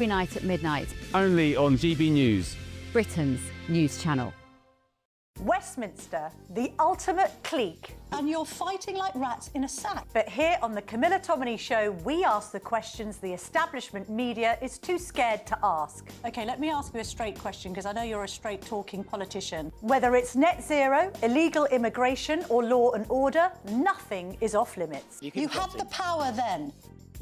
Every night at midnight. Only on GB News, Britain's news channel. Westminster, the ultimate clique. And you're fighting like rats in a sack. But here on the Camilla Tominey Show, we ask the questions the establishment media is too scared to ask. OK, let me ask you a straight question, because I know you're a straight-talking politician. Whether it's net zero, illegal immigration or law and order, nothing is off limits. You had the power then.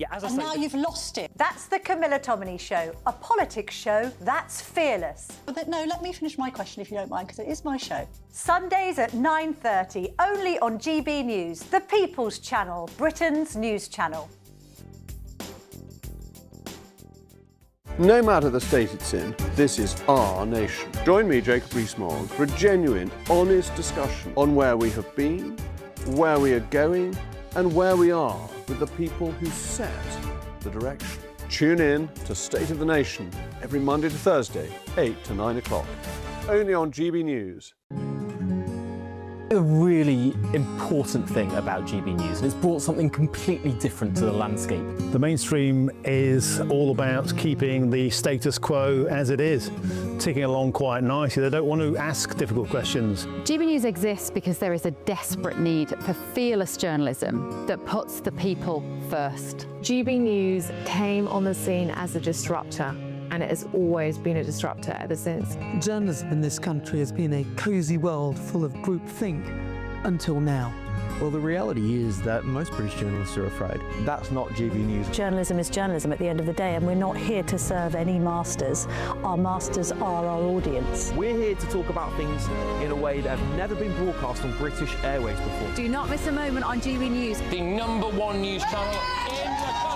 Yeah, as I and say, now you've lost it. That's the Camilla Tominey Show, a politics show that's fearless. No, let me finish my question if you don't mind, because it is my show. Sundays at 9:30, only on GB News, the People's Channel, Britain's news channel. No matter the state it's in, this is our nation. Join me, Jacob Rees-Mogg, for a genuine, honest discussion on where we have been, where we are going, and where we are with the people who set the direction. Tune in to State of the Nation every Monday to Thursday, 8 to 9 o'clock. Only on GB News. a really important thing about GB News, and it's brought something completely different to the landscape. The mainstream is all about keeping the status quo as it is, ticking along quite nicely. They don't want to ask difficult questions. GB News exists because there is a desperate need for fearless journalism that puts the people first. GB News came on the scene as a disruptor, and it has always been a disruptor ever since. Journalism in this country has been a cosy world full of groupthink until now. Well, the reality is that most British journalists are afraid. That's not GB News. Journalism is journalism at the end of the day, and we're not here to serve any masters. Our masters are our audience. We're here to talk about things in a way that have never been broadcast on British airways before. Do not miss a moment on GB News. The #1 news channel in the country.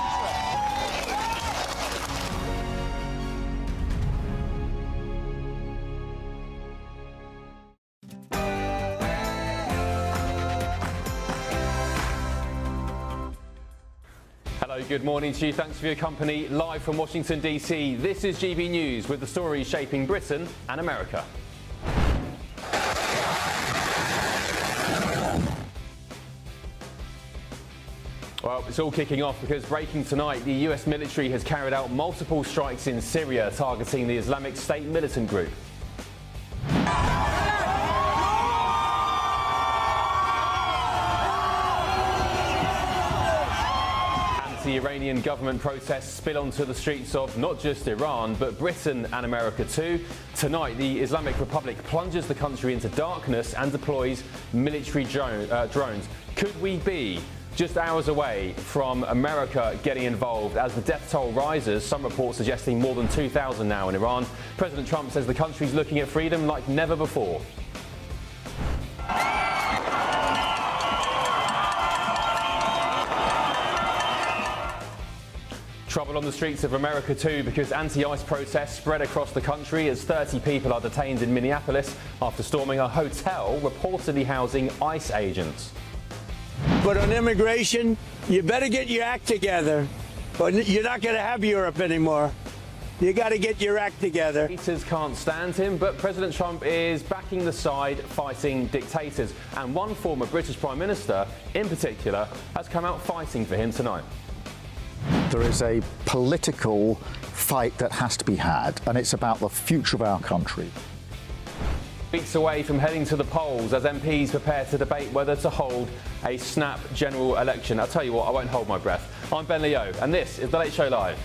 Hello, good morning to you. Thanks for your company. Live from Washington, D.C., this is GB News with the stories shaping Britain and America. Well, it's all kicking off because breaking tonight, the US military has carried out multiple strikes in Syria targeting the Islamic State militant group. The Iranian government protests spill onto the streets of not just Iran, but Britain and America too. Tonight, the Islamic Republic plunges the country into darkness and deploys military drones. Could we be just hours away from America getting involved as the death toll rises? Some reports suggesting more than 2,000 now in Iran. President Trump says the country's looking at freedom like never before. Trouble on the streets of America too, because anti-ICE protests spread across the country as 30 people are detained in Minneapolis after storming a hotel reportedly housing ICE agents. But on immigration, you better get your act together, or you're not going to have Europe anymore. You got to get your act together. Dictators can't stand him, but President Trump is backing the side fighting dictators. And one former British Prime Minister, in particular, has come out fighting for him tonight. There is a political fight that has to be had, and it's about the future of our country. Weeks away from heading to the polls as MPs prepare to debate whether to hold a snap general election. I'll tell you what, I won't hold my breath. I'm Ben Leo, and this is The Late Show Live.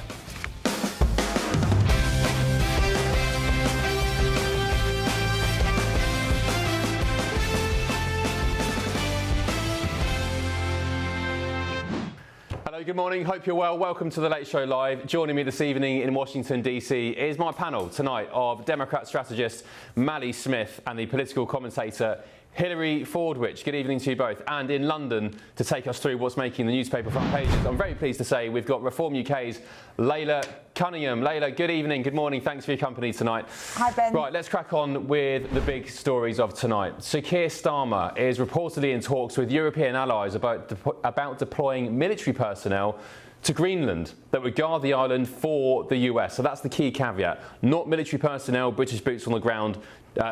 Good morning, hope you're well. Welcome to The Late Show Live. Joining me this evening in Washington, D.C. is my panel tonight of Democrat strategist Mally Smith and the political commentator Hilary Fordwich. Good evening to you both. And in London to take us through what's making the newspaper front pages, I'm very pleased to say we've got Reform UK's Layla Cunningham. Layla, good evening, good morning. Thanks for your company tonight. Hi, Ben. Right, let's crack on with the big stories of tonight. So Keir Starmer is reportedly in talks with European allies about deploying military personnel to Greenland that would guard the island for the US. So that's the key caveat. Not military personnel, British boots on the ground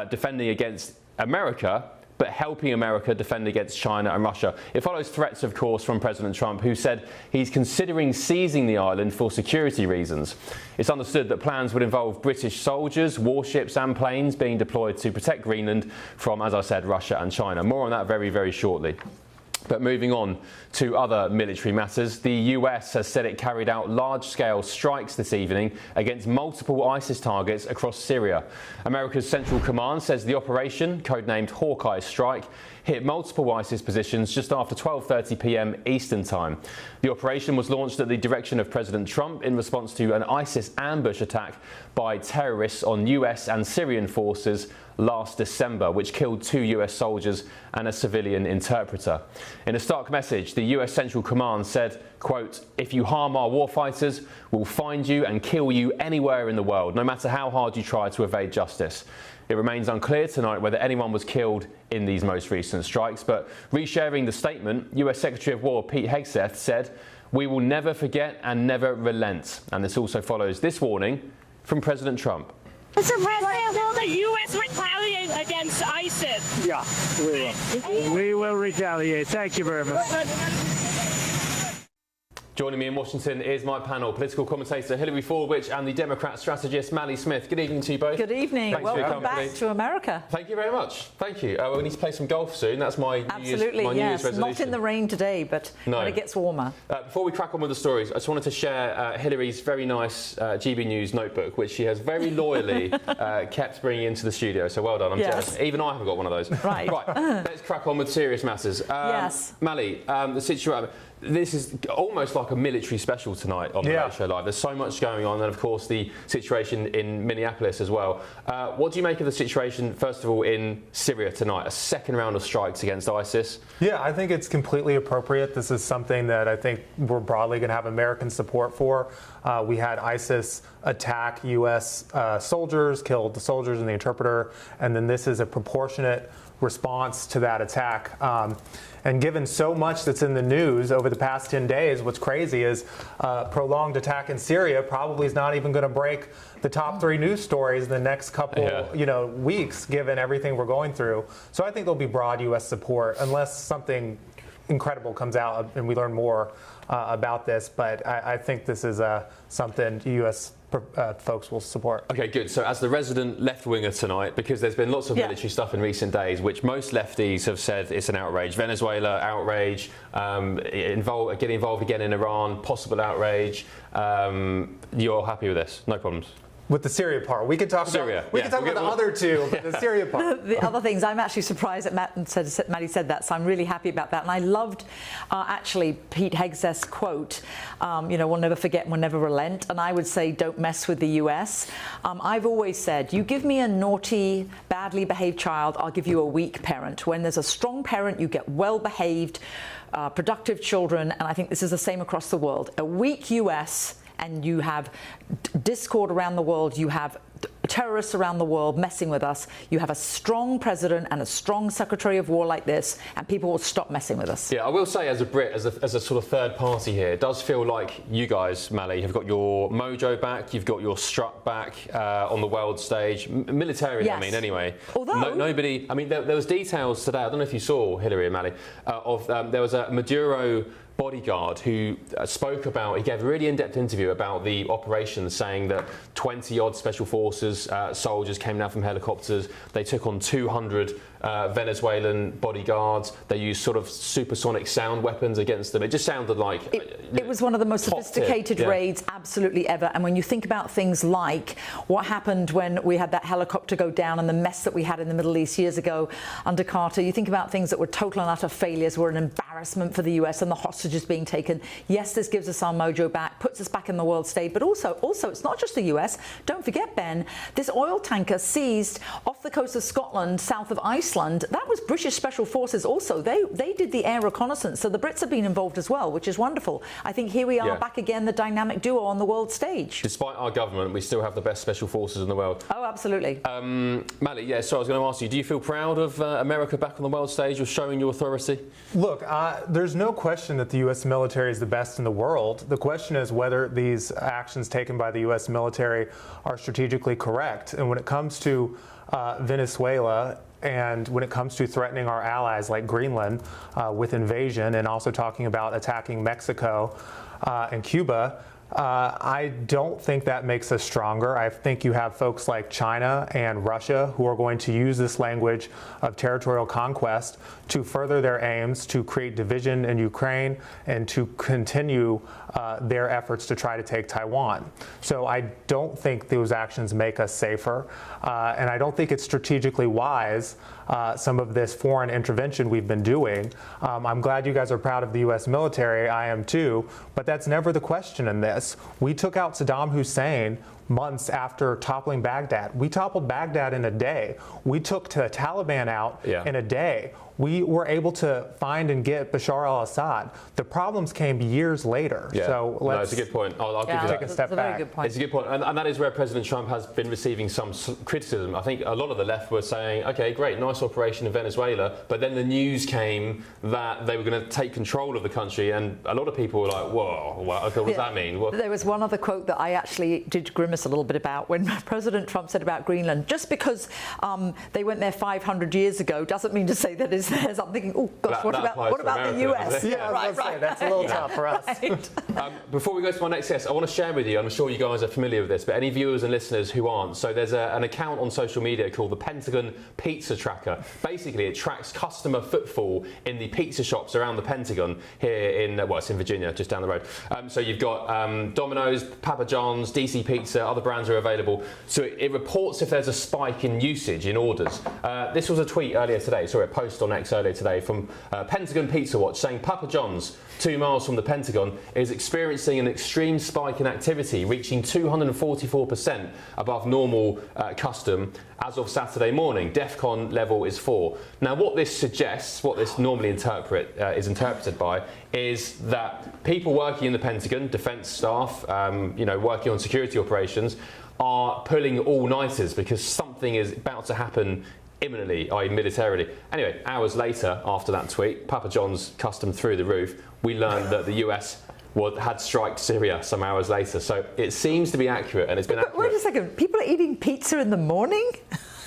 defending against America, but helping America defend against China and Russia. It follows threats, of course, from President Trump, who said he's considering seizing the island for security reasons. It's understood that plans would involve British soldiers, warships and planes being deployed to protect Greenland from, as I said, Russia and China. More on that very, very shortly. But moving on to other military matters, the US has said it carried out large-scale strikes this evening against multiple ISIS targets across Syria. America's Central Command says the operation, codenamed Hawkeye Strike, hit multiple ISIS positions just after 12:30 p.m. Eastern Time. The operation was launched at the direction of President Trump in response to an ISIS ambush attack by terrorists on US and Syrian forces last December, which killed 2 US soldiers and a civilian interpreter. In a stark message, the US Central Command said, quote, "If you harm our warfighters, we'll find you and kill you anywhere in the world, no matter how hard you try to evade justice." It remains unclear tonight whether anyone was killed in these most recent strikes, but resharing the statement, US Secretary of War Pete Hegseth said, "We will never forget and never relent." And this also follows this warning from President Trump. Mr. President, will the U.S. retaliate against ISIS? Yeah, we will. We will retaliate. Thank you very much. Joining me in Washington is my panel, political commentator Hilary Fordwich and the Democrat strategist Mally Smith. Good evening to you both. Good evening. Thanks for your Welcome company. back to America. Thank you very much. Thank you. We need to play some golf soon. That's my New Year's resolution. Not in the rain today, but when it gets warmer. Before we crack on with the stories, I just wanted to share Hilary's very nice GB News notebook, which she has very loyally kept bringing into the studio. So well done. I'm jealous. Even I haven't got one of those. Right. Let's crack on with serious matters. Yes. Mally, the situation. This is almost like a military special tonight on the Radio Show Live. There's so much going on, and of course the situation in Minneapolis as well. What do you make of the situation, first of all, in Syria tonight? A second round of strikes against ISIS. Yeah, I think it's completely appropriate. This is something that I think we're broadly going to have American support for. We had ISIS attack U.S. Soldiers, killed the soldiers and the interpreter, and then this is a proportionate response to that attack. And given so much that's in the news over the past 10 days, what's crazy is prolonged attack in Syria probably is not even going to break the top 3 news stories in the next couple weeks, given everything we're going through. So I think there'll be broad U.S. support unless something incredible comes out and we learn more about this. But I think this is something U.S. folks will support. Okay, good. So as the resident left-winger tonight, because there's been lots of military stuff in recent days, which most lefties have said it's an outrage. Venezuela, outrage. Getting involved again in Iran, possible outrage. You're happy with this? No problems? With the Syria part, we can talk Syria. about. We can talk about the other two, but the Syria part. The other things, I'm actually surprised that Maddie said that, so I'm really happy about that. And I loved actually Pete Hegseth's quote. We'll never forget and we'll never relent. And I would say, don't mess with the US. I've always said, you give me a naughty, badly behaved child, I'll give you a weak parent. When there's a strong parent, you get well behaved, productive children, and I think this is the same across the world. A weak US. And you have discord around the world, you have terrorists around the world messing with us, you have a strong president and a strong secretary of war like this, and people will stop messing with us. Yeah, I will say as a Brit, as a sort of third party here, it does feel like you guys, Mally, have got your mojo back, you've got your strut back on the world stage, militarily, yes. I mean, anyway. Although... nobody, I mean, there was details today, I don't know if you saw, Hilary and Mally, there was a Maduro bodyguard who spoke about, he gave a really in-depth interview about the operation, saying that 20-odd special forces soldiers came down from helicopters. They took on 200 Venezuelan bodyguards. They used sort of supersonic sound weapons against them. It just sounded like... It was one of the most sophisticated raids absolutely ever. And when you think about things like what happened when we had that helicopter go down and the mess that we had in the Middle East years ago under Carter, you think about things that were total and utter failures, were an embarrassment for the US and the hostages being taken. Yes, this gives us our mojo back, puts us back in the world stage, but also it's not just the US. Don't forget, Ben, this oil tanker seized off the coast of Scotland, south of Iceland, that was British Special Forces also. They did the air reconnaissance, so the Brits have been involved as well, which is wonderful. I think here we are back again, the dynamic duo on the world stage. Despite our government, we still have the best special forces in the world. Oh, absolutely. Mally, so I was going to ask you, do you feel proud of America back on the world stage or showing your authority? Look, There's no question that the U.S. military is the best in the world. The question is whether these actions taken by the U.S. military are strategically correct. And when it comes to Venezuela, and when it comes to threatening our allies like Greenland with invasion, and also talking about attacking Mexico and Cuba, I don't think that makes us stronger. I think you have folks like China and Russia who are going to use this language of territorial conquest to further their aims, to create division in Ukraine, and to continue their efforts to try to take Taiwan. So I don't think those actions make us safer, and I don't think it's strategically wise, some of this foreign intervention we've been doing. I'm glad you guys are proud of the U.S. military. I am too, but that's never the question in this. We took out Saddam Hussein months after toppling Baghdad. We toppled Baghdad in a day. We took the Taliban out in a day. We were able to find and get Bashar al-Assad. The problems came years later. Yeah. So no, it's a good point. I'll give you that. Take a step back. It's a good point. And that is where President Trump has been receiving some criticism. I think a lot of the left were saying, okay, great, nice operation in Venezuela, but then the news came that they were going to take control of the country, and a lot of people were like, whoa, okay, what does that mean? What? There was one other quote that I actually did grimace a little bit about when President Trump said about Greenland, just because they went there 500 years ago doesn't mean to say that it's theirs. I'm thinking, oh gosh, what about the US? Yeah, right. That's a little tough for us. Right. Before we go to my next guest, I want to share with you, I'm sure you guys are familiar with this, but any viewers and listeners who aren't, so there's an account on social media called the Pentagon Pizza Tracker. Basically, it tracks customer footfall in the pizza shops around the Pentagon here in, well, it's in Virginia, just down the road. So you've got Domino's, Papa John's, DC Pizza, other brands are available. So it reports if there's a spike in usage in orders. This was a tweet earlier today, sorry, a post on X earlier today from Pentagon Pizza Watch saying Papa John's, 2 miles from the Pentagon, is experiencing an extreme spike in activity, reaching 244% above normal custom as of Saturday morning. DEFCON level is 4. Now, what this suggests, what this normally is interpreted by, is that people working in the Pentagon, defence staff, working on security operations, are pulling all-nighters because something is about to happen imminently, i.e. militarily. Anyway, hours later, after that tweet, Papa John's custom through the roof, we learned that the US had struck Syria some hours later. So it seems to be accurate, and it's been accurate. Wait a second, people are eating pizza in the morning?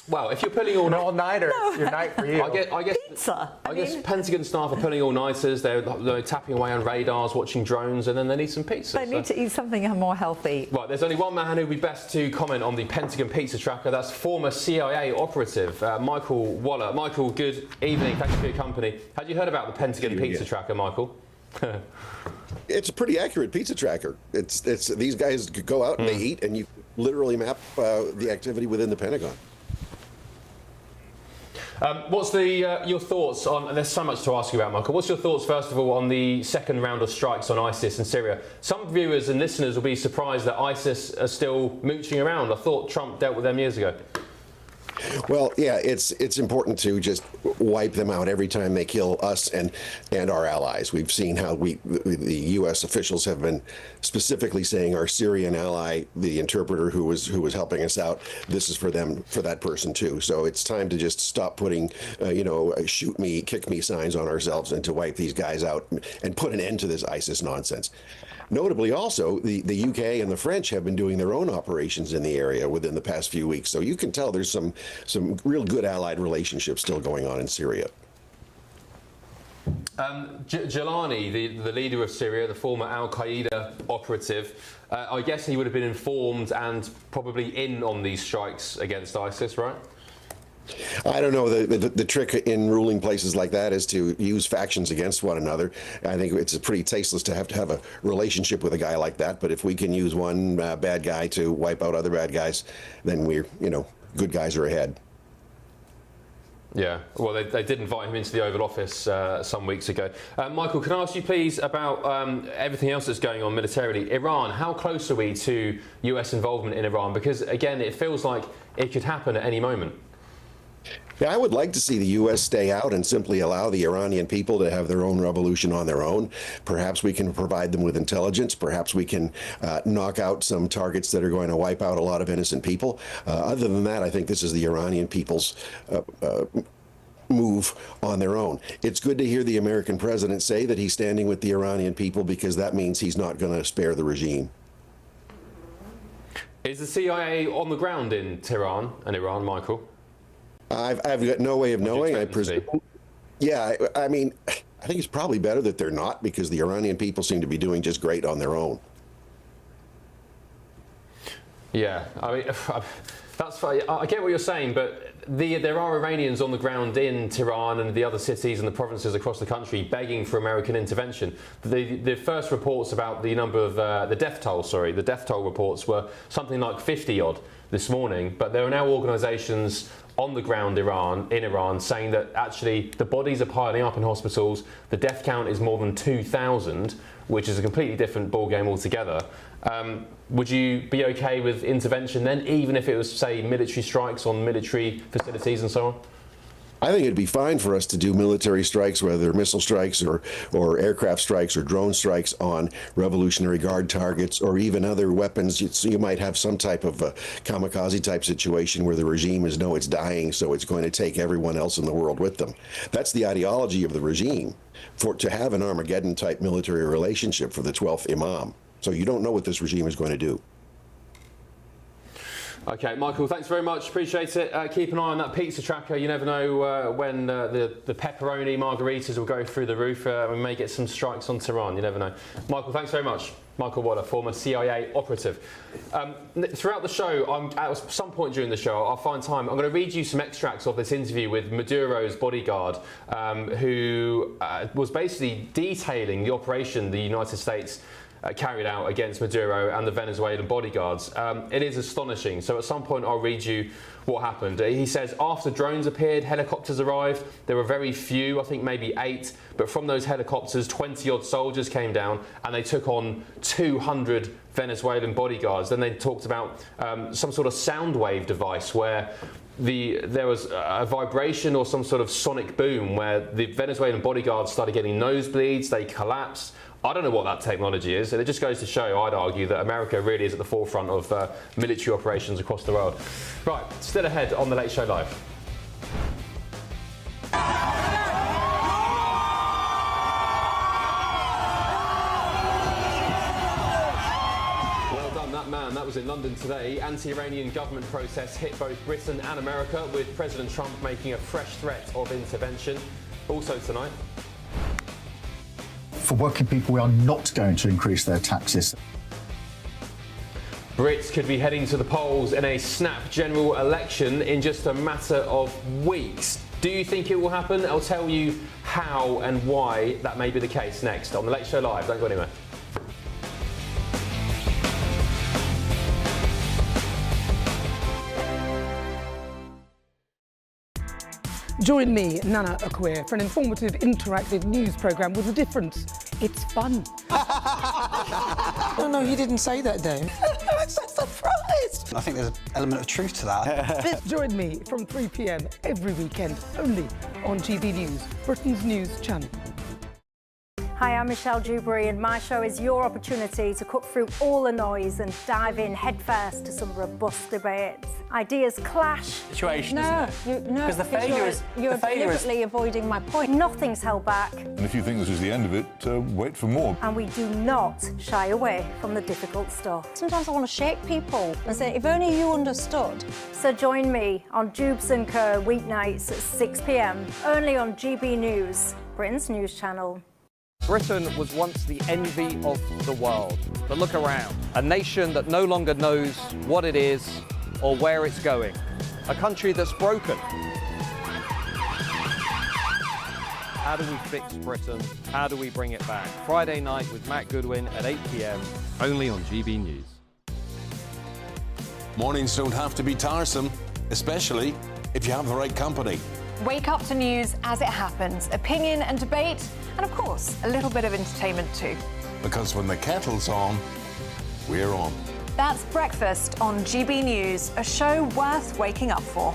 Well, if you're pulling all-nighters, it's your night for you. I guess pizza. I guess Pentagon staff are pulling all-nighters. They're tapping away on radars, watching drones, and then they need some pizza. They need to eat something more healthy. Right, there's only one man who would be best to comment on the Pentagon Pizza Tracker. That's former CIA operative Michael Waller. Michael, good evening. Thank you for your company. Had you heard about the Pentagon Pizza Tracker, Michael? It's a pretty accurate pizza tracker. It's these guys go out and they eat, and you literally map the activity within the Pentagon. What's your thoughts on, and there's so much to ask you about, Michael, what's your thoughts, first of all, on the second round of strikes on ISIS in Syria? Some viewers and listeners will be surprised that ISIS are still mooching around. I thought Trump dealt with them years ago. Well, yeah, it's important to just wipe them out every time they kill us and our allies. We've seen how the U.S. officials have been specifically saying our Syrian ally, the interpreter who was helping us out, this is for them, for that person too. So it's time to just stop putting, shoot me, kick me signs on ourselves and to wipe these guys out and put an end to this ISIS nonsense. Notably also, the UK and the French have been doing their own operations in the area within the past few weeks. So you can tell there's some real good allied relationships still going on in Syria. Jalani, the leader of Syria, the former al-Qaeda operative, I guess he would have been informed and probably in on these strikes against ISIS, right? I don't know. The trick in ruling places like that is to use factions against one another. I think it's pretty tasteless to have a relationship with a guy like that. But if we can use one bad guy to wipe out other bad guys, then we're, good guys are ahead. Yeah, well, they did invite him into the Oval Office some weeks ago. Michael, can I ask you please about everything else that's going on militarily? Iran, how close are we to US involvement in Iran? Because, again, it feels like it could happen at any moment. Yeah, I would like to see the U.S. stay out and simply allow the Iranian people to have their own revolution on their own. Perhaps we can provide them with intelligence. Perhaps we can knock out some targets that are going to wipe out a lot of innocent people. Other than that, I think this is the Iranian people's move on their own. It's good to hear the American president say that he's standing with the Iranian people, because that means he's not going to spare the regime. Is the CIA on the ground in Tehran and Iran, Michael? I've got no way of knowing. I presume. Yeah, I mean, I think it's probably better that they're not, because the Iranian people seem to be doing just great on their own. Yeah, I mean, that's fine. I get what you're saying, but there are Iranians on the ground in Tehran and the other cities and the provinces across the country begging for American intervention. The first reports about the number of the death toll reports were something like 50 odd this morning, but there are now organisations on the ground in Iran saying that actually the bodies are piling up in hospitals. The death count is more than 2,000, which is a completely different ballgame altogether. Would you be okay with intervention then, even if it was, say, military strikes on military facilities and so on? I think it'd be fine for us to do military strikes, whether they're missile strikes or aircraft strikes or drone strikes on Revolutionary Guard targets, or even other weapons. So you might have some type of a kamikaze type situation where the regime is it's dying, so it's going to take everyone else in the world with them. That's the ideology of the regime, to have an Armageddon type military relationship for the 12th Imam. So you don't know what this regime is going to do. Okay, Michael, thanks very much. Appreciate it. Keep an eye on that pizza tracker. You never know when the pepperoni margaritas will go through the roof. We may get some strikes on Tehran. You never know. Michael, thanks very much. Michael Waller, former CIA operative. Throughout the show, at some point during the show, I'll find time. I'm going to read you some extracts of this interview with Maduro's bodyguard, who was basically detailing the operation the United States carried out against Maduro and the Venezuelan bodyguards. It is astonishing. So at some point I'll read you what happened. He says, after drones appeared, helicopters arrived. There were very few, I think maybe 8, but from those helicopters 20 odd soldiers came down and they took on 200 Venezuelan bodyguards. Then they talked about some sort of sound wave device where there was a vibration or some sort of sonic boom where the Venezuelan bodyguards started getting nosebleeds, they collapsed. I don't know what that technology is, and it just goes to show, I'd argue, that America really is at the forefront of military operations across the world. Right, still ahead on The Late Show Live. Well done, that man. That was in London today. Anti-Iranian government protests hit both Britain and America, with President Trump making a fresh threat of intervention. Also tonight, for working people, we are not going to increase their taxes. Brits could be heading to the polls in a snap general election in just a matter of weeks. Do you think it will happen? I'll tell you how and why that may be the case next on The Late Show Live. Don't go anywhere. Join me, Nana Akwe, for an informative, interactive news programme with a difference. It's fun. No, he didn't say that, Dave. I'm so surprised. I think there's an element of truth to that. Join me from 3 p.m. every weekend, only on GB News, Britain's news channel. Hi, I'm Michelle Dewberry, and my show is your opportunity to cut through all the noise and dive in headfirst to some robust debates. Ideas clash. Situation, no, because the failure is you're deliberately avoiding my point. Nothing's held back. And if you think this is the end of it, wait for more. And we do not shy away from the difficult stuff. Sometimes I want to shake people and say, if only you understood. So join me on Jubes & Co. weeknights at 6 p.m. only on GB News, Britain's news channel. Britain was once the envy of the world. But look around. A nation that no longer knows what it is or where it's going. A country that's broken. How do we fix Britain? How do we bring it back? Friday night with Matt Goodwin at 8 p.m. only on GB News. Mornings don't have to be tiresome, especially if you have the right company. Wake up to news as it happens, opinion and debate, and of course, a little bit of entertainment too. Because when the kettle's on, we're on. That's Breakfast on GB News, a show worth waking up for.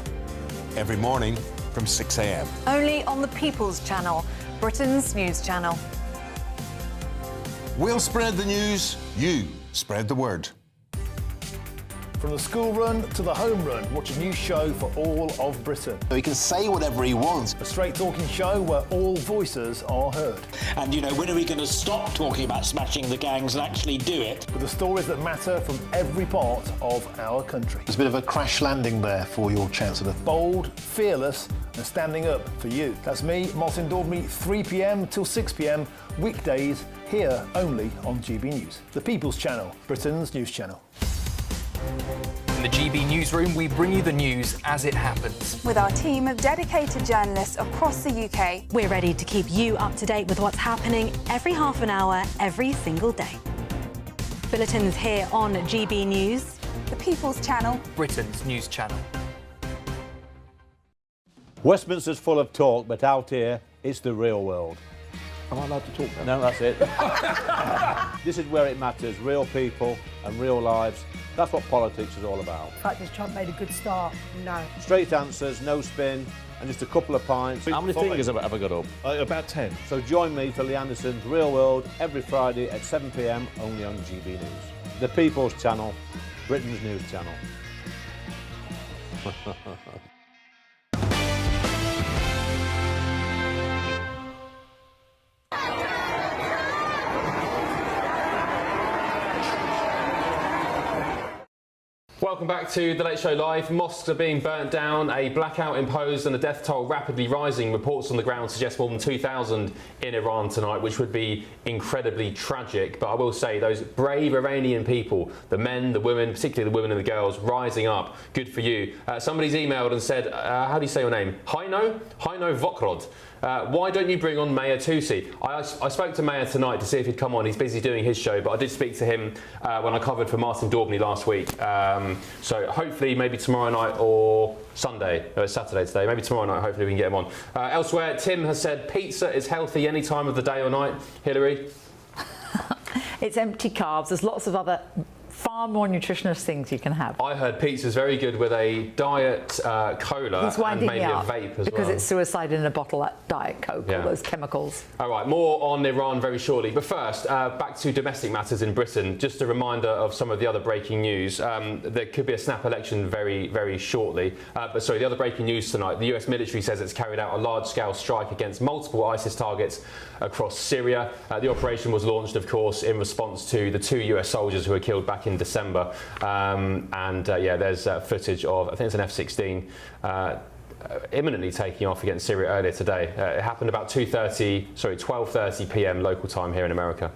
Every morning from 6 a.m. Only on the People's Channel, Britain's news channel. We'll spread the news, you spread the word. From the school run to the home run, watch a new show for all of Britain. He can say whatever he wants. A straight talking show where all voices are heard. And, you know, when are we going to stop talking about smashing the gangs and actually do it? With the stories that matter from every part of our country. There's a bit of a crash landing there for your Chancellor. Bold, fearless and standing up for you. That's me, Martin Daubney, 3 p.m. till 6 p.m. weekdays, here only on GB News. The People's Channel, Britain's news channel. In the GB Newsroom, we bring you the news as it happens. With our team of dedicated journalists across the UK. We're ready to keep you up to date with what's happening every half an hour, every single day. Bulletins here on GB News. The People's Channel. Britain's news channel. Westminster's full of talk, but out here, it's the real world. Am I allowed to talk now? No, that's it. This is where it matters, real people and real lives. That's what politics is all about. The fact is Trump made a good start. No. Straight answers, no spin, and just a couple of pints. How many fingers have I got up? About 10. So join me for Lee Anderson's Real World every Friday at 7 p.m. only on GB News. The People's Channel, Britain's news channel. Welcome back to The Late Show Live. Mosques are being burnt down, a blackout imposed and the death toll rapidly rising. Reports on the ground suggest more than 2,000 in Iran tonight, which would be incredibly tragic. But I will say, those brave Iranian people, the men, the women, particularly the women and the girls, rising up, good for you. Somebody's emailed and said, how do you say your name? Haino Vokrod. Why don't you bring on Mayor Tusi? I spoke to Mayor tonight to see if he'd come on. He's busy doing his show, but I did speak to him when I covered for Martin Daubney last week. So hopefully maybe tomorrow night or Sunday. No, it's Saturday today. Maybe tomorrow night, hopefully we can get him on. Elsewhere, Tim has said pizza is healthy any time of the day or night. Hillary? It's empty carbs. There's lots of other far more nutritious things you can have. I heard pizza's very good with a diet cola and maybe a vape as because well. it's suicide in a bottle at Diet Coke, all those chemicals. All right, more on Iran very shortly. But first, back to domestic matters in Britain. Just a reminder of some of the other breaking news. There could be a snap election very, very shortly. But sorry, the other breaking news tonight, the US military says it's carried out a large-scale strike against multiple ISIS targets across Syria. The operation was launched, of course, in response to the 2 US soldiers who were killed back in December. There's footage of, I think it's an F-16, imminently taking off against Syria earlier today. It happened about 12:30 p.m. local time here in America.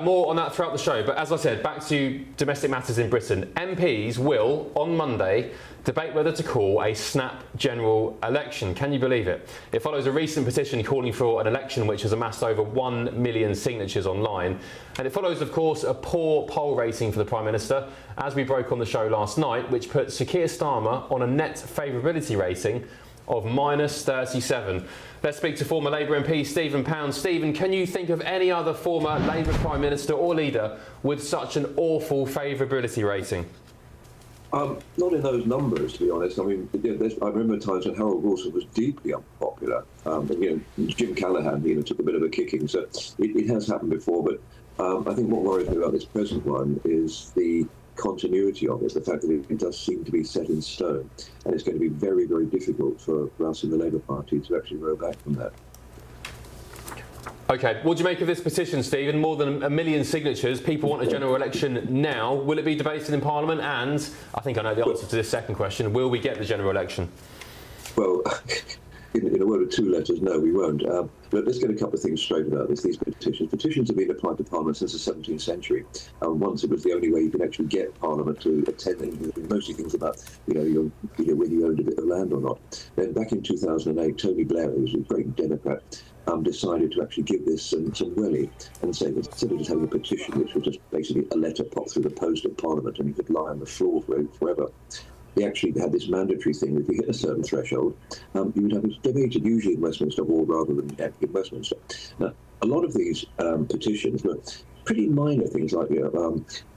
More on that throughout the show, but as I said, back to domestic matters in Britain. MPs will, on Monday, debate whether to call a snap general election. Can you believe it? It follows a recent petition calling for an election which has amassed over 1 million signatures online. And it follows, of course, a poor poll rating for the Prime Minister, as we broke on the show last night, which put Sir Keir Starmer on a net favourability rating of -37. Let's speak to former Labour MP Stephen Pound. Stephen, can you think of any other former Labour Prime Minister or leader with such an awful favourability rating? Not in those numbers, to be honest. I mean, I remember times when Harold Wilson was deeply unpopular. Jim Callaghan, took a bit of a kicking. So it has happened before. But I think what worries me about this present one is the continuity of it, the fact that it does seem to be set in stone, and it's going to be very, very difficult for us in the Labour Party to actually row back from that. OK, what do you make of this petition, Stephen? More than 1 million signatures. People want a general election now. Will it be debated in Parliament? And I think I know the answer to this second question. Will we get the general election? Well, in a word of 2 letters, no, we won't. But let's get a couple of things straight about this. These petitions. Petitions have been applied to Parliament since the 17th century. Once it was the only way you could actually get Parliament to attend anything, mostly things about, whether you owned a bit of land or not. Then back in 2008, Tony Blair, who was a great Democrat, decided to actually give this some welly and say that instead of just having a petition, which was just basically a letter popped through the post of Parliament and you could lie on the floor forever, they actually had this mandatory thing. If you hit a certain threshold, you would have it debated, usually in Westminster Hall rather than in Westminster. Now, a lot of these petitions were pretty minor things like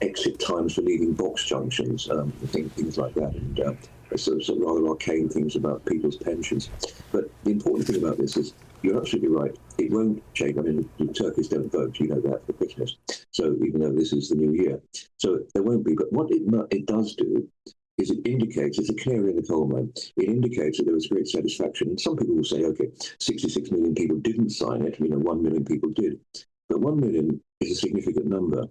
exit times for leaving box junctions, things like that, and some rather arcane things about people's pensions. But the important thing about this is, you're absolutely right. It won't change. I mean, the Turkish don't vote, you know that, for Christmas. So even though this is the new year. So there won't be. But what it does do is it indicates, it's a canary in the coal mine. It indicates that there was great satisfaction. And some people will say, okay, 66 million people didn't sign it. 1 million people did. But 1 million is a significant number.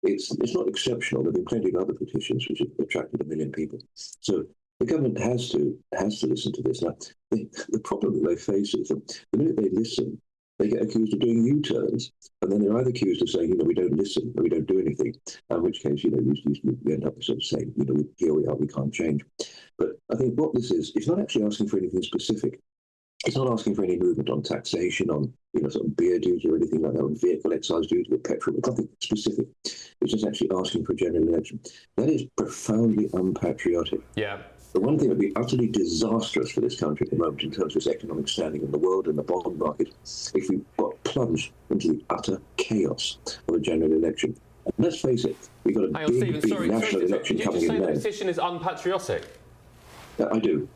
It's not exceptional. There have been plenty of other petitions which have attracted 1 million people. So the government has to listen to this. Now, the problem that they face is that the minute they listen, they get accused of doing U-turns, and then they're either accused of saying, we don't listen, or we don't do anything, in which case, you end up sort of saying, here we are, we can't change. But I think what this is, it's not actually asking for anything specific. It's not asking for any movement on taxation, on sort of beer duty or anything like that, on vehicle excise duty or petrol. It's nothing specific. It's just actually asking for a general election. That is profoundly unpatriotic. Yeah. The one thing that would be utterly disastrous for this country at the moment in terms of its economic standing in the world and the bond market, if we got plunged into the utter chaos of a general election. And let's face it, we've got a big national election coming in May. Did you say the petition is unpatriotic? I do.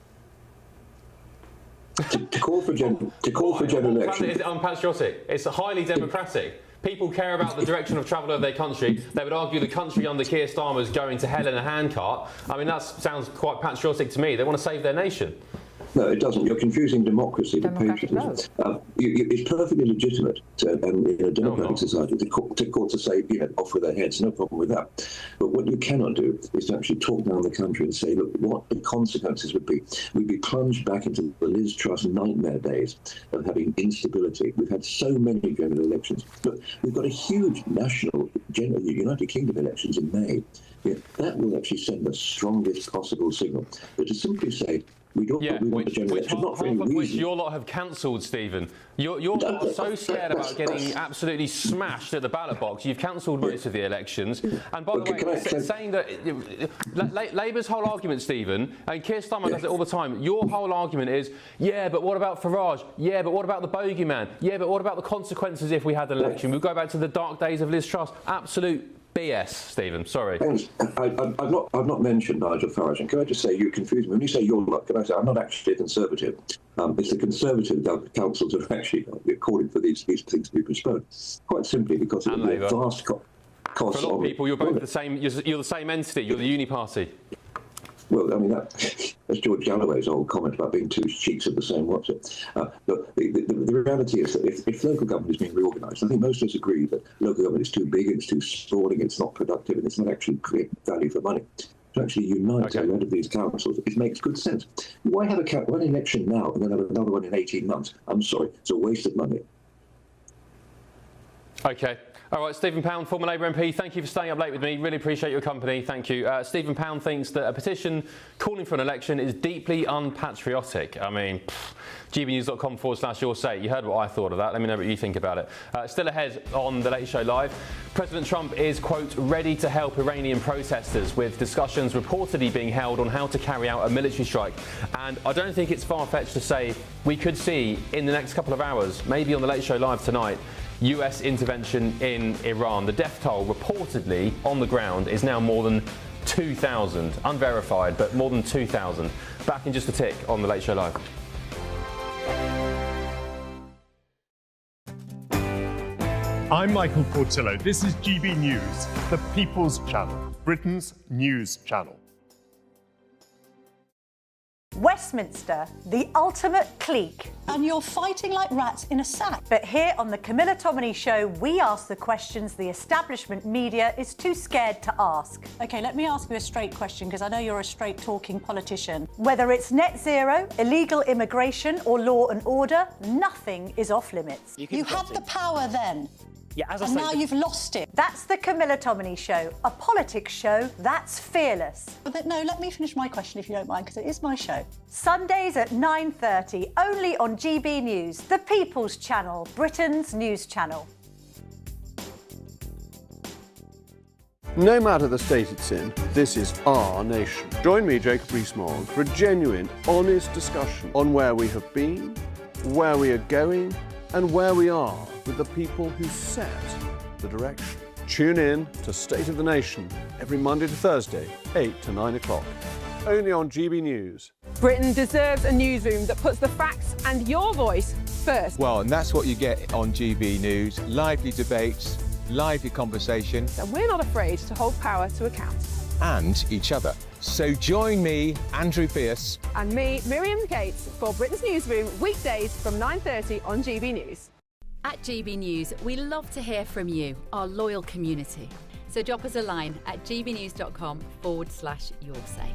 To call for a general election. Is it unpatriotic? It's highly democratic. People care about the direction of travel of their country. They would argue the country under Keir Starmer is going to hell in a handcart. I mean, that sounds quite patriotic to me. They want to save their nation. No, it doesn't. You're confusing democracy with patriotism. It's perfectly legitimate in a democratic society to say, off with their heads. No problem with that. But what you cannot do is to actually talk down the country and say, look, what the consequences would be. We'd be plunged back into the Liz Truss nightmare days of having instability. We've had so many general elections. Look, we've got a huge national United Kingdom elections in May. That will actually send the strongest possible signal. But to simply say, we want a general election, not for any reason. Which your lot have cancelled, Stephen. You're so scared about getting absolutely smashed at the ballot box. You've cancelled most of the elections. And by the way, saying that Labour's whole argument, Stephen, and Keir Starmer does it all the time, your whole argument is, yeah, but what about Farage? Yeah, but what about the bogeyman? Yeah, but what about the consequences if we had an election? We'll go back to the dark days of Liz Truss. Absolute BS, Stephen. Sorry. I've not mentioned Nigel Farage. And can I just say, you confuse me. When you say your lot, can I say I'm not actually a Conservative. It's the Conservative councils that are actually calling for these things to be postponed. Quite simply because it would be a vast cost. For a lot of people, you're both the same. You're the same entity. You're the uni party. Well, I mean, that's George Galloway's old comment about being two cheeks of the same watch. Look, the reality is that if local government is being reorganised, I think most of us agree that local government is too big, it's too sprawling, it's not productive, and it's not actually creating value for money. To actually unite a lot of these councils, it makes good sense. Why have one election now and then have another one in 18 months? I'm sorry, it's a waste of money. OK. All right, Stephen Pound, former Labour MP, thank you for staying up late with me. Really appreciate your company. Thank you. Stephen Pound thinks that a petition calling for an election is deeply unpatriotic. I mean, gbnews.com/your say. You heard what I thought of that. Let me know what you think about it. Still ahead on The Late Show Live, President Trump is, quote, ready to help Iranian protesters, with discussions reportedly being held on how to carry out a military strike. And I don't think it's far-fetched to say we could see in the next couple of hours, maybe on The Late Show Live tonight, US intervention in Iran. The death toll reportedly on the ground is now more than 2,000. Unverified, but more than 2,000. Back in just a tick on The Late Show Live. I'm Michael Portillo. This is GB News, the People's Channel, Britain's news channel. Westminster, the ultimate clique. And you're fighting like rats in a sack. But here on the Camilla Tominey Show, we ask the questions the establishment media is too scared to ask. OK, let me ask you a straight question, because I know you're a straight-talking politician. Whether it's net zero, illegal immigration or law and order, nothing is off limits. You had the power then. Yeah, and now you've lost it. That's the Camilla Tominey Show, a politics show that's fearless. But no, let me finish my question if you don't mind, because it is my show. Sundays at 9:30, only on GB News, the People's Channel, Britain's news channel. No matter the state it's in, this is our nation. Join me, Jacob Rees-Mogg, for a genuine, honest discussion on where we have been, where we are going, and where we are with the people who set the direction. Tune in to State of the Nation every Monday to Thursday, 8 to 9 o'clock. Only on GB News. Britain deserves a newsroom that puts the facts and your voice first. Well, and that's what you get on GB News. Lively debates, lively conversation. And we're not afraid to hold power to account. And each other. So join me, Andrew Pierce. And me, Miriam Gates, for Britain's Newsroom, weekdays from 9:30 on GB News. At GB News, we love to hear from you, our loyal community. So drop us a line at gbnews.com/yoursay.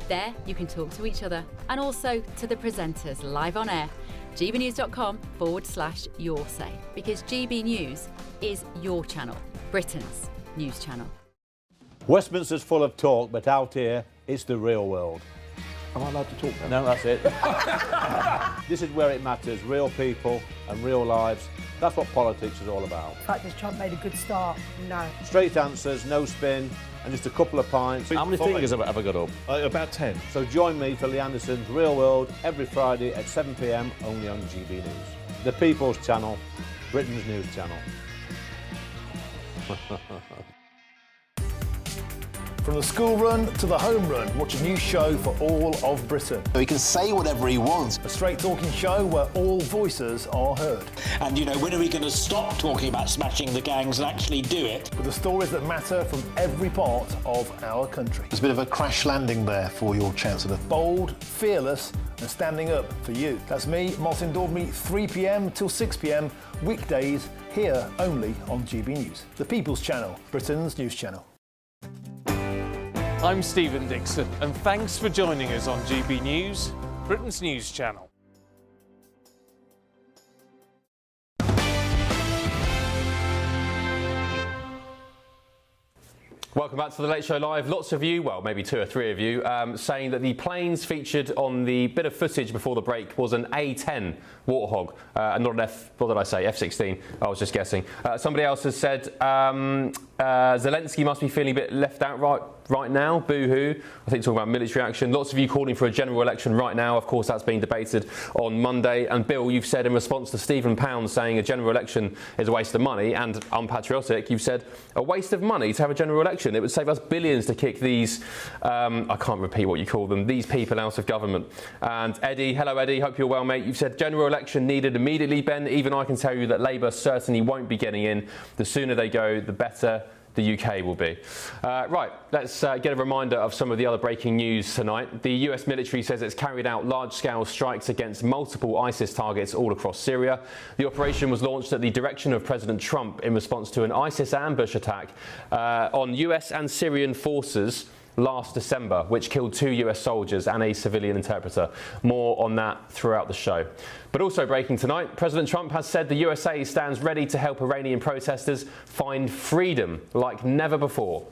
There you can talk to each other and also to the presenters live on air. gbnews.com/yoursay, because GB News is your channel, Britain's news channel. Westminster's full of talk, but out here, it's the real world. Am I allowed to talk now? No, that's it. This is where it matters, real people and real lives. That's what politics is all about. In fact, has Trump made a good start? No. Straight answers, no spin, and just a couple of pints. How many fingers have I got up? About 10. So join me for Lee Anderson's Real World every Friday at 7 p.m. only on GB News. The People's Channel, Britain's news channel. From the school run to the home run, watch a new show for all of Britain. He can say whatever he wants. A straight talking show where all voices are heard. And, you know, when are we going to stop talking about smashing the gangs and actually do it? With the stories that matter from every part of our country. There's a bit of a crash landing there for your Chancellor. Bold, fearless and standing up for you. That's me, Martin Dordme, 3 p.m. till 6 p.m. weekdays here only on GB News. The People's Channel, Britain's news channel. I'm Stephen Dixon, and thanks for joining us on GB News, Britain's news channel. Welcome back to the Late Show Live. Lots of you, well, maybe 2 or 3 of you, saying that the planes featured on the bit of footage before the break was an A-10 Warthog, and not an what did I say, F-16. I was just guessing. Somebody else has said Zelensky must be feeling a bit left out right now. Boo-hoo. I think talking about military action. Lots of you calling for a general election right now. Of course, that's being debated on Monday. And Bill, you've said in response to Stephen Pound saying a general election is a waste of money and unpatriotic, you've said a waste of money to have a general election. It would save us billions to kick these, I can't repeat what you call them, these people out of government. And Eddie, hello Eddie, hope you're well, mate. You've said general election needed immediately, Ben. Even I can tell you that Labour certainly won't be getting in. The sooner they go, the better the UK will be. Right, let's get a reminder of some of the other breaking news tonight. The US military says it's carried out large-scale strikes against multiple ISIS targets all across Syria. The operation was launched at the direction of President Trump in response to an ISIS ambush attack on US and Syrian forces last December, which killed 2 US soldiers and a civilian interpreter. More on that throughout the show. But also breaking tonight, President Trump has said the USA stands ready to help Iranian protesters find freedom like never before.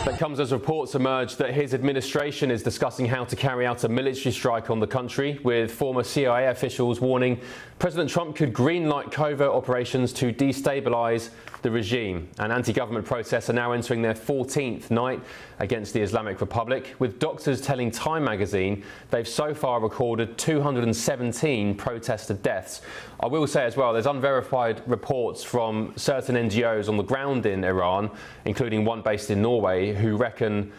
That comes as reports emerge that his administration is discussing how to carry out a military strike on the country, with former CIA officials warning President Trump could greenlight covert operations to destabilise the regime. And anti-government protests are now entering their 14th night against the Islamic Republic, with doctors telling Time magazine they've so far recorded 217 protester deaths. I will say as well, there's unverified reports from certain NGOs on the ground in Iran, including one based in Norway, who reckon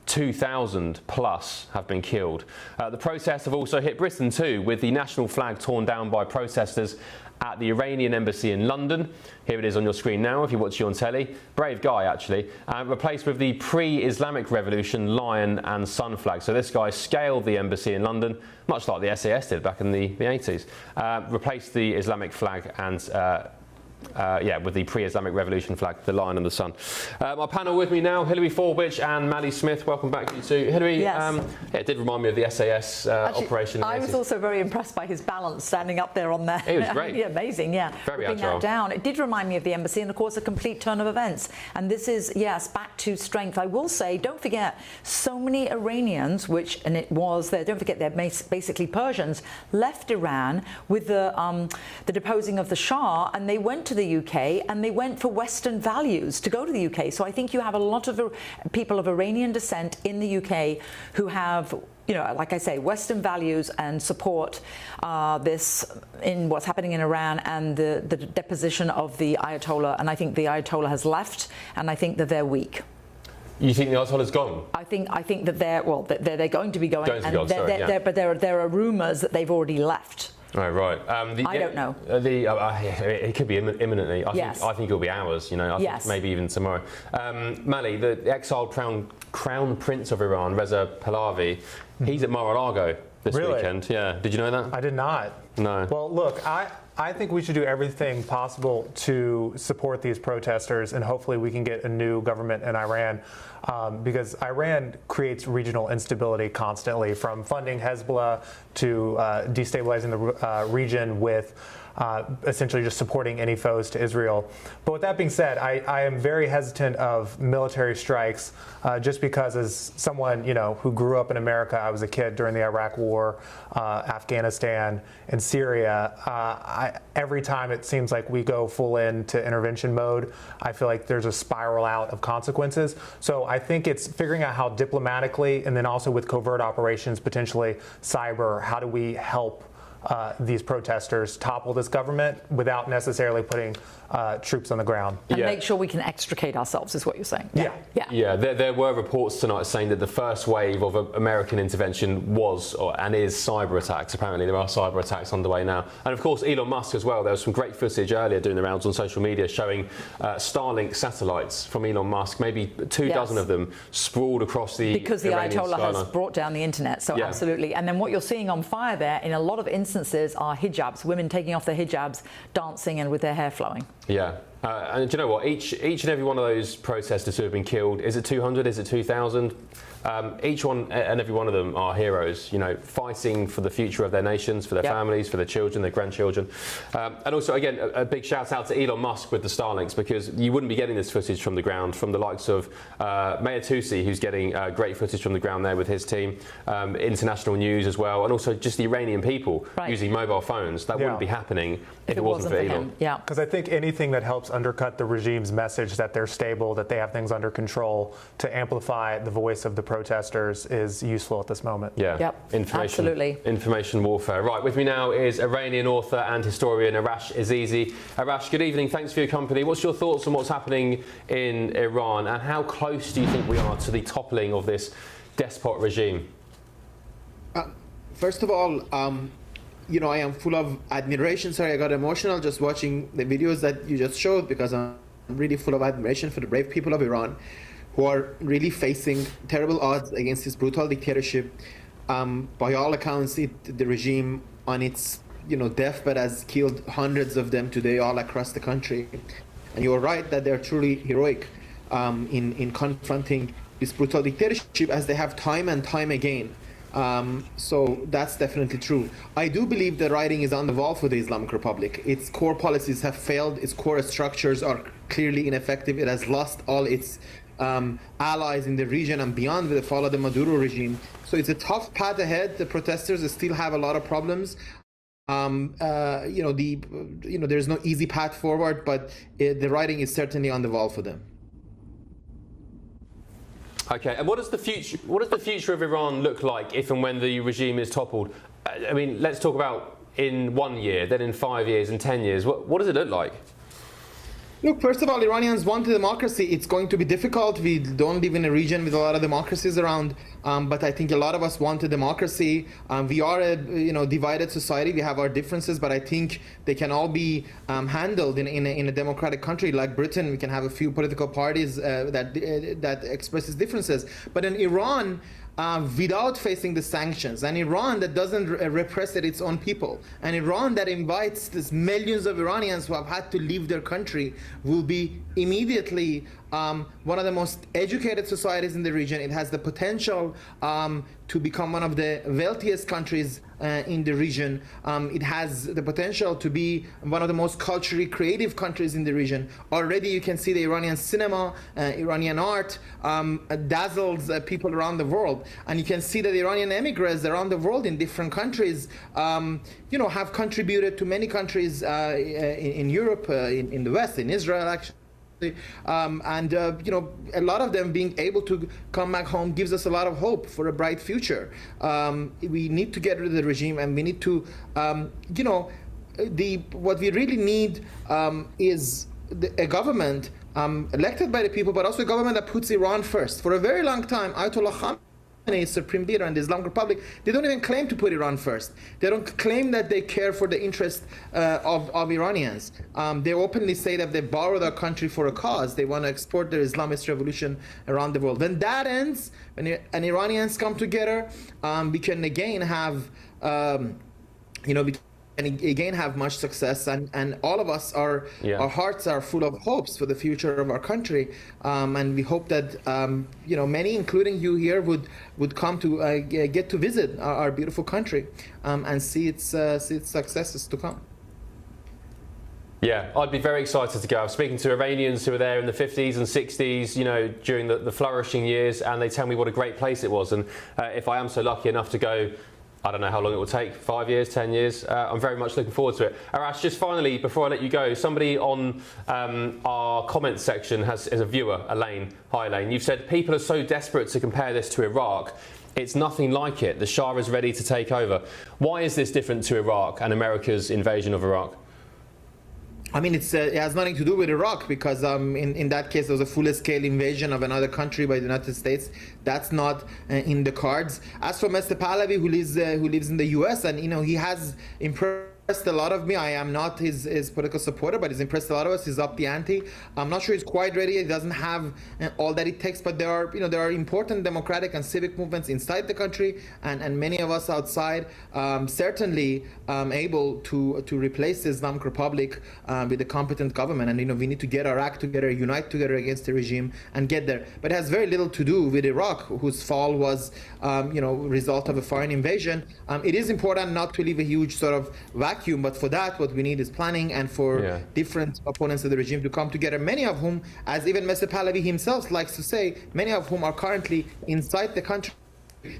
2,000 plus have been killed. The protests have also hit Britain too, with the national flag torn down by protesters at the Iranian embassy in London. Here it is on your screen now if you're watching on telly. Brave guy, actually. Replaced with the pre-Islamic Revolution lion and sun flag. So this guy scaled the embassy in London, much like the SAS did back in the 80s. Replaced the Islamic flag and with the pre-Islamic Revolution flag, the lion and the sun. My panel with me now, Hilary Forbich and Maddie Smith. Welcome back, you two. Hilary, yes. It did remind me of the SAS operation. I was also very impressed by his balance standing up there on there. It was great. Yeah, amazing, yeah. Very ripping agile. that down. It did remind me of the embassy and, of course, a complete turn of events. And this is, yes, back to strength. I will say, don't forget, so many Iranians, and it was there, don't forget, they're basically Persians, left Iran with the deposing of the Shah, and they went to to the UK and they went for Western values to go to the UK. So I think you have a lot of people of Iranian descent in the UK who have, you know, like I say, Western values and support this in what's happening in Iran and the deposition of the Ayatollah. And I think the Ayatollah has left, and I think that they're weak. You think the Ayatollah's gone? I think that they're going to be going. But there are rumours that they've already left. Oh, right. I don't know. It could be imminently. Yes. I think it'll be hours. You know, I think maybe even tomorrow. Mali, the exiled crown prince of Iran, Reza Pahlavi, he's at Mar-a-Lago this weekend. Yeah. Did you know that? I did not. No. Well, look, I think we should do everything possible to support these protesters, and hopefully we can get a new government in Iran, because Iran creates regional instability constantly, from funding Hezbollah to destabilizing the region with essentially just supporting any foes to Israel. But with that being said, I am very hesitant of military strikes, just because as someone, you know, who grew up in America, I was a kid during the Iraq War, Afghanistan, and Syria. Every time it seems like we go full into intervention mode, I feel like there's a spiral out of consequences. So I think it's figuring out how diplomatically, and then also with covert operations, potentially cyber, how do we help these protesters topple this government without necessarily putting troops on the ground. And make sure we can extricate ourselves, is what you're saying. Yeah, there were reports tonight saying that the first wave of American intervention was and is cyber attacks. Apparently there are cyber attacks underway now. And of course Elon Musk as well. There was some great footage earlier doing the rounds on social media showing Starlink satellites from Elon Musk, maybe 24 of them sprawled across the because the Ayatollah skyline. has brought down the internet, so absolutely. And then what you're seeing on fire there in a lot of instances are hijabs, women taking off their hijabs, dancing and with their hair flowing. Yeah. And do you know what? Each and every one of those protesters who have been killed, is it 200? Is it 2,000? Each one and every one of them are heroes, you know, fighting for the future of their nations, for their families, for their children, their grandchildren. And also, again, a big shout out to Elon Musk with the Starlinks, because you wouldn't be getting this footage from the ground from the likes of Mayor Tusi, who's getting great footage from the ground there with his team, international news as well, and also just the Iranian people using mobile phones. That wouldn't be happening if it wasn't for Elon. Yeah. Because I think anything that helps undercut the regime's message that they're stable, that they have things under control, to amplify the voice of the protesters is useful at this moment. Yeah, information warfare. Right, with me now is Iranian author and historian Arash Azizi. Arash, good evening, thanks for your company. What's your thoughts on what's happening in Iran, and how close do you think we are to the toppling of this despot regime? First of all, you know, I am full of admiration. Sorry, I got emotional just watching the videos that you just showed, because I'm really full of admiration for the brave people of Iran, who are really facing terrible odds against this brutal dictatorship. By all accounts, the regime on its deathbed has killed hundreds of them today all across the country. And you're right that they're truly heroic in confronting this brutal dictatorship, as they have time and time again. So that's definitely true. I do believe the writing is on the wall for the Islamic Republic. Its core policies have failed. Its core structures are clearly ineffective. It has lost all its allies in the region and beyond with the fall of the Maduro regime. So it's a tough path ahead. The protesters still have a lot of problems. There's no easy path forward, but the writing is certainly on the wall for them. Okay, and what does the future of Iran look like if and when the regime is toppled? I mean, let's talk about in 1 year, then in 5 years, in 10 years. What does it look like? Look, first of all, Iranians want democracy. It's going to be difficult. We don't live in a region with a lot of democracies around, but I think a lot of us want a democracy. We are a divided society. We have our differences, but I think they can all be handled in a democratic country like Britain. We can have a few political parties that expresses differences. But in Iran, without facing the sanctions, and Iran that doesn't repress its own people, and Iran that invites these millions of Iranians who have had to leave their country, will be immediately one of the most educated societies in the region. It has the potential to become one of the wealthiest countries in the region. It has the potential to be one of the most culturally creative countries in the region. Already you can see the Iranian cinema, Iranian art dazzles people around the world. And you can see that the Iranian immigrants around the world in different countries, have contributed to many countries in Europe, in the West, in Israel actually. A lot of them being able to come back home gives us a lot of hope for a bright future. We need to get rid of the regime, and we need to, what we really need is a government elected by the people, but also a government that puts Iran first. For a very long time, Ayatollah Khamenei, supreme leader in the Islamic Republic, they don't even claim to put Iran first. They don't claim that they care for the interest of Iranians. They openly say that they borrowed our country for a cause. They want to export their Islamist revolution around the world. When that ends, when Iranians come together, we can again have, have much success, and all of us our hearts are full of hopes for the future of our country, and we hope that many, including you here, would come to get to visit our beautiful country and see its successes to come. Yeah, I'd be very excited to go. I'm speaking to Iranians who were there in the 50s and 60s, during the flourishing years, and they tell me what a great place it was. And if I am so lucky enough to go, I don't know how long it will take, 5 years, 10 years. I'm very much looking forward to it. Arash, just finally, before I let you go, somebody on our comments section is a viewer, Elaine. Hi, Elaine. You've said people are so desperate to compare this to Iraq. It's nothing like it. The Shah is ready to take over. Why is this different to Iraq and America's invasion of Iraq? I mean, it has nothing to do with Iraq, because in that case, there was a full-scale invasion of another country by the United States. That's not in the cards. As for Mr. Pahlavi, who lives in the U.S., and he has impressed a lot of me. I am not his political supporter, but he's impressed a lot of us. He's up the ante. I'm not sure he's quite ready. He doesn't have all that it takes, but there are important democratic and civic movements inside the country, and many of us outside certainly able to replace the Islamic Republic with a competent government. And we need to get our act together, unite together against the regime, and get there. But it has very little to do with Iraq, whose fall was result of a foreign invasion. It is important not to leave a huge sort of vacuum, but for that, what we need is planning, and for different opponents of the regime to come together, many of whom, as even Mr. Pahlavi himself likes to say, many of whom are currently inside the country.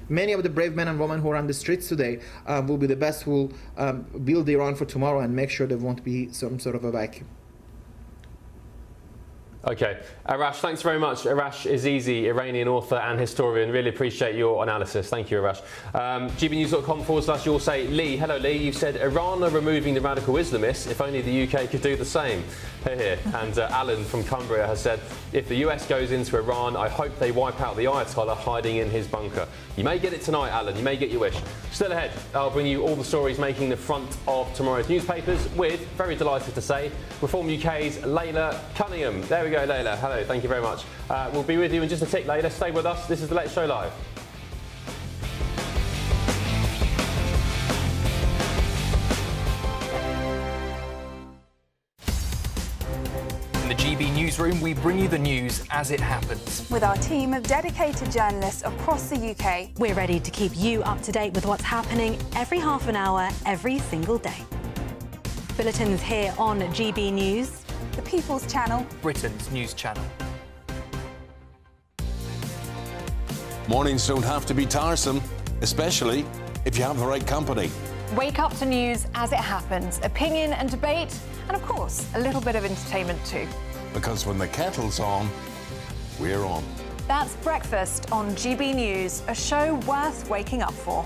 Many of the brave men and women who are on the streets today will be the best who will build Iran for tomorrow and make sure there won't be some sort of a vacuum. Okay, Arash, thanks very much. Arash Azizi, Iranian author and historian. Really appreciate your analysis. Thank you, Arash. gbnews.com/you'll say Lee. Hello, Lee. You've said Iran are removing the radical Islamists. If only the UK could do the same. Here. And Alan from Cumbria has said, if the US goes into Iran, I hope they wipe out the Ayatollah hiding in his bunker. You may get it tonight, Alan. You may get your wish. Still ahead, I'll bring you all the stories making the front of tomorrow's newspapers with, very delighted to say, Reform UK's Layla Cunningham. There we go, Layla. Hello, thank you very much. We'll be with you in just a tick, Layla. Stay with us. This is the Let's Show Live. In the GB Newsroom, we bring you the news as it happens. With our team of dedicated journalists across the UK, we're ready to keep you up to date with what's happening every half an hour, every single day. Bulletins here on GB News, the People's Channel, Britain's news channel. Mornings don't have to be tiresome, especially if you have the right company. Wake up to news as it happens, opinion and debate, and of course, a little bit of entertainment too. Because when the kettle's on, we're on. That's Breakfast on GB News, a show worth waking up for.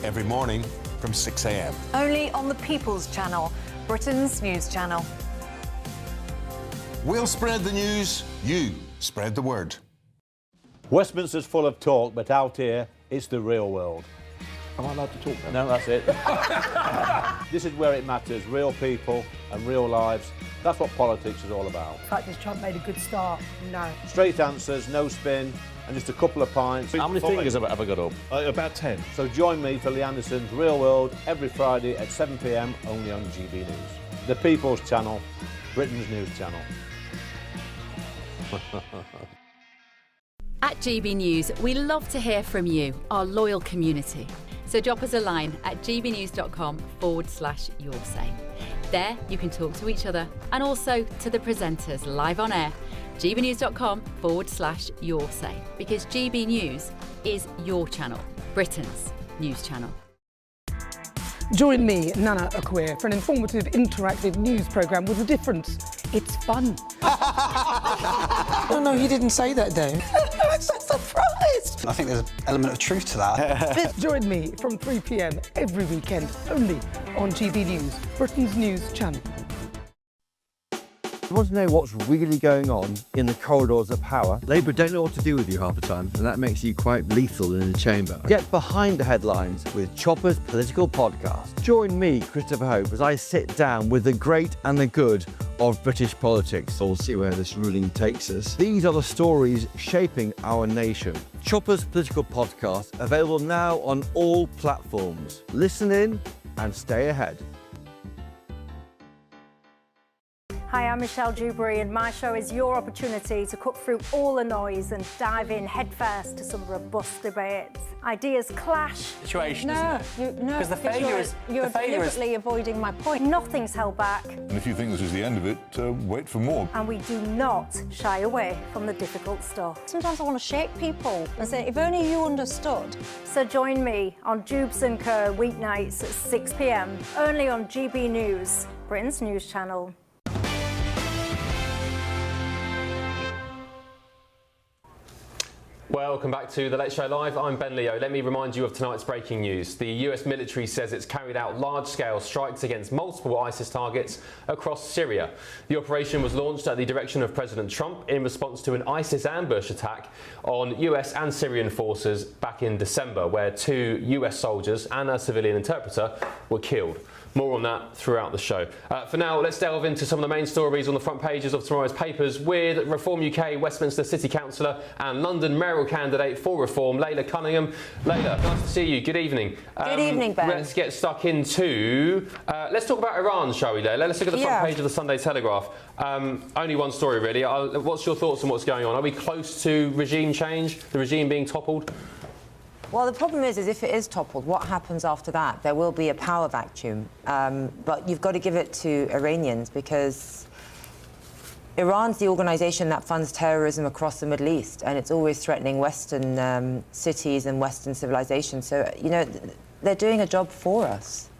Every morning from 6 a.m. Only on the People's Channel, Britain's news channel. We'll spread the news, you spread the word. Westminster's full of talk, but out here, it's the real world. Am I allowed to talk now? No, that's it. This is where it matters, real people and real lives. That's what politics is all about. The fact is Trump made a good start, no. Straight answers, no spin, and just a couple of pints. How many fingers have I got up? About 10. So join me for Lee Anderson's Real World every Friday at 7 p.m. only on GB News. The People's Channel, Britain's news channel. At GB News, we love to hear from you, our loyal community. So drop us a line at gbnews.com/yoursay. There you can talk to each other and also to the presenters live on air. gbnews.com/yoursay, because GB News is your channel, Britain's news channel. Join me, Nana Akwe, for an informative, interactive news programme with a difference. It's fun. No, he didn't say that, Dave. I'm so surprised. I think there's an element of truth to that. Join me from 3 p.m. every weekend, only on GB News, Britain's news channel. You want to know what's really going on in the corridors of power? Labour don't know what to do with you half the time, and that makes you quite lethal in the chamber. Get behind the headlines with Chopper's political podcast. Join me, Christopher Hope, as I sit down with the great and the good of British politics. We'll see where this ruling takes us. These are the stories shaping our nation. Chopper's political podcast, available now on all platforms. Listen in and stay ahead. Hi, I'm Michelle Dewberry, and my show is your opportunity to cut through all the noise and dive in headfirst to some robust debates. Ideas clash. Situation, No, isn't it? Because the failure is... You're deliberately avoiding my point. Nothing's held back. And if you think this is the end of it, wait for more. And we do not shy away from the difficult stuff. Sometimes I want to shake people and say, if only you understood. So join me on Jubes & Co weeknights at 6 p.m, only on GB News, Britain's news channel. Welcome back to The Late Show Live. I'm Ben Leo. Let me remind you of tonight's breaking news. The US military says it's carried out large-scale strikes against multiple ISIS targets across Syria. The operation was launched at the direction of President Trump in response to an ISIS ambush attack on US and Syrian forces back in December, where 2 US soldiers and a civilian interpreter were killed. More on that throughout the show. For now, let's delve into some of the main stories on the front pages of tomorrow's papers with Reform UK Westminster City Councillor and London mayoral candidate for Reform, Layla Cunningham. Layla, nice to see you. Good evening. Good evening, Ben. Let's get stuck into... let's talk about Iran, shall we, Layla? Let's look at the front page of the Sunday Telegraph. Only one story, really. What's your thoughts on what's going on? Are we close to regime change, the regime being toppled? Well, the problem is if it is toppled, what happens after that? There will be a power vacuum. But you've got to give it to Iranians, because Iran's the organisation that funds terrorism across the Middle East, and it's always threatening Western cities and Western civilization. So, you know, they're doing a job for us.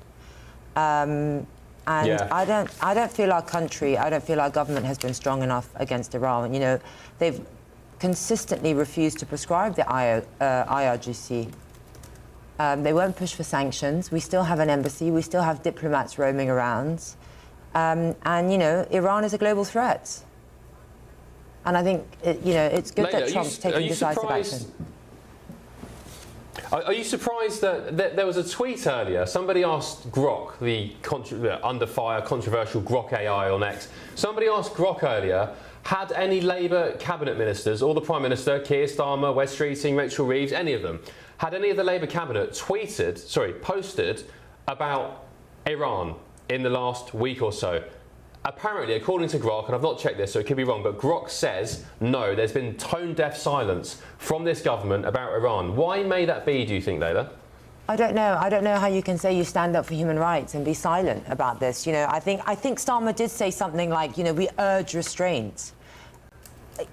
I don't feel our country, I don't feel our government has been strong enough against Iran. You know, they've consistently refused to prescribe the IRGC. They won't push for sanctions. We still have an embassy. We still have diplomats roaming around. And, you know, Iran is a global threat. And I think, it's good that Trump's taking decisive action. Are you surprised that there was a tweet earlier? Somebody asked Grok, the under fire controversial Grok AI on X. Somebody asked Grok earlier, had any Labour cabinet ministers, or the Prime Minister, Keir Starmer, Wes Streeting, Rachel Reeves, any of them, had any of the Labour cabinet posted about Iran in the last week or so? Apparently, according to Grok, and I've not checked this, so it could be wrong, but Grok says, no, there's been tone-deaf silence from this government about Iran. Why may that be, do you think, Layla? I don't know. I don't know how you can say you stand up for human rights and be silent about this. You know, I think Starmer did say something like, you know, we urge restraint.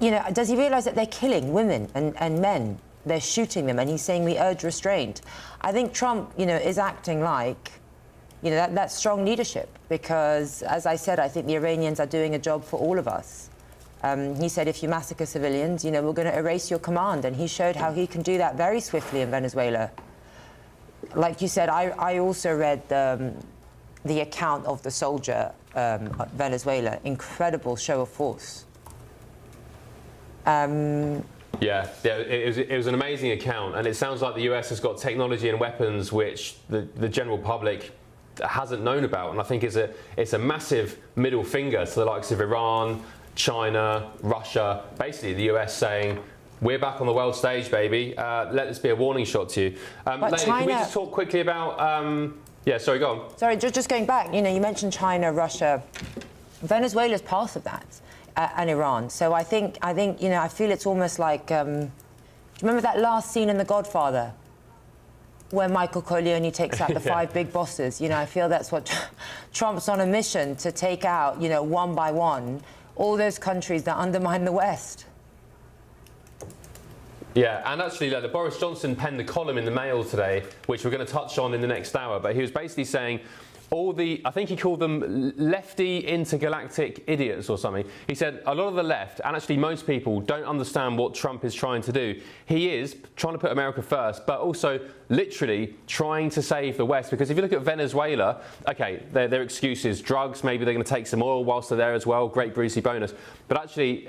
You know, does he realise that they're killing women and men? They're shooting them, and he's saying we urge restraint. I think Trump, you know, is acting like, you know, that's strong leadership, because, as I said, I think the Iranians are doing a job for all of us. He said, if you massacre civilians, you know, we're going to erase your command, and he showed how he can do that very swiftly in Venezuela. Like you said, I also read the account of the soldier Venezuela. Incredible show of force. It was an amazing account, and it sounds like the US has got technology and weapons which the general public hasn't known about, and I think it's a massive middle finger to the likes of Iran, China, Russia, basically the US saying, we're back on the world stage, baby. Let this be a warning shot to you. Layla, can we just talk quickly about... sorry, go on. Sorry, just going back, you know, you mentioned China, Russia. Venezuela's part of that. and Iran. So I think you know, I feel it's almost like, do you remember that last scene in The Godfather, where Michael Corleone takes out the 5 big bosses? You know, I feel that's what Trump's on a mission to take out, you know, one by one, all those countries that undermine the West. Yeah, and actually, Boris Johnson penned a column in the Mail today, which we're going to touch on in the next hour, but he was basically saying all the, I think he called them lefty intergalactic idiots or something. He said a lot of the left, and actually most people, don't understand what Trump is trying to do. He is trying to put America first, but also literally trying to save the West. Because if you look at Venezuela, okay, their excuses, drugs, maybe they're going to take some oil whilst they're there as well, great Brucey bonus. But actually,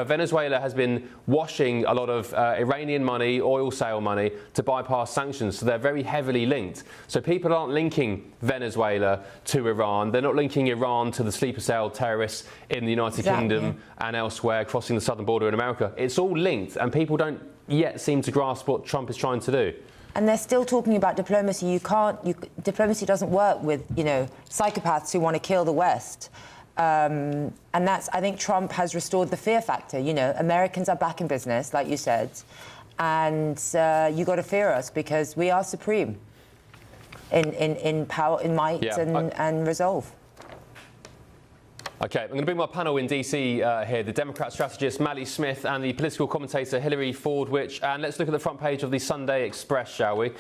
Venezuela has been washing a lot of Iranian money, oil sale money, to bypass sanctions. So they're very heavily linked. So people aren't linking Venezuela to Iran. They're not linking Iran to the sleeper cell terrorists in the United Kingdom and elsewhere crossing the southern border in America. It's all linked, and people don't yet seem to grasp what Trump is trying to do. And they're still talking about diplomacy. Diplomacy doesn't work with, you know, psychopaths who want to kill the West. And that's, I think Trump has restored the fear factor. You know, Americans are back in business, like you said, and you got to fear us because we are supreme in power, in might, and resolve. OK, I'm going to bring my panel in DC here, the Democrat strategist Mally Smith and the political commentator Hilary Fordwich. And let's look at the front page of the Sunday Express, shall we?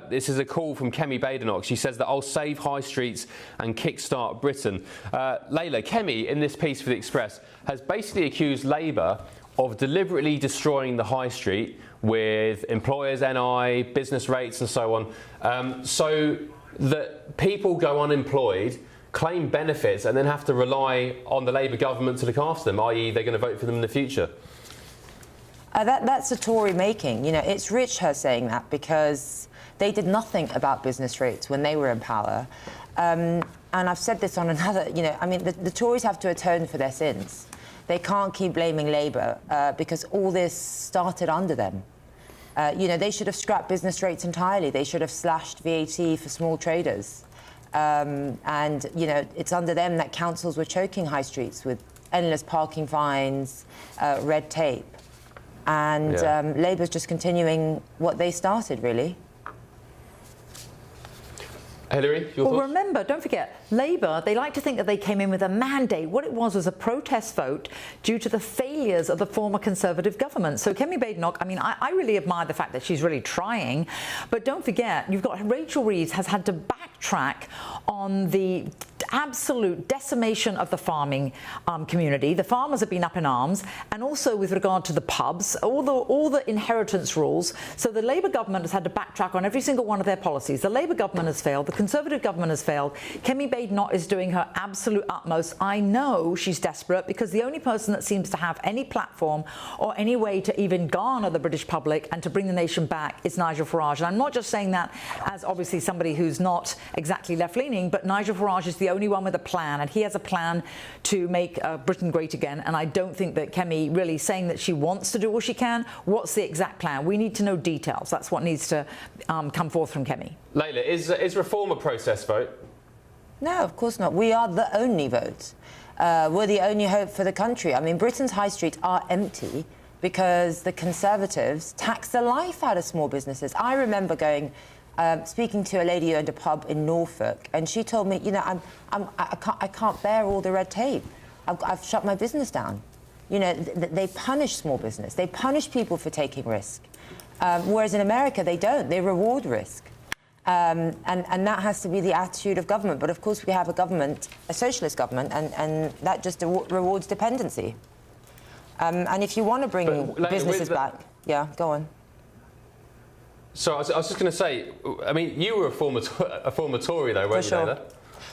This is a call from Kemi Badenoch. She says that I'll save high streets and kickstart Britain. Layla, Kemi, in this piece for the Express, has basically accused Labour of deliberately destroying the high street with employers' NI, business rates and so on, so that people go unemployed, claim benefits and then have to rely on the Labour government to look after them, i.e. they're going to vote for them in the future. That's a Tory making. You know, it's rich her saying that because they did nothing about business rates when they were in power. And I've said this on another, you know, I mean, the Tories have to atone for their sins. They can't keep blaming Labour because all this started under them. You know, they should have scrapped business rates entirely. They should have slashed VAT for small traders. And, you know, it's under them that councils were choking high streets with endless parking fines, red tape. And Labour's just continuing what they started, really. Hilary, your thoughts? Remember, don't forget, Labour, they like to think that they came in with a mandate. What it was a protest vote due to the failures of the former Conservative government. So Kemi Badenoch, I mean, I really admire the fact that she's really trying. But don't forget, you've got Rachel Reeves has had to backtrack on the absolute decimation of the farming community. The farmers have been up in arms, and also with regard to the pubs, all the inheritance rules. So the Labour government has had to backtrack on every single one of their policies. The Labour government has failed. The Conservative government has failed. Kemi Badenoch is doing her absolute utmost. I know she's desperate because the only person that seems to have any platform or any way to even garner the British public and to bring the nation back is Nigel Farage. And I'm not just saying that as obviously somebody who's not exactly left-leaning, but Nigel Farage is the only one with a plan, and he has a plan to make Britain great again. And I don't think that Kemi really saying that she wants to do all she can. What's the exact plan? We need to know details. That's what needs to come forth from Kemi. Layla, is reform a process vote? No, of course not. We are the only vote. We're the only hope for the country. I mean, Britain's high streets are empty because the Conservatives tax the life out of small businesses. I remember going, speaking to a lady who owned a pub in Norfolk, and she told me, you know, I can't bear all the red tape. I've shut my business down. You know, they punish small business. They punish people for taking risk. Whereas in America, they don't. They reward risk. And that has to be the attitude of government. But of course, we have a government, a socialist government, and that just rewards dependency. And if you want to bring businesses back, yeah, go on. So I was just going to say, I mean, you were a former Tory, though, weren't you, Layla?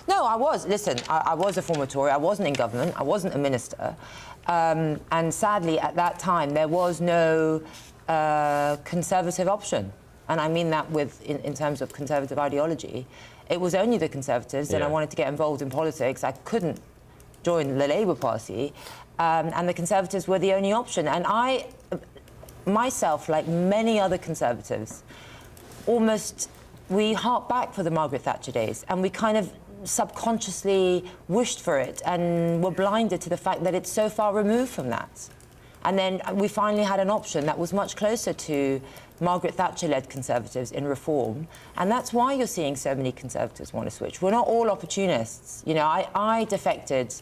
No, I was. Listen, I was a former Tory. I wasn't in government. I wasn't a minister. And sadly, at that time, there was no Conservative option. And I mean that in terms of Conservative ideology. It was only the Conservatives, and I wanted to get involved in politics. I couldn't join the Labour Party. And the Conservatives were the only option. And I, myself, like many other Conservatives, we hark back for the Margaret Thatcher days, and we kind of subconsciously wished for it and were blinded to the fact that it's so far removed from that. And then we finally had an option that was much closer to Margaret Thatcher-led Conservatives in reform, and that's why you're seeing so many Conservatives want to switch. We're not all opportunists. You know, I defected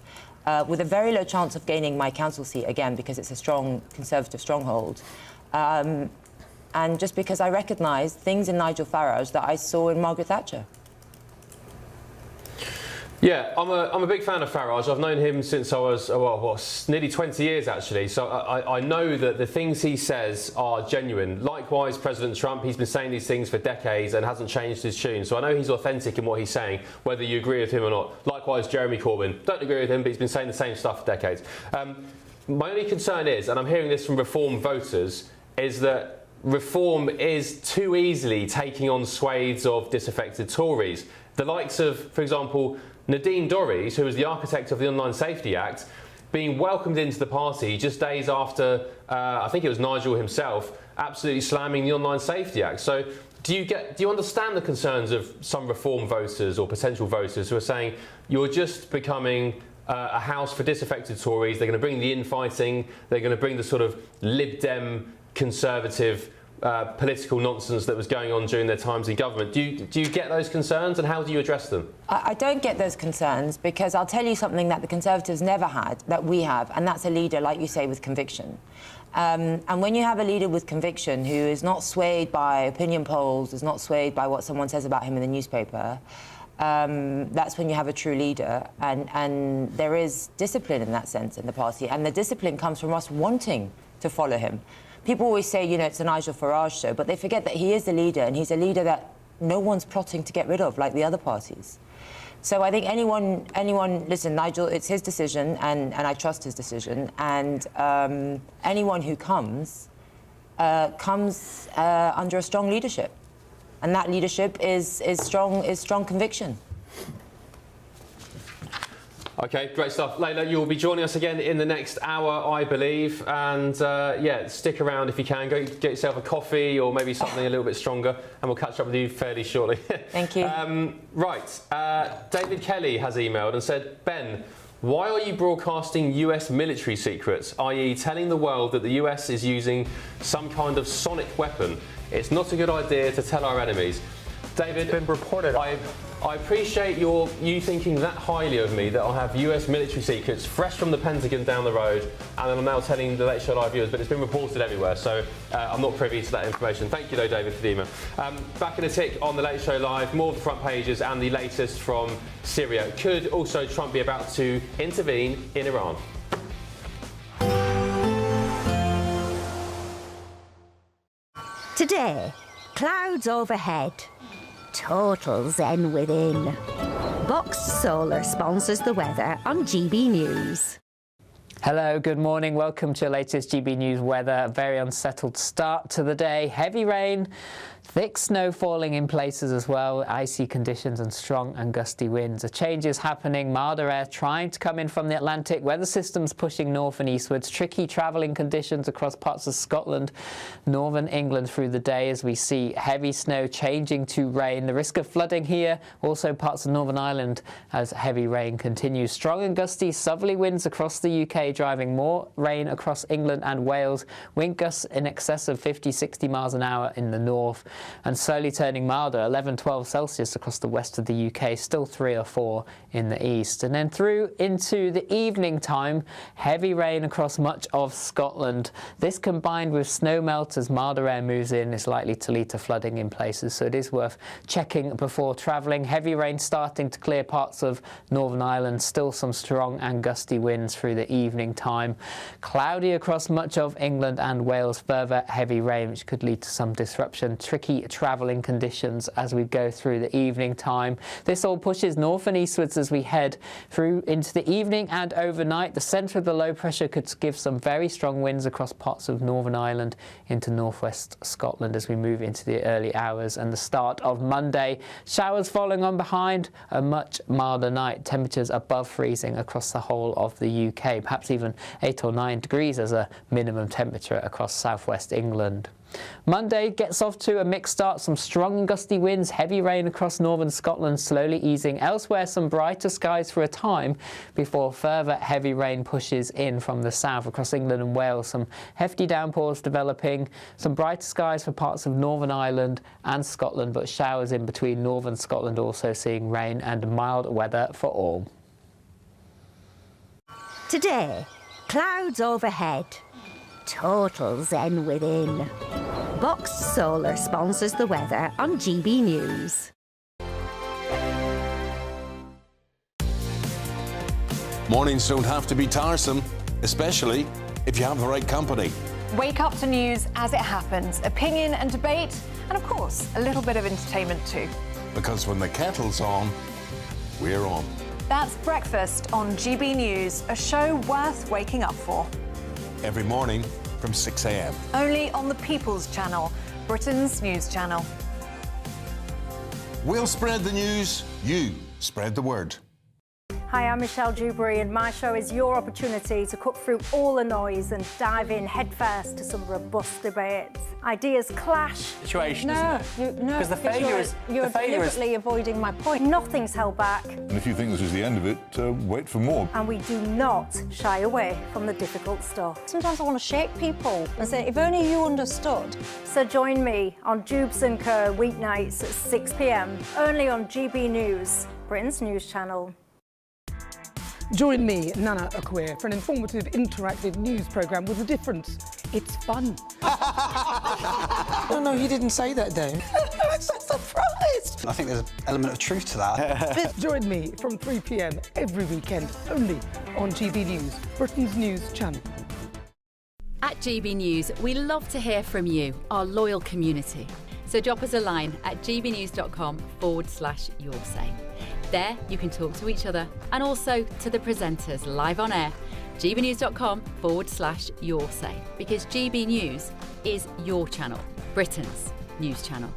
with a very low chance of gaining my council seat again because it's a strong Conservative stronghold. And just because I recognised things in Nigel Farage that I saw in Margaret Thatcher. Yeah, I'm a big fan of Farage. I've known him since I was, nearly 20 years actually. So I know that the things he says are genuine. Likewise, President Trump, he's been saying these things for decades and hasn't changed his tune. So I know he's authentic in what he's saying, whether you agree with him or not. Likewise, Jeremy Corbyn. Don't agree with him, but he's been saying the same stuff for decades. My only concern is, and I'm hearing this from Reform voters, is that Reform is too easily taking on swathes of disaffected Tories. The likes of, for example, Nadine Dorries, who was the architect of the Online Safety Act, being welcomed into the party just days after, I think it was Nigel himself, absolutely slamming the Online Safety Act. So do you understand the concerns of some Reform voters or potential voters who are saying you're just becoming a house for disaffected Tories, they're going to bring the infighting, they're going to bring the sort of Lib Dem Conservative political nonsense that was going on during their times in government. Do you get those concerns, and how do you address them? I don't get those concerns because I'll tell you something that the Conservatives never had, that we have, and that's a leader, like you say, with conviction. And when you have a leader with conviction who is not swayed by opinion polls, is not swayed by what someone says about him in the newspaper, that's when you have a true leader, and there is discipline in that sense in the party, and the discipline comes from us wanting to follow him. People always say, you know, it's a Nigel Farage show, but they forget that he is the leader, and he's a leader that no one's plotting to get rid of, like the other parties. So I think anyone, listen, Nigel, it's his decision, and I trust his decision, and anyone who comes under a strong leadership, and that leadership is strong conviction. Okay, great stuff. Layla, you will be joining us again in the next hour, I believe. And yeah, stick around if you can. Go get yourself a coffee or maybe something a little bit stronger, and we'll catch up with you fairly shortly. Thank you. David Kelly has emailed and said, Ben, why are you broadcasting US military secrets, i.e. telling the world that the US is using some kind of sonic weapon? It's not a good idea to tell our enemies. David, it's been reported. I appreciate you thinking that highly of me that I'll have US military secrets fresh from the Pentagon down the road, and then I'm now telling the Late Show Live viewers, but it's been reported everywhere, so I'm not privy to that information. Thank you though, David, for the email. Back in a tick on the Late Show Live, more of the front pages and the latest from Syria. Could also Trump be about to intervene in Iran? Today, clouds overhead. Total zen within. Boxed Solar sponsors the weather on GB News. Hello, good morning. Welcome to your latest GB News weather. A very unsettled start to the day. Heavy rain, thick snow falling in places as well, icy conditions and strong and gusty winds. A change is happening. Milder air trying to come in from the Atlantic. Weather systems pushing north and eastwards. Tricky travelling conditions across parts of Scotland, northern England through the day as we see heavy snow changing to rain. The risk of flooding here, also parts of Northern Ireland as heavy rain continues. Strong and gusty southerly winds across the UK, driving more rain across England and Wales. Wind gusts in excess of 50-60 miles an hour in the north, and slowly turning milder, 11-12 Celsius across the west of the UK, still 3 or 4 in the east. And then through into the evening time, heavy rain across much of Scotland. This combined with snow melt as milder air moves in is likely to lead to flooding in places, so it is worth checking before travelling. Heavy rain starting to clear parts of Northern Ireland, still some strong and gusty winds through the evening time. Cloudy across much of England and Wales, further heavy rain which could lead to some disruption. Tricky travelling conditions as we go through the evening time. This all pushes north and eastwards as we head through into the evening and overnight. The centre of the low pressure could give some very strong winds across parts of Northern Ireland into northwest Scotland as we move into the early hours and the start of Monday. Showers following on behind, a much milder night. Temperatures above freezing across the whole of the UK. Perhaps perhaps even 8 or 9 degrees as a minimum temperature across southwest England. Monday gets off to a mixed start, some strong and gusty winds, heavy rain across northern Scotland, slowly easing. Elsewhere, some brighter skies for a time before further heavy rain pushes in from the south across England and Wales. Some hefty downpours developing, some brighter skies for parts of Northern Ireland and Scotland, but showers in between northern Scotland, also seeing rain and mild weather for all. Today, clouds overhead. Total zen within. Box Solar sponsors the weather on GB News. Mornings don't have to be tiresome, especially if you have the right company. Wake up to news as it happens, opinion and debate, and of course, a little bit of entertainment too. Because when the kettle's on, we're on. That's Breakfast on GB News, a show worth waking up for. Every morning from 6 a.m. Only on the People's Channel, Britain's news channel. We'll spread the news, you spread the word. Hi, I'm Michelle Dewberry, and my show is your opportunity to cut through all the noise and dive in headfirst to some robust debates. Ideas clash. Situation, No, Because the failure is... You're deliberately avoiding my point. Nothing's held back, And if you think this is the end of it, wait for more. and we do not shy away from the difficult stuff. Sometimes I want to shake people and say, if only you understood. So join me on Jubes & Co. weeknights at 6 p.m, only on GB News, Britain's news channel. Join me, Nana Akwe, for an informative, interactive news programme with a difference. It's fun. No, he didn't say that, Dave. I'm so surprised. I think there's an element of truth to that. Join me from 3 p.m. every weekend, only on GB News, Britain's news channel. At GB News, we love to hear from you, our loyal community. So drop us a line at gbnews.com/yoursay. There you can talk to each other and also to the presenters live on air. gbnews.com/yoursay, because GB News is your channel, Britain's news channel.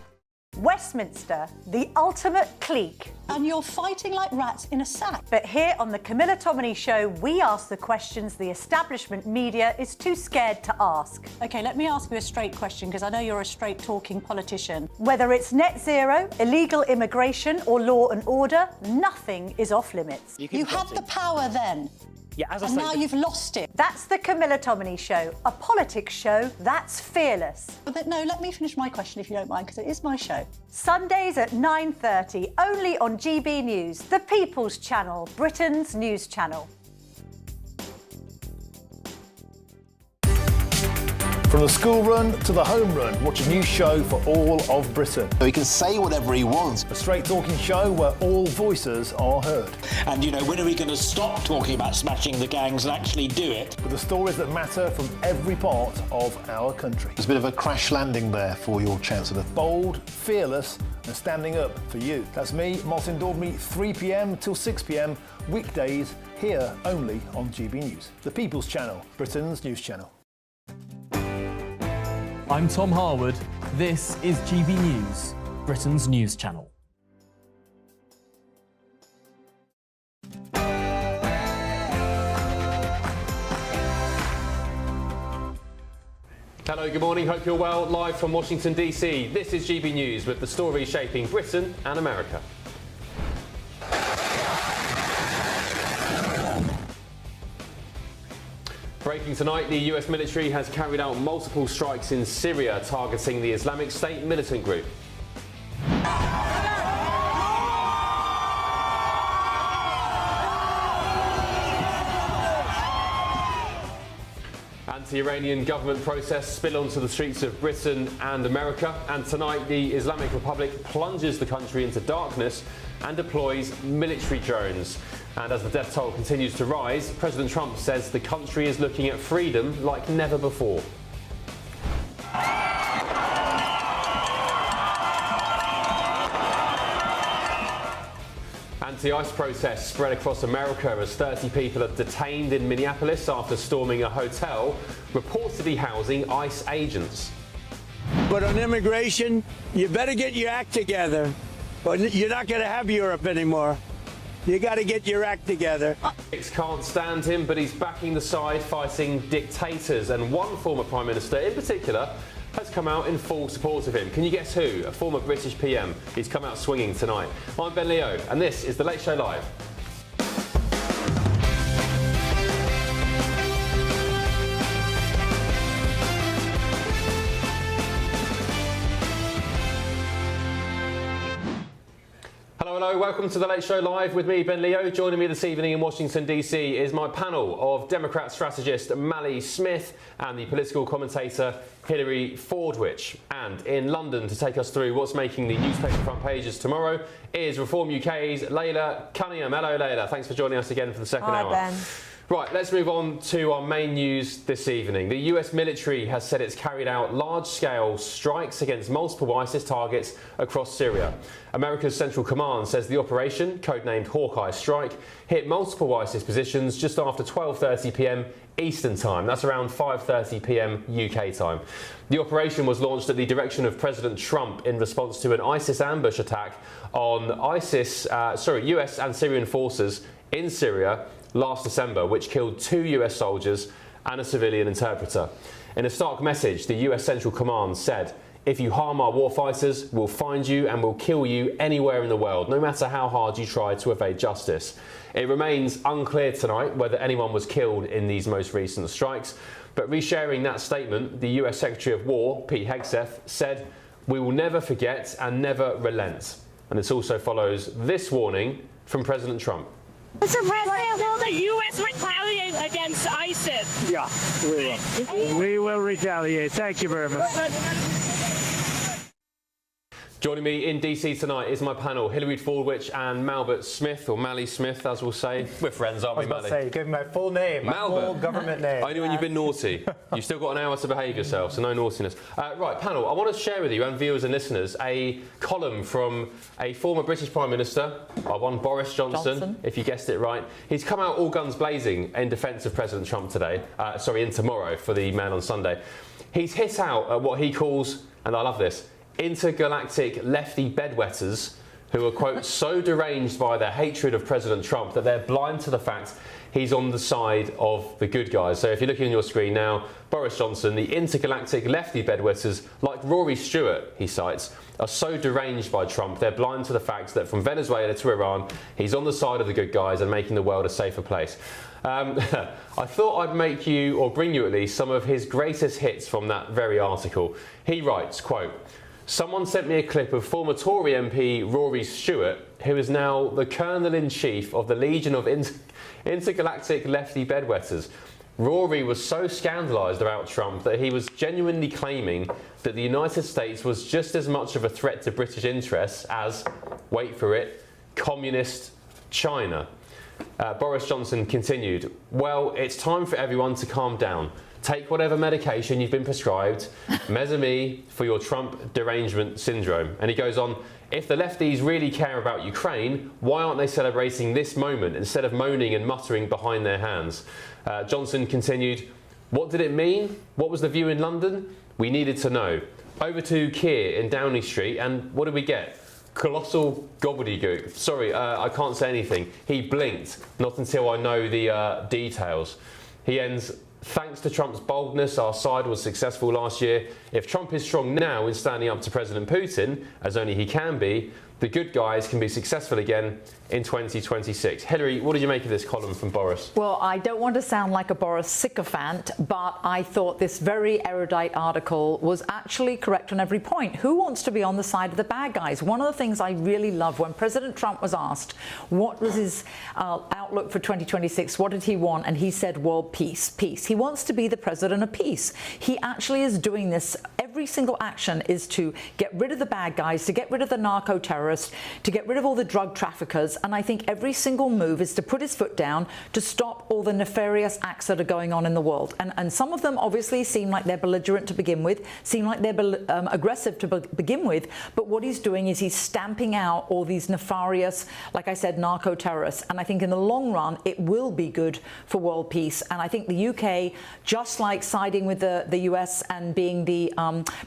Westminster, the ultimate clique. And you're fighting like rats in a sack. But here on the Camilla Tominey Show, we ask the questions the establishment media is too scared to ask. OK, let me ask you a straight question, because I know you're a straight-talking politician. Whether it's net zero, illegal immigration or law and order, nothing is off limits. You had the power then. Yeah, as I and say, now you've lost it. That's the Camilla Tominey Show, a politics show that's fearless. But no, let me finish my question if you don't mind, because it is my show. Sundays at 9:30, only on GB News, the People's Channel, Britain's news channel. From the school run to the home run, watch a new show for all of Britain. So he can say whatever he wants. A straight talking show where all voices are heard. And, you know, when are we going to stop talking about smashing the gangs and actually do it? With the stories that matter from every part of our country. There's a bit of a crash landing there for your Chancellor. Bold, fearless and standing up for you. That's me, Martin Dordme, 3 p.m. till 6 p.m, weekdays, here only on GB News. The People's Channel, Britain's news channel. I'm Tom Harwood. This is GB News, Britain's news channel. Hello, good morning, hope you're well. Live from Washington DC, this is GB News with the stories shaping Britain and America. Breaking tonight, the US military has carried out multiple strikes in Syria targeting the Islamic State militant group. Anti-Iranian government protests spill onto the streets of Britain and America, and tonight the Islamic Republic plunges the country into darkness and deploys military drones. And as the death toll continues to rise, President Trump says the country is looking at freedom like never before. Anti-ICE protests spread across America as 30 people are detained in Minneapolis after storming a hotel reportedly housing ICE agents. But on immigration, you better get your act together, or you're not going to have Europe anymore. You got to get your act together. Can't stand him, but he's backing the side fighting dictators, and one former Prime Minister in particular has come out in full support of him. Can you guess who? A former British PM. He's come out swinging tonight. I'm Ben Leo, and this is The Late Show Live. Hello, welcome to The Late Show Live with me, Ben Leo. Joining me this evening in Washington, D.C. is my panel of Democrat strategist Mally Smith and the political commentator Hilary Fordwich. And in London to take us through what's making the newspaper front pages tomorrow is Reform UK's Layla Cunningham. Hello, Layla. Thanks for joining us again for the second hour. Hi, Ben. Right, let's move on to our main news this evening. The US military has said it's carried out large-scale strikes against multiple ISIS targets across Syria. America's Central Command says the operation, codenamed Hawkeye Strike, hit multiple ISIS positions just after 12:30 p.m. Eastern Time. That's around 5:30 p.m. UK time. The operation was launched at the direction of President Trump in response to an ISIS ambush attack on US and Syrian forces in Syria last December, which killed 2 US soldiers and a civilian interpreter. In a stark message, the US Central Command said, "If you harm our warfighters, we'll find you and we'll kill you anywhere in the world, no matter how hard you try to evade justice." It remains unclear tonight whether anyone was killed in these most recent strikes, but resharing that statement, the US Secretary of War, Pete Hegseth, said, "We will never forget and never relent." And this also follows this warning from President Trump. Mr. President, will the U.S. retaliate against ISIS? Yeah, we will. We will retaliate. Thank you very much. Joining me in DC tonight is my panel, Hilary Fordwich and Malbert Smith, or Mally Smith, as we'll say. We're friends, aren't we, Mally? I was about to say, give me my full name, my full government name. Only when you've been naughty. You've still got an hour to behave yourself, so no naughtiness. Right, panel, I want to share with you and viewers and listeners a column from a former British Prime Minister, one Boris Johnson, if you guessed it right. He's come out all guns blazing in defence of President Trump today, in tomorrow for the Mail on Sunday. He's hit out at what he calls, and I love this, intergalactic lefty bedwetters who are, quote, so deranged by their hatred of President Trump that they're blind to the fact he's on the side of the good guys. So if you're looking on your screen now, Boris Johnson, the intergalactic lefty bedwetters, like Rory Stewart, he cites, are so deranged by Trump, they're blind to the fact that from Venezuela to Iran, he's on the side of the good guys and making the world a safer place. I thought I'd make you, or bring you at least, some of his greatest hits from that very article. He writes, quote, "Someone sent me a clip of former Tory MP Rory Stewart, who is now the Colonel-in-Chief of the Legion of Intergalactic Lefty Bedwetters. Rory was so scandalised about Trump that he was genuinely claiming that the United States was just as much of a threat to British interests as, wait for it, communist China." Boris Johnson continued, "Well, it's time for everyone to calm down. Take whatever medication you've been prescribed, Mesame, for your Trump derangement syndrome." And he goes on, "If the lefties really care about Ukraine, why aren't they celebrating this moment instead of moaning and muttering behind their hands?" Johnson continued, "What did it mean? What was the view in London? We needed to know. Over to Keir in Downing Street, and what did we get? Colossal gobbledygook. Sorry, I can't say anything. He blinked. Not until I know the details." He ends, "Thanks to Trump's boldness, our side was successful last year. If Trump is strong now in standing up to President Putin, as only he can be, the good guys can be successful again in 2026. Hilary, what did you make of this column from Boris? Well, I don't want to sound like a Boris sycophant, but I thought this very erudite article was actually correct on every point. Who wants to be on the side of the bad guys? One of the things I really love, when President Trump was asked what was his outlook for 2026, what did he want? And he said, world peace, peace. He wants to be the president of peace. He actually is doing this. Every single action is to get rid of the bad guys, to get rid of the narco-terrorists, to get rid of all the drug traffickers. And I think every single move is to put his foot down to stop all the nefarious acts that are going on in the world. And some of them obviously seem like they're belligerent to begin with, seem like they're aggressive to begin with. But what he's doing is he's stamping out all these nefarious, like I said, narco-terrorists. And I think in the long run, it will be good for world peace. And I think the UK, just like siding with the US and being the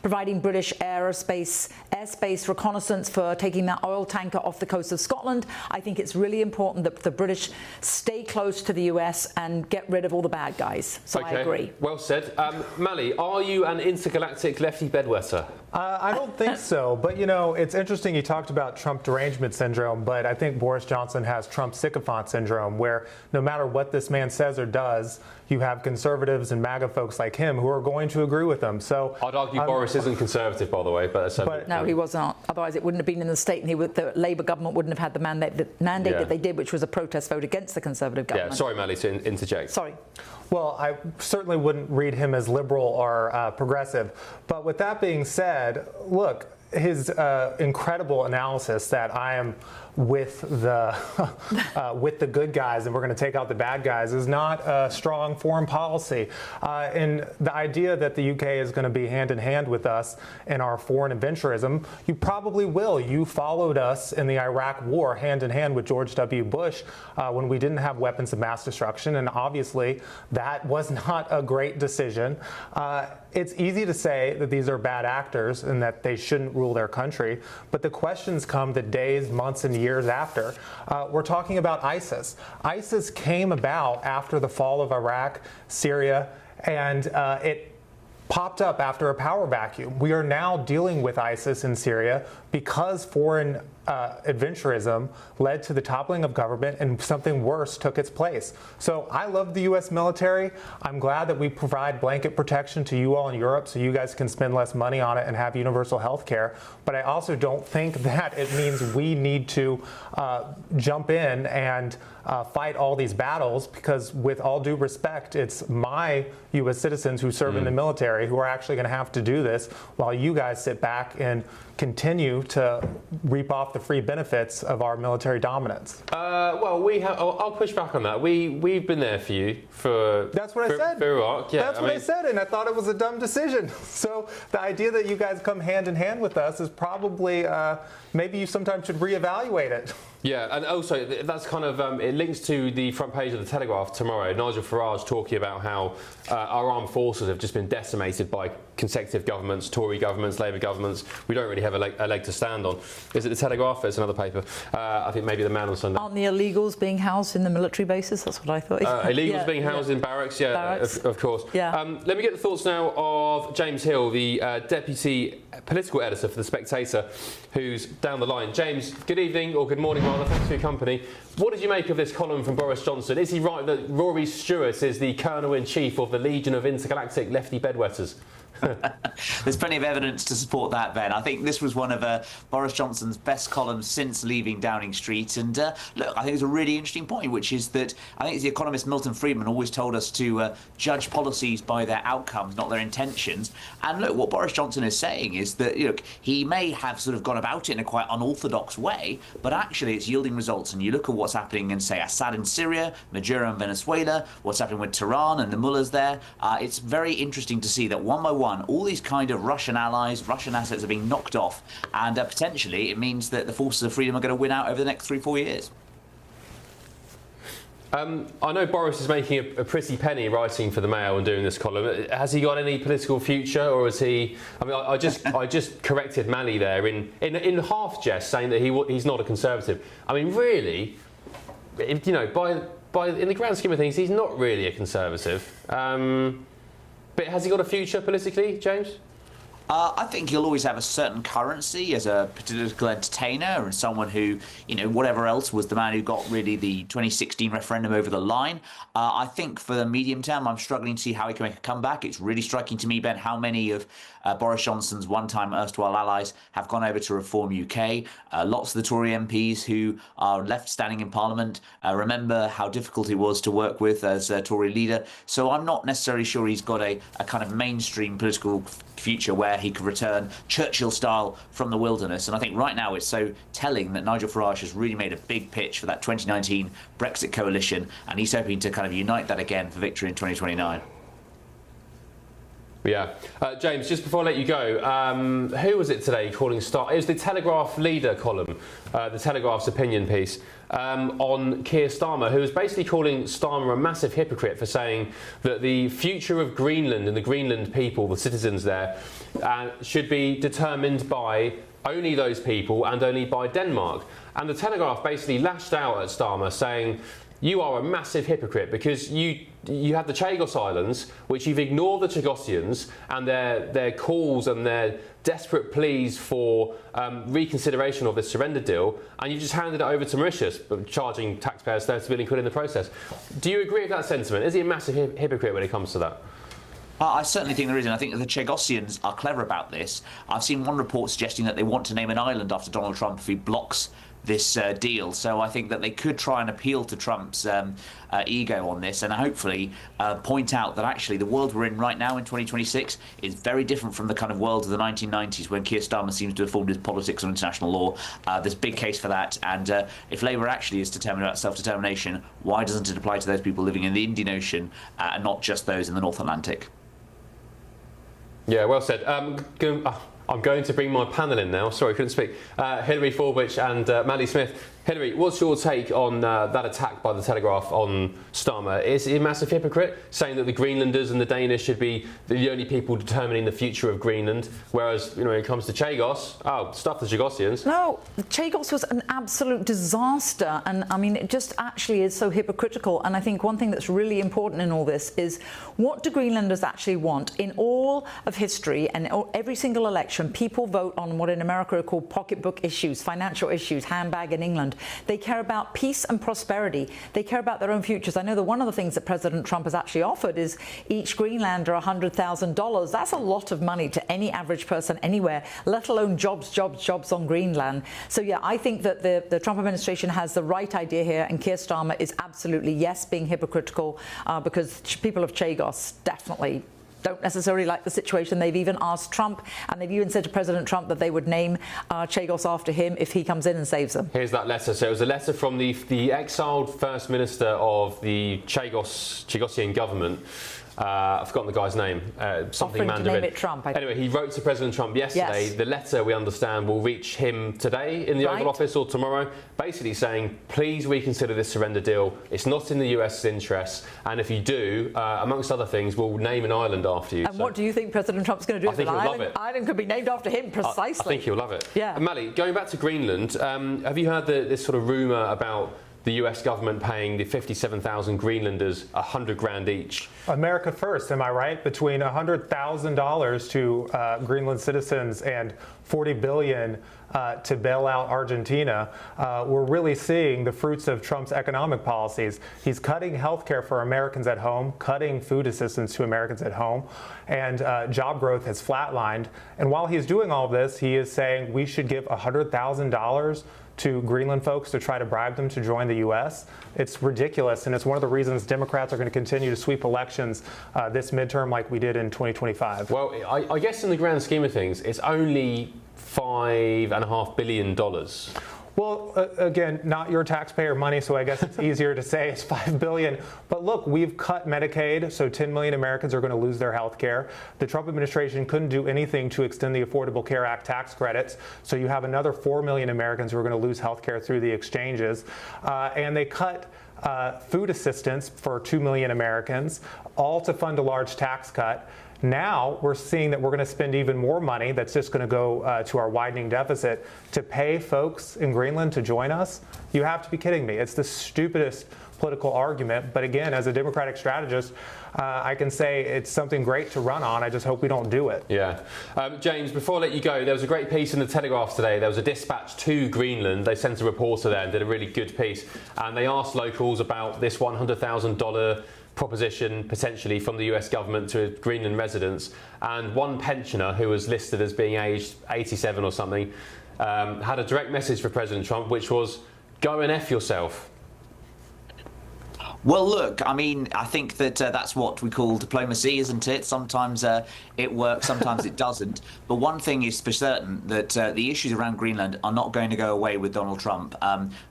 providing British airspace reconnaissance for taking that that oil tanker off the coast of Scotland. I think it's really important that the British stay close to the US and get rid of all the bad guys. So I agree. Well said. Mally, are you an intergalactic lefty bedwetter? I don't think so, but you know, it's interesting you talked about Trump derangement syndrome, but I think Boris Johnson has Trump sycophant syndrome, where no matter what this man says or does, you have conservatives and MAGA folks like him who are going to agree with him. So I'd argue Boris isn't conservative, by the way, but no, he wasn't. Otherwise, it wouldn't have been in the state, and the Labour government wouldn't have had the mandate that they did, which was a protest vote against the Conservative government. Yeah, sorry, Mally, to interject. Sorry. Well, I certainly wouldn't read him as liberal or progressive. But with that being said, look, his incredible analysis that I am with the good guys and we're going to take out the bad guys is not a strong foreign policy. And the idea that the UK is going to be hand in hand with us in our foreign adventurism, you probably will. You followed us in the Iraq war hand in hand with George W. Bush when we didn't have weapons of mass destruction, and obviously that was not a great decision. It's easy to say that these are bad actors and that they shouldn't rule their country, but the questions come the days, months, and years after. We're talking about ISIS. ISIS came about after the fall of Iraq, Syria, and it popped up after a power vacuum. We are now dealing with ISIS in Syria because foreign adventurism led to the toppling of government and something worse took its place. So I love the U.S. military. I'm glad that we provide blanket protection to you all in Europe so you guys can spend less money on it and have universal health care. But I also don't think that it means we need to jump in and fight all these battles, because with all due respect, it's my U.S. citizens who serve in the military who are actually going to have to do this while you guys sit back and continue to reap off the free benefits of our military dominance. Well, we have. I'll push back on that. We've been there for you for. That's what I said. For Iraq. Yeah, that's what I said, and I thought it was a dumb decision. So the idea that you guys come hand in hand with us is probably maybe you sometimes should reevaluate it. Yeah, and also that's kind of it links to the front page of the Telegraph tomorrow. Nigel Farage talking about how our armed forces have just been decimated by consecutive governments, Tory governments, Labour governments. We don't really have a leg to stand on. Is it the Telegraph? It's another paper. I think maybe the Man on Sunday. Aren't the illegals being housed in the military bases? That's what I thought. Illegals being housed in barracks, of course. Yeah. Let me get the thoughts now of James Hill, the deputy political editor for The Spectator, who's down the line. James, good evening, or good morning rather, thanks for your company. What did you make of this column from Boris Johnson? Is he right that Rory Stewart is the Colonel-in-Chief of the Legion of Intergalactic Lefty Bedwetters? There's plenty of evidence to support that, Ben. I think this was one of Boris Johnson's best columns since leaving Downing Street. And look, I think it's a really interesting point, which is that I think the economist Milton Friedman always told us to judge policies by their outcomes, not their intentions. And look, what Boris Johnson is saying is that, look, he may have sort of gone about it in a quite unorthodox way, but actually it's yielding results. And you look at what's happening in, say, Assad in Syria, Maduro in Venezuela, what's happening with Tehran and the mullahs there. It's very interesting to see that one by one, all these kind of Russian allies, Russian assets are being knocked off, and potentially it means that the forces of freedom are going to win out over the next 3-4 years. I know Boris is making a pretty penny writing for the Mail and doing this column. Has he got any political future, or is he? I mean, I just corrected Mally there in half jest, saying that he's not a conservative. I mean, really, you know, by in the grand scheme of things, he's not really a conservative. But has he got a future politically, James? I think he'll always have a certain currency as a political entertainer and someone who, you know, whatever else, was the man who got really the 2016 referendum over the line. I think for the medium term, I'm struggling to see how he can make a comeback. It's really striking to me, Ben, how many of Boris Johnson's one-time erstwhile allies have gone over to Reform UK. Lots of the Tory MPs who are left standing in Parliament remember how difficult he was to work with as a Tory leader. So I'm not necessarily sure he's got a kind of mainstream political future where he could return Churchill style from the wilderness. And I think right now it's so telling that Nigel Farage has really made a big pitch for that 2019 Brexit coalition, and he's hoping to kind of unite that again for victory in 2029. Yeah. James, just before I let you go, who was it today calling Starmer? It was the Telegraph leader column, the Telegraph's opinion piece, on Keir Starmer, who was basically calling Starmer a massive hypocrite for saying that the future of Greenland and the Greenland people, the citizens there, should be determined by only those people and only by Denmark. And the Telegraph basically lashed out at Starmer, saying, you are a massive hypocrite because you had the Chagos Islands, which you've ignored the Chagossians and their calls and their desperate pleas for reconsideration of this surrender deal, and you just handed it over to Mauritius, charging taxpayers 30 billion quid in the process. Do you agree with that sentiment? Is he a massive hypocrite when it comes to that? I certainly think there is, and I think that the Chagossians are clever about this. I've seen one report suggesting that they want to name an island after Donald Trump if he blocks this deal. So I think that they could try and appeal to Trump's ego on this, and hopefully point out that actually the world we're in right now in 2026 is very different from the kind of world of the 1990s when Keir Starmer seems to have formed his politics on international law. There's a big case for that, and if Labour actually is determined about self-determination, why doesn't it apply to those people living in the Indian Ocean and not just those in the North Atlantic? Yeah, well said. I'm going to bring my panel in now. Sorry, couldn't speak. Hilary Forbich and Maddie Smith. Hilary, what's your take on that attack by the Telegraph on Starmer? Is he a massive hypocrite, saying that the Greenlanders and the Danish should be the only people determining the future of Greenland, whereas, when it comes to Chagos, stuff the Chagossians? No, Chagos was an absolute disaster, and I mean, it just actually is so hypocritical. And I think one thing that's really important in all this is, what do Greenlanders actually want? In all of history and every single election, people vote on what in America are called pocketbook issues, financial issues, handbag in England. They care about peace and prosperity. They care about their own futures. I know that one of the things that President Trump has actually offered is each Greenlander $100,000. That's a lot of money to any average person anywhere, let alone jobs on Greenland. So yeah, I think that the Trump administration has the right idea here, and Keir Starmer is absolutely, yes, being hypocritical because people of Chagos definitely don't necessarily like the situation. They've even asked Trump, and they've even said to President Trump that they would name Chagos after him if he comes in and saves them. Here's that letter. So it was a letter from the exiled First Minister of the Chagossian government. I've forgotten the guy's name. Something Offering Mandarin. to name it Trump. Anyway, he wrote to President Trump yesterday. Yes. The letter, we understand, will reach him today in the Oval Office or tomorrow, basically saying, please reconsider this surrender deal. It's not in the US's interests, and if you do, amongst other things, we'll name an island after you. And what do you think President Trump's going to do? I think he'll love it. Island could be named after him, precisely. I think he'll love it. Yeah. Mally, going back to Greenland, have you heard this sort of rumour about the US government paying the 57,000 Greenlanders $100 grand each? America first, am I right? Between $100,000 to Greenland citizens and $40 billion to bail out Argentina, we're really seeing the fruits of Trump's economic policies. He's cutting health care for Americans at home, cutting food assistance to Americans at home, and job growth has flatlined. And while he's doing all of this, he is saying we should give $100,000 to Greenland folks to try to bribe them to join the U.S. It's ridiculous, and it's one of the reasons Democrats are going to continue to sweep elections this midterm like we did in 2025. Well, I guess in the grand scheme of things, it's only $5.5 billion. Well, again, not your taxpayer money, so I guess it's easier to say it's $5 billion. But look, we've cut Medicaid, so 10 million Americans are going to lose their health care. The Trump administration couldn't do anything to extend the Affordable Care Act tax credits, so you have another 4 million Americans who are going to lose health care through the exchanges. And they cut food assistance for 2 million Americans, all to fund a large tax cut. Now we're seeing that we're going to spend even more money that's just going to go to our widening deficit to pay folks in Greenland to join us. You have to be kidding me. It's the stupidest political argument. But again, as a Democratic strategist, I can say it's something great to run on. I just hope we don't do it. Yeah. James, before I let you go, there was a great piece in the Telegraph today. There was a dispatch to Greenland. They sent a reporter there and did a really good piece. And they asked locals about this $100,000 proposition potentially from the US government to Greenland residents, and one pensioner who was listed as being aged 87 or something had a direct message for President Trump, which was, go and F yourself. Well, look, I mean, I think that that's what we call diplomacy, isn't it? Sometimes it works, sometimes it doesn't. But one thing is for certain, that the issues around Greenland are not going to go away with Donald Trump.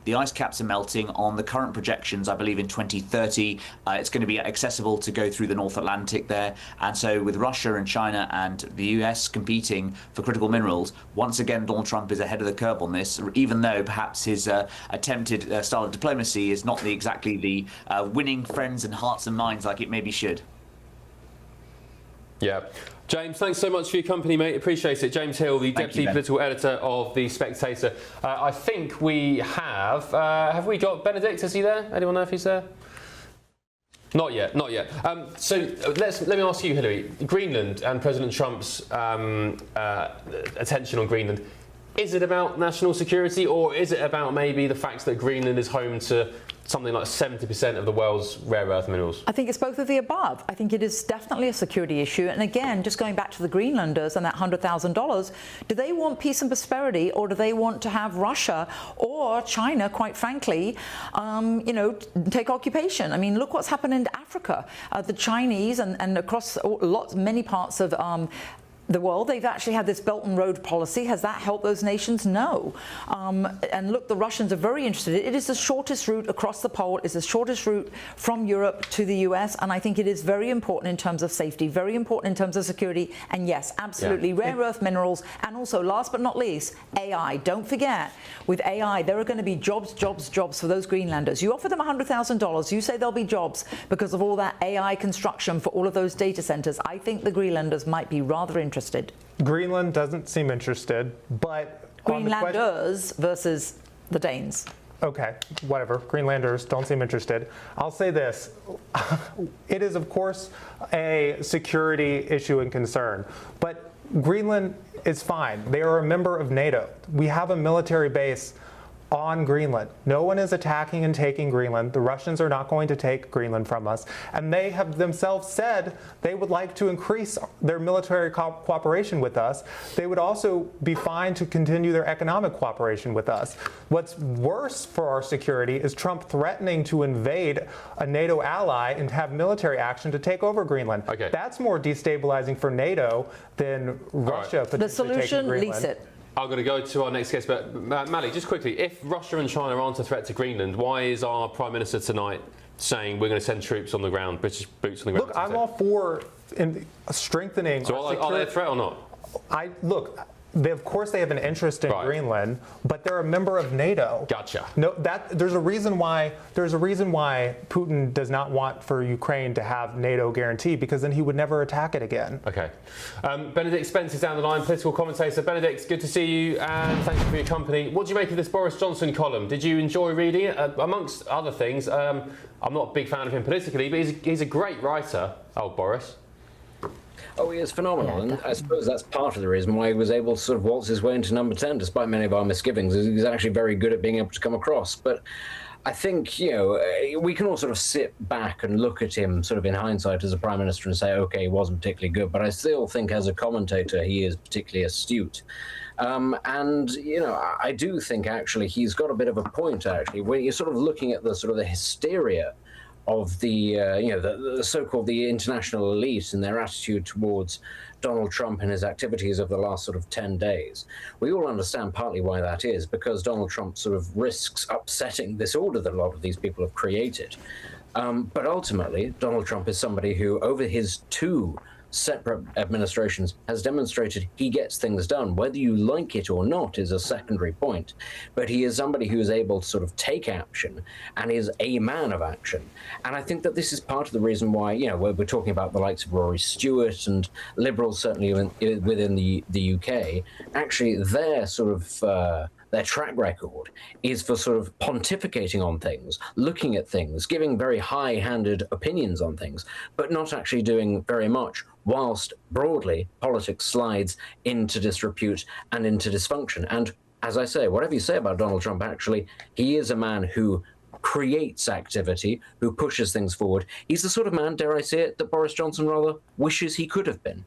The ice caps are melting. On the current projections, I believe in 2030, it's going to be accessible to go through the North Atlantic there. And so with Russia and China and the US competing for critical minerals, once again, Donald Trump is ahead of the curve on this, even though perhaps his attempted style of diplomacy is not exactly the winning friends and hearts and minds like it maybe should. Yeah. James, thanks so much for your company, mate. Appreciate it. James Hill, the Deputy Political Editor of The Spectator. I think we have we got Benedict? Is he there? Anyone know if he's there? Not yet, not yet. So let me ask you, Hillary. Greenland and President Trump's attention on Greenland. Is it about national security, or is it about maybe the fact that Greenland is home to something like 70% of the world's rare earth minerals? I think it's both of the above. I think it is definitely a security issue. And again, just going back to the Greenlanders and that $100,000, do they want peace and prosperity, or do they want to have Russia or China, quite frankly, take occupation? I mean, look what's happened in Africa. The Chinese and across many parts of the world, they've actually had this Belt and Road policy. Has that helped those nations? No. And look, the Russians are very interested. It is the shortest route across the pole. It's the shortest route from Europe to the US. And I think it is very important in terms of safety, very important in terms of security. And yes, absolutely, rare earth minerals. And also, last but not least, AI. Don't forget, with AI, there are going to be jobs for those Greenlanders. You offer them $100,000. You say there'll be jobs because of all that AI construction for all of those data centers. I think the Greenlanders might be rather interested. Greenland doesn't seem interested, but Greenlanders versus the Danes. Okay, whatever. Greenlanders don't seem interested. I'll say this. It is, of course, a security issue and concern, but Greenland is fine. They are a member of NATO. We have a military base on Greenland. No one is attacking and taking Greenland. The Russians are not going to take Greenland from us. And they have themselves said they would like to increase their military cooperation with us. They would also be fine to continue their economic cooperation with us. What's worse for our security is Trump threatening to invade a NATO ally and have military action to take over Greenland. Okay. That's more destabilizing for NATO than Russia potentially The solution, taking Greenland. lease it. I'm going to go to our next guest, but Mally, just quickly, if Russia and China aren't a threat to Greenland, why is our Prime Minister tonight saying we're going to send troops on the ground, British boots on the ground? Look, I'm all for strengthening. So are they a threat or not? Of course they have an interest in Greenland, but they're a member of NATO. Gotcha. No, there's a reason why Putin does not want for Ukraine to have NATO guarantee, because then he would never attack it again. Okay. Benedict Spence is down the line, political commentator. Benedict, good to see you, and thank you for your company. What do you make of this Boris Johnson column? Did you enjoy reading it? Amongst other things, I'm not a big fan of him politically, but he's a great writer, old Boris. Oh, he is phenomenal, and I suppose that's part of the reason why he was able to sort of waltz his way into number 10, despite many of our misgivings. He's actually very good at being able to come across. But I think, we can all sort of sit back and look at him sort of in hindsight as a prime minister and say, okay, he wasn't particularly good. But I still think as a commentator, he is particularly astute. I do think actually he's got a bit of a point, actually, when you're sort of looking at the sort of the hysteria of the so-called the international elite and their attitude towards Donald Trump and his activities of the last sort of 10 days. We all understand partly why that is, because Donald Trump sort of risks upsetting this order that a lot of these people have created. But ultimately, Donald Trump is somebody who, over his two separate administrations, has demonstrated he gets things done. Whether you like it or not is a secondary point, but he is somebody who is able to sort of take action and is a man of action. And I think that this is part of the reason why, we're talking about the likes of Rory Stewart and Liberals, certainly within the UK, actually their sort of their track record is for sort of pontificating on things, looking at things, giving very high-handed opinions on things, but not actually doing very much, whilst broadly politics slides into disrepute and into dysfunction. And as I say, whatever you say about Donald Trump, actually, he is a man who creates activity, who pushes things forward. He's the sort of man, dare I say it, that Boris Johnson rather wishes he could have been.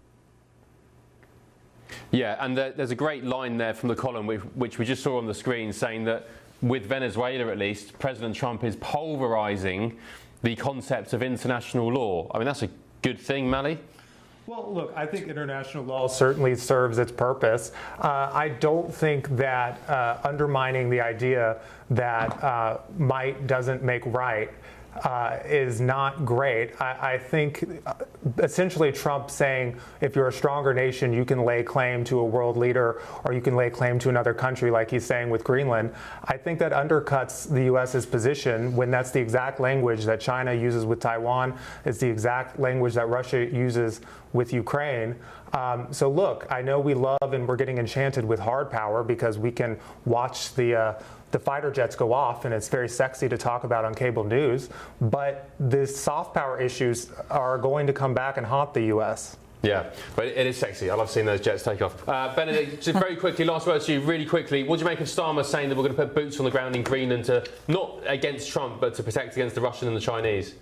Yeah, and there's a great line there from the column, which we just saw on the screen, saying that with Venezuela at least, President Trump is pulverizing the concept of international law. I mean, that's a good thing, Mally? Well, look, I think international law certainly serves its purpose. I don't think that undermining the idea that might doesn't make right is not great. I think essentially Trump saying if you're a stronger nation, you can lay claim to a world leader or you can lay claim to another country like he's saying with Greenland. I think that undercuts the U.S.'s position when that's the exact language that China uses with Taiwan. It's the exact language that Russia uses with Ukraine. So look, I know we love and we're getting enchanted with hard power because we can watch the fighter jets go off and it's very sexy to talk about on cable news, but the soft power issues are going to come back and haunt the U.S. Yeah, but it is sexy. I love seeing those jets take off. Benedict, just very quickly, last words to you, really quickly. What do you make of Starmer saying that we're going to put boots on the ground in Greenland to, not against Trump, but to protect against the Russian and the Chinese?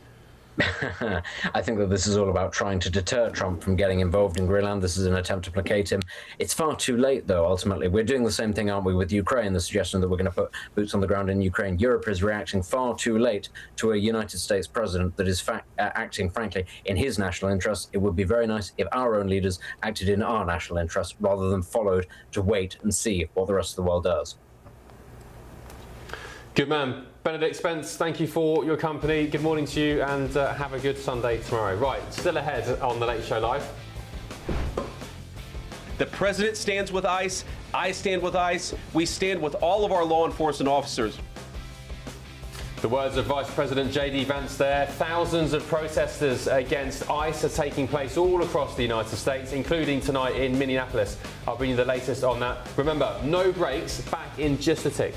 I think that this is all about trying to deter Trump from getting involved in Greenland. This is an attempt to placate him. It's far too late, though, ultimately. We're doing the same thing, aren't we, with Ukraine, the suggestion that we're going to put boots on the ground in Ukraine. Europe is reacting far too late to a United States president that is acting, frankly, in his national interest. It would be very nice if our own leaders acted in our national interest rather than followed to wait and see what the rest of the world does. Good man. Benedict Spence, thank you for your company. Good morning to you and have a good Sunday tomorrow. Right, still ahead on The Late Show Live. The president stands with ICE. I stand with ICE. We stand with all of our law enforcement officers. The words of Vice President J.D. Vance there. Thousands of protesters against ICE are taking place all across the United States, including tonight in Minneapolis. I'll bring you the latest on that. Remember, no breaks, back in just a tick.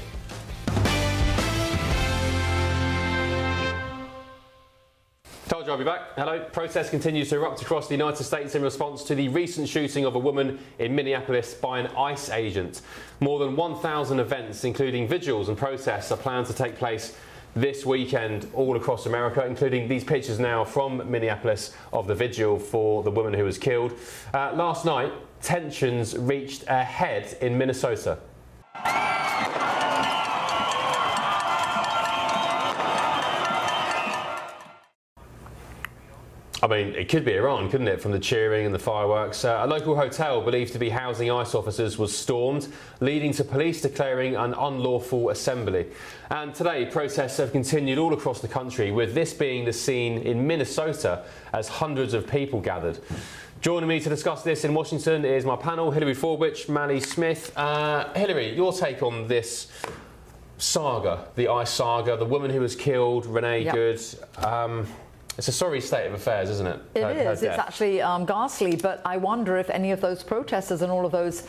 Told you I'll be back. Hello. Protest continues to erupt across the United States in response to the recent shooting of a woman in Minneapolis by an ICE agent. More than 1,000 events, including vigils and protests, are planned to take place this weekend all across America, including these pictures now from Minneapolis of the vigil for the woman who was killed. Last night, tensions reached a head in Minnesota. I mean, it could be Iran, couldn't it, from the cheering and the fireworks. A local hotel believed to be housing ICE officers was stormed, leading to police declaring an unlawful assembly. And today, protests have continued all across the country, with this being the scene in Minnesota as hundreds of people gathered. Joining me to discuss this in Washington is my panel, Hilary Forbich, Mally Smith. Hilary, your take on this saga, the ICE saga, the woman who was killed, Renee Good. It's a sorry state of affairs, isn't it? It is. It's actually ghastly, but I wonder if any of those protesters and all of those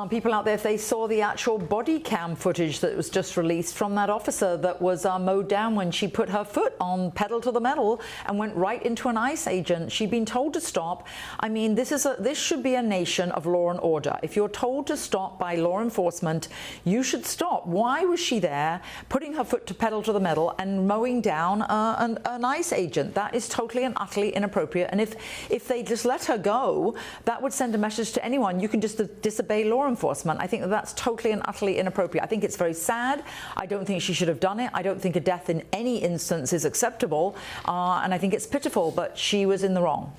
people out there, if they saw the actual body cam footage that was just released from that officer that was mowed down when she put her foot on pedal to the metal and went right into an ICE agent. She'd been told to stop. I mean, this should be a nation of law and order. If you're told to stop by law enforcement, you should stop. Why was she there putting her foot to pedal to the metal and mowing down an ICE agent? That is totally and utterly inappropriate. And if they just let her go, that would send a message to anyone. You can just disobey law enforcement. I think that's totally and utterly inappropriate. I think it's very sad. I don't think she should have done it. I don't think a death in any instance is acceptable, and I think it's pitiful, but she was in the wrong.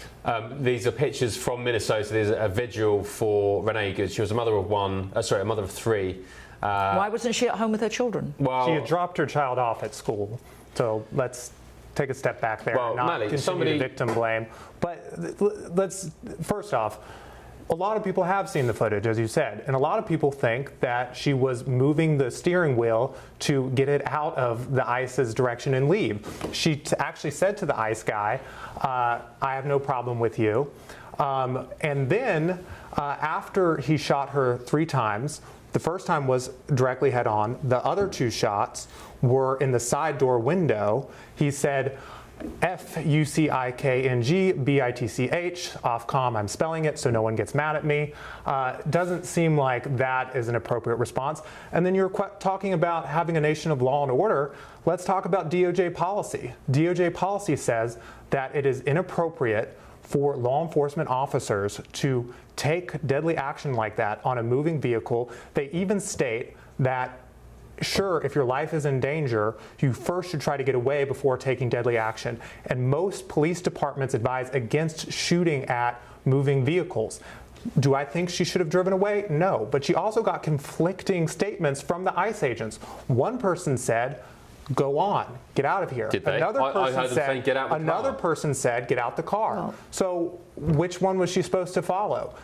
These are pictures from Minnesota. There's a vigil for Renee Good. She was a mother of a mother of three. Why wasn't she at home with her children? Well, she had dropped her child off at school, so let's take a step back there and not continue to victim blame. But let's, first off, a lot of people have seen the footage, as you said, and a lot of people think that she was moving the steering wheel to get it out of the ICE's direction and leave. She actually said to the ICE guy, I have no problem with you. And then after he shot her 3 times, the first time was directly head on. The other 2 shots were in the side door window. He said, F-U-C-I-K-N-G-B-I-T-C-H, Ofcom, I'm spelling it so no one gets mad at me. Doesn't seem like that is an appropriate response. And then you're talking about having a nation of law and order. Let's talk about DOJ policy. DOJ policy says that it is inappropriate for law enforcement officers to take deadly action like that on a moving vehicle. They even state that sure, if your life is in danger, you first should try to get away before taking deadly action. And most police departments advise against shooting at moving vehicles. Do I think she should have driven away? No. But she also got conflicting statements from the ICE agents. One person said, go on, get out of here. Did they? Another I person heard them said, saying, get out the another car. person said, get out the car. So which one was she supposed to follow?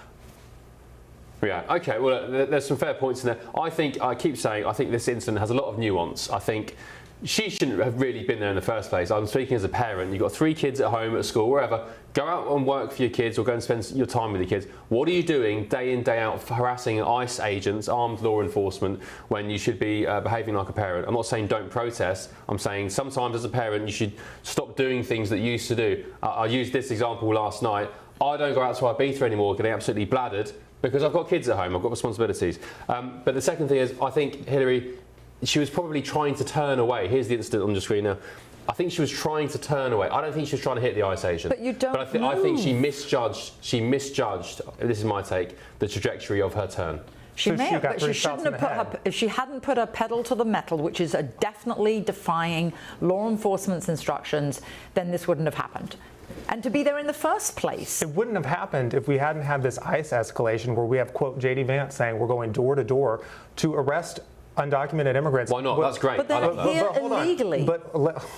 Yeah, okay, well, there's some fair points in there. I think this incident has a lot of nuance. I think she shouldn't have really been there in the first place. I'm speaking as a parent. You've got 3 kids at home, at school, wherever. Go out and work for your kids or go and spend your time with your kids. What are you doing day in, day out, harassing ICE agents, armed law enforcement, when you should be behaving like a parent? I'm not saying don't protest. I'm saying sometimes as a parent you should stop doing things that you used to do. I used this example last night. I don't go out to Ibiza anymore getting absolutely bladdered because I've got kids at home, I've got responsibilities. But the second thing is, I think Hillary, she was probably trying to turn away. Here's the incident on the screen now. I think she was trying to turn away. I don't think she was trying to hit the ICE agent. But you don't But I think she misjudged, this is my take, the trajectory of her turn. She may have, but she shouldn't have put her, if she hadn't put her pedal to the metal, which is definitely defying law enforcement's instructions, then this wouldn't have happened. And to be there in the first place. It wouldn't have happened if we hadn't had this ICE escalation where we have, quote, J.D. Vance saying we're going door to door to arrest undocumented immigrants. Why not? That's great. But they're here illegally.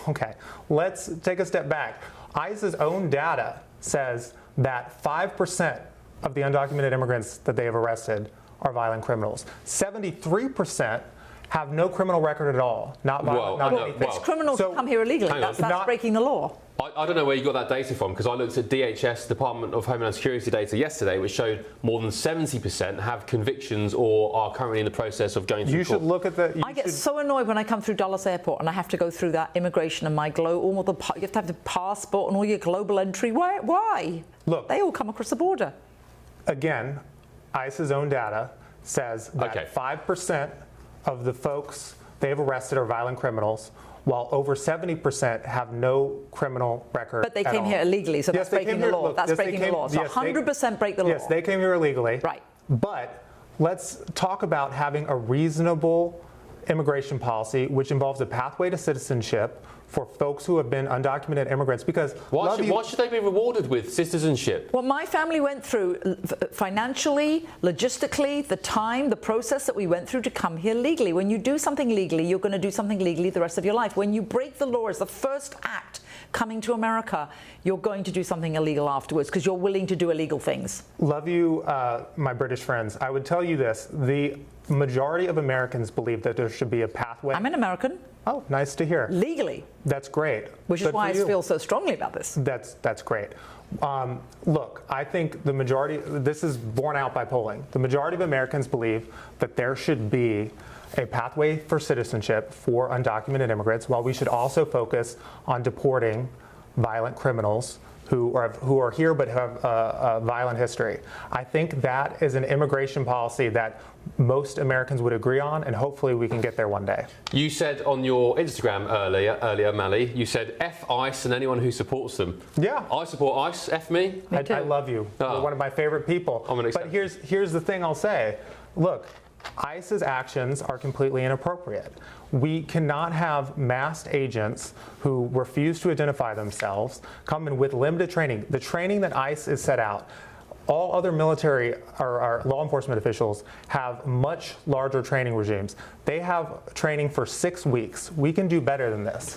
Okay, let's take a step back. ICE's own data says that 5% of the undocumented immigrants that they have arrested are violent criminals. 73% have no criminal record at all. Not violent, not anything. It's criminals who come here illegally. That's breaking the law. I don't know where you got that data from, because I looked at DHS, Department of Homeland Security data yesterday, which showed more than 70% have convictions or are currently in the process of going through You should look at the... I get so annoyed when I come through Dulles Airport and I have to go through that immigration and you have to have the passport and all your global entry. Why? Look, they all come across the border. Again, ICE's own data says that 5% of the folks they've arrested are violent criminals, while over 70% have no criminal record. But they came here illegally, so that's breaking the law. That's breaking the law. So 100% break the law. Yes, they came here illegally. Right. But let's talk about having a reasonable immigration policy which involves a pathway to citizenship for folks who have been undocumented immigrants, because why should they be rewarded with citizenship? What my family went through financially, logistically, the time, the process that we went through to come here legally. When you do something legally, you're going to do something legally the rest of your life. When you break the law as the first act coming to America, you're going to do something illegal afterwards because you're willing to do illegal things. Love you, my British friends. I would tell you this. The majority of Americans believe that there should be a pathway. I'm an American. Oh, nice to hear. Legally. That's great. Which is why I feel so strongly about this. That's great. Look, I think the majority, this is borne out by polling, the majority of Americans believe that there should be a pathway for citizenship for undocumented immigrants, while we should also focus on deporting violent criminals who are here but have a violent history. I think that is an immigration policy that most Americans would agree on, and hopefully we can get there one day. You said on your Instagram earlier, Mally, you said F ICE and anyone who supports them. Yeah. I support ICE, F me. I love you. You're one of my favorite people. But here's the thing I'll say. Look, ICE's actions are completely inappropriate. We cannot have masked agents who refuse to identify themselves come in with limited training. The training that ICE is set out, all other military or law enforcement officials have much larger training regimes. They have training for 6 weeks. We can do better than this.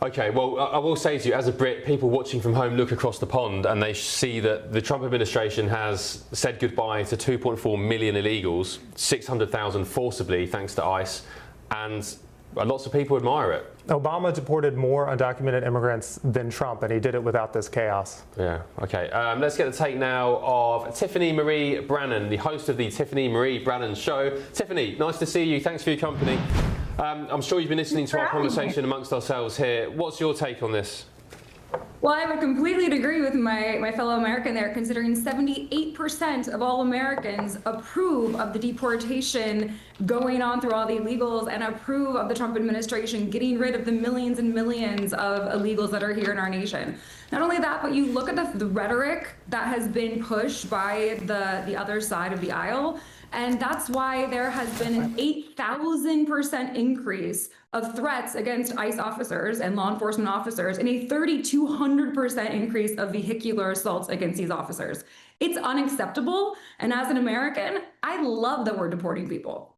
Okay, well, I will say to you, as a Brit, people watching from home look across the pond and they see that the Trump administration has said goodbye to 2.4 million illegals, 600,000 forcibly, thanks to ICE, and lots of people admire it. Obama deported more undocumented immigrants than Trump, and he did it without this chaos. Yeah, okay. Let's get the take now of Tiffany Marie Brannan, the host of the Tiffany Marie Brannan Show. Tiffany, nice to see you. Thanks for your company. I'm sure you've been listening to our conversation amongst ourselves here. What's your take on this? Well, I would completely agree with my fellow American there, considering 78% of all Americans approve of the deportation going on through all the illegals and approve of the Trump administration getting rid of the millions and millions of illegals that are here in our nation. Not only that, but you look at the rhetoric that has been pushed by the other side of the aisle. And that's why there has been an 8,000% increase of threats against ICE officers and law enforcement officers, and a 3,200% increase of vehicular assaults against these officers. It's unacceptable. And as an American, I love that we're deporting people.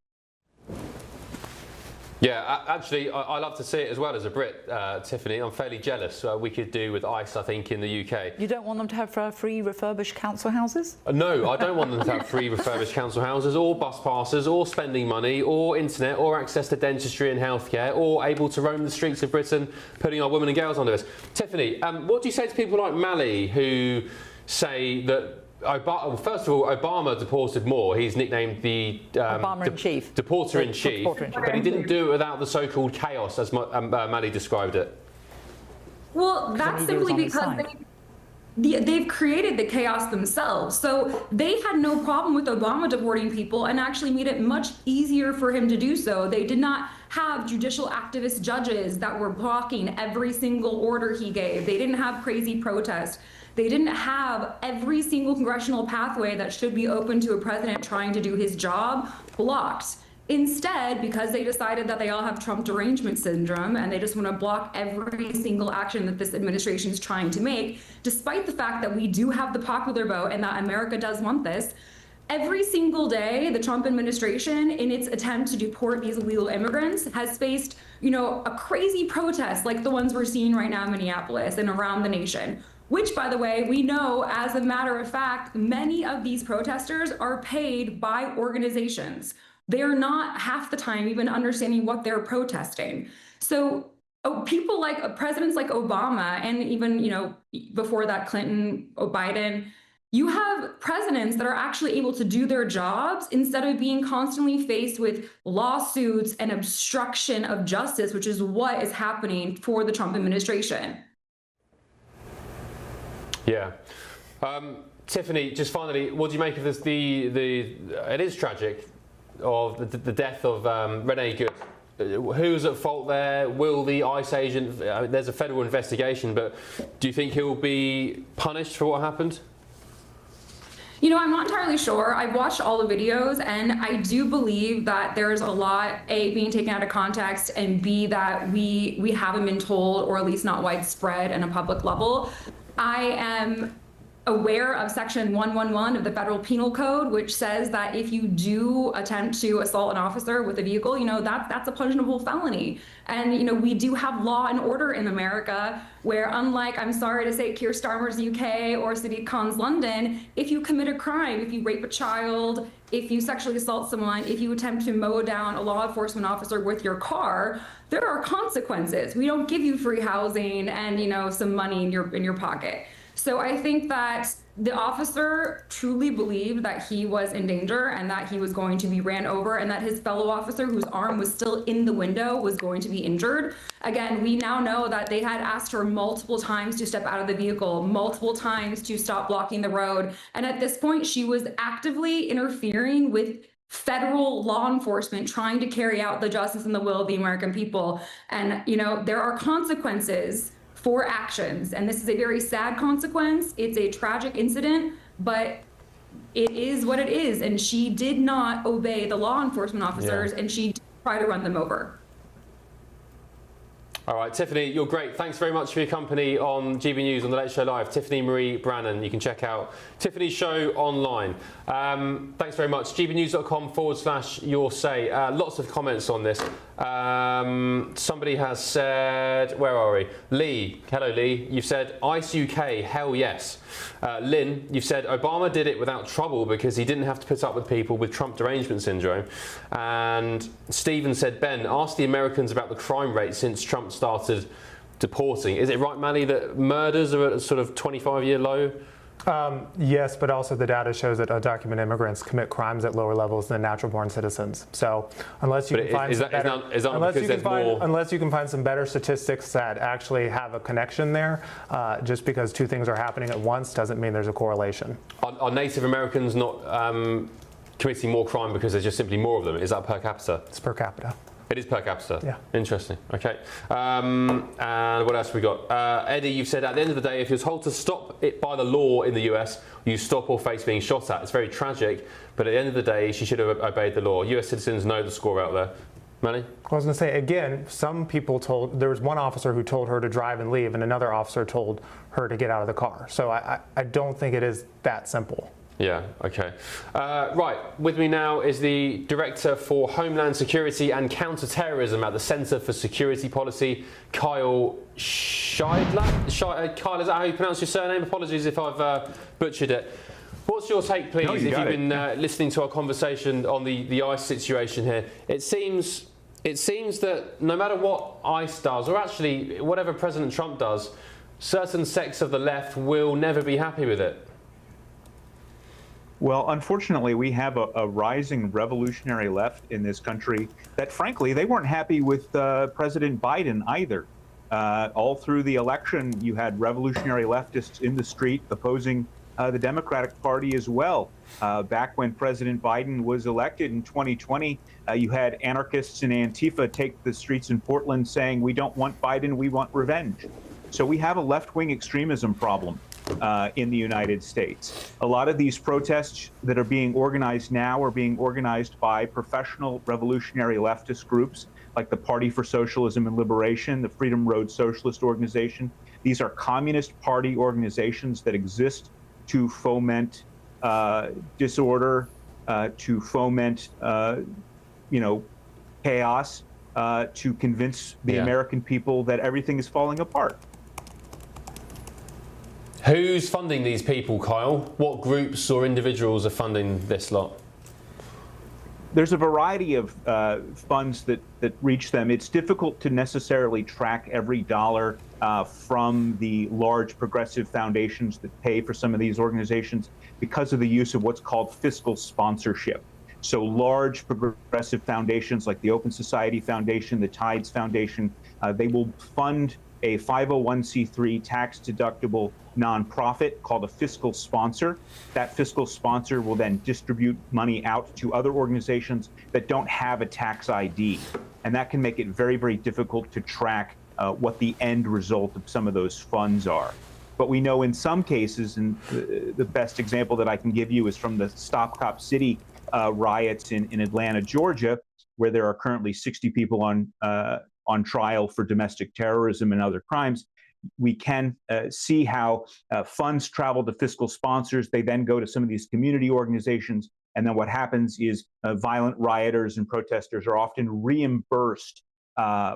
Yeah, actually, I love to see it as well as a Brit, Tiffany. I'm fairly jealous. We could do with ICE, I think, in the UK. You don't want them to have free refurbished council houses? No, I don't want them to have free refurbished council houses, or bus passes, or spending money, or internet, or access to dentistry and healthcare, or able to roam the streets of Britain, putting our women and girls under this. Tiffany, what do you say to people like Mali who say that first of all, Obama deported more. He's nicknamed the Obama-in-Chief. Deporter-in-Chief, but he didn't do it without the so-called chaos, as Mali described it. Well, that's simply because they've created the chaos themselves. So they had no problem with Obama deporting people and actually made it much easier for him to do so. They did not have judicial activist judges that were blocking every single order he gave. They didn't have crazy protests. They didn't have every single congressional pathway that should be open to a president trying to do his job blocked. Instead, because they decided that they all have Trump derangement syndrome and they just want to block every single action that this administration is trying to make, despite the fact that we do have the popular vote and that America does want this, every single day, the Trump administration, in its attempt to deport these illegal immigrants, has faced, a crazy protest like the ones we're seeing right now in Minneapolis and around the nation. Which, by the way, we know, as a matter of fact, many of these protesters are paid by organizations. They're not half the time even understanding what they're protesting. So people like presidents like Obama and even, before that, Clinton, Biden, you have presidents that are actually able to do their jobs instead of being constantly faced with lawsuits and obstruction of justice, which is what is happening for the Trump administration. Yeah. Tiffany, just finally, what do you make of this? It is tragic of the death of Rene Good. Who's at fault there? Will the ICE agent? There's a federal investigation, but do you think he'll be punished for what happened? I'm not entirely sure. I've watched all the videos, and I do believe that there's a lot, A, being taken out of context, and B, that we haven't been told, or at least not widespread in a public level. I am aware of Section 111 of the Federal Penal Code, which says that if you do attempt to assault an officer with a vehicle, that's a punishable felony. And, we do have law and order in America where, unlike, I'm sorry to say, Keir Starmer's UK or Sadiq Khan's London, if you commit a crime, if you rape a child, if you sexually assault someone, if you attempt to mow down a law enforcement officer with your car, there are consequences. We don't give you free housing and, some money in your pocket. So I think that the officer truly believed that he was in danger and that he was going to be ran over and that his fellow officer, whose arm was still in the window, was going to be injured. Again, we now know that they had asked her multiple times to step out of the vehicle, multiple times to stop blocking the road. And at this point, she was actively interfering with federal law enforcement trying to carry out the justice and the will of the American people. And, there are consequences for actions. And this is a very sad consequence. It's a tragic incident, but it is what it is. And she did not obey the law enforcement officers, and she did try to run them over. All right, Tiffany, you're great. Thanks very much for your company on GB News on the Late Show Live. Tiffany Marie Brannan. You can check out Tiffany's show online. Thanks very much. gbnews.com/your say. Lots of comments on this. Somebody has said, where are we? Lee, hello Lee. You've said ICE UK, hell yes. Lynn, you've said Obama did it without trouble because he didn't have to put up with people with Trump derangement syndrome. And Stephen said, Ben, ask the Americans about the crime rate since Trump started deporting. Is it right, Mali, that murders are at a sort of 25-year low? Yes, but also the data shows that undocumented immigrants commit crimes at lower levels than natural-born citizens. So unless you can find unless you can find some better statistics that actually have a connection there, just because two things are happening at once doesn't mean there's a correlation. Are Native Americans not committing more crime because there's just simply more of them? Is that per capita? It's per capita. It is per capita? Yeah. Interesting. Okay. And what else have we got? Eddie, you've said at the end of the day, if you're told to stop it by the law in the US, you stop or face being shot at. It's very tragic, but at the end of the day, she should have obeyed the law. US citizens know the score out there. Manny? I was going to say, again, some people there was one officer who told her to drive and leave, and another officer told her to get out of the car. So I don't think it is that simple. Yeah, okay. Right, with me now is the Director for Homeland Security and Counter-Terrorism at the Centre for Security Policy, Kyle Scheidler. Kyle, is that how you pronounce your surname? Apologies if I've butchered it. What's your take, please, if you've been listening to our conversation on the ICE situation here? It seems that no matter what ICE does, or actually whatever President Trump does, certain sects of the left will never be happy with it. Well, unfortunately, we have a rising revolutionary left in this country that, frankly, they weren't happy with President Biden either. All through the election, you had revolutionary leftists in the street opposing the Democratic Party as well. Back when President Biden was elected in 2020, you had anarchists and Antifa take the streets in Portland saying, "We don't want Biden, we want revenge." So we have a left-wing extremism problem in the United States. A lot of these protests that are being organized now are being organized by professional revolutionary leftist groups like the Party for Socialism and Liberation, the Freedom Road Socialist Organization. These are Communist Party organizations that exist to foment disorder, to foment, chaos, to convince the American people that everything is falling apart. Who's funding these people, Kyle? What groups or individuals are funding this lot? There's a variety of funds that reach them. It's difficult to necessarily track every dollar from the large progressive foundations that pay for some of these organizations because of the use of what's called fiscal sponsorship. So large progressive foundations like the Open Society Foundation, the Tides Foundation, they will fund a 501c3 tax-deductible nonprofit called a fiscal sponsor. That fiscal sponsor will then distribute money out to other organizations that don't have a tax ID. And that can make it very, very difficult to track what the end result of some of those funds are. But we know in some cases, and the best example that I can give you is from the Stop Cop City riots in Atlanta, Georgia, where there are currently 60 people on trial for domestic terrorism and other crimes. We can see how funds travel to fiscal sponsors. They then go to some of these community organizations. And then what happens is violent rioters and protesters are often reimbursed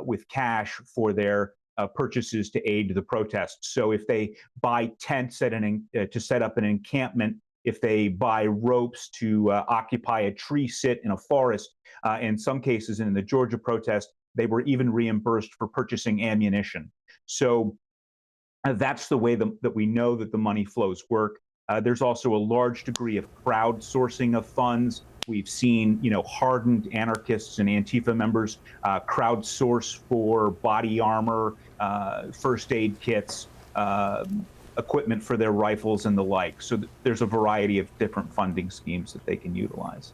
with cash for their purchases to aid the protests. So if they buy tents to set up an encampment, if they buy ropes to occupy a tree sit in a forest, in some cases in the Georgia protest, they were even reimbursed for purchasing ammunition. So that's the way that we know that the money flows work. There's also a large degree of crowdsourcing of funds. We've seen, hardened anarchists and Antifa members crowdsource for body armor, first aid kits, equipment for their rifles and the like. So there's a variety of different funding schemes that they can utilize.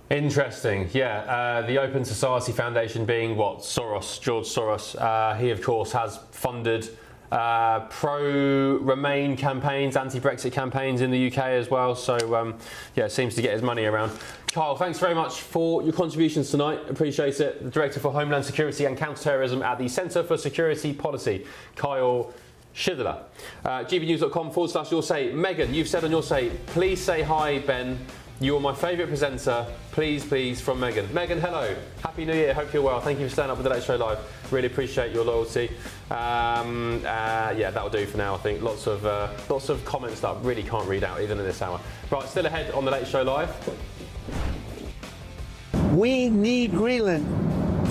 Interesting, yeah. The Open Society Foundation being what? George Soros. He, of course, has funded pro-Remain campaigns, anti-Brexit campaigns in the UK as well. So, yeah, seems to get his money around. Kyle, thanks very much for your contributions tonight. Appreciate it. The Director for Homeland Security and Counter-Terrorism at the Centre for Security Policy, Kyle Scheidler. gbnews.com/your say. Megan, you've said on your say, please say hi, Ben. You're my favourite presenter. Please, please, from Megan. Megan, hello. Happy New Year. Hope you're well. Thank you for staying up with the Late Show Live. Really appreciate your loyalty. Yeah, that'll do for now, I think. Lots of comments that I really can't read out, even in this hour. Right, still ahead on the Late Show Live. We need Greenland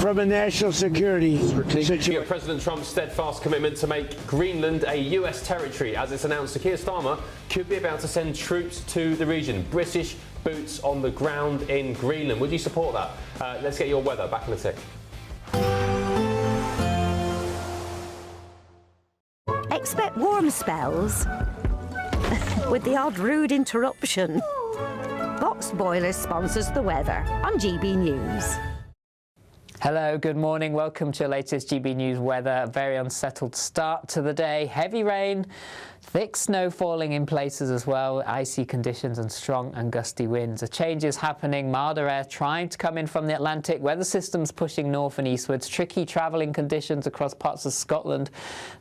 from a national security situation. President Trump's steadfast commitment to make Greenland a US territory, as it's announced Keir Starmer could be about to send troops to the region. British boots on the ground in Greenland. Would you support that? Let's get your weather back in a sec. Expect warm spells with the odd rude interruption. Box Boilers sponsors the weather on GB News. Hello, good morning. Welcome to your latest GB News weather. A very unsettled start to the day. Heavy rain, thick snow falling in places as well, icy conditions and strong and gusty winds. A change is happening. Milder air trying to come in from the Atlantic. Weather systems pushing north and eastwards. Tricky travelling conditions across parts of Scotland,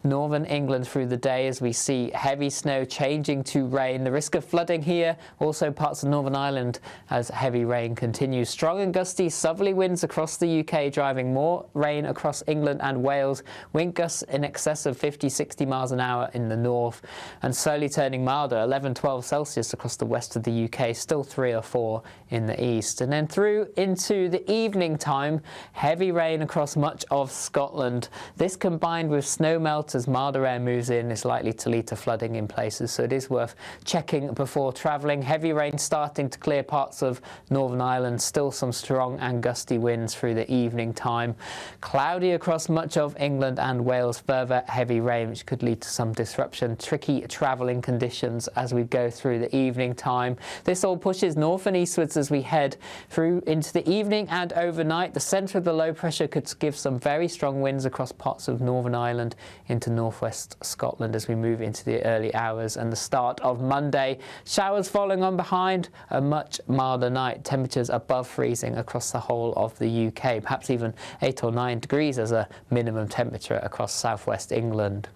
northern England through the day as we see heavy snow changing to rain. The risk of flooding here, also parts of Northern Ireland as heavy rain continues. Strong and gusty southerly winds across the UK, driving more rain across England and Wales. Wind gusts in excess of 50-60 miles an hour in the north, and slowly turning milder, 11-12 Celsius across the west of the UK, still 3 or 4 in the east. And then through into the evening time, heavy rain across much of Scotland. This combined with snow melt as milder air moves in is likely to lead to flooding in places, so it is worth checking before travelling. Heavy rain starting to clear parts of Northern Ireland, still some strong and gusty winds through the evening time. Cloudy across much of England and Wales, further heavy rain which could lead to some disruption. Tricky travelling conditions as we go through the evening time. This all pushes north and eastwards as we head through into the evening and overnight. The centre of the low pressure could give some very strong winds across parts of Northern Ireland into northwest Scotland as we move into the early hours and the start of Monday. Showers following on behind, a much milder night. Temperatures above freezing across the whole of the UK, perhaps even 8 or 9 degrees as a minimum temperature across southwest England.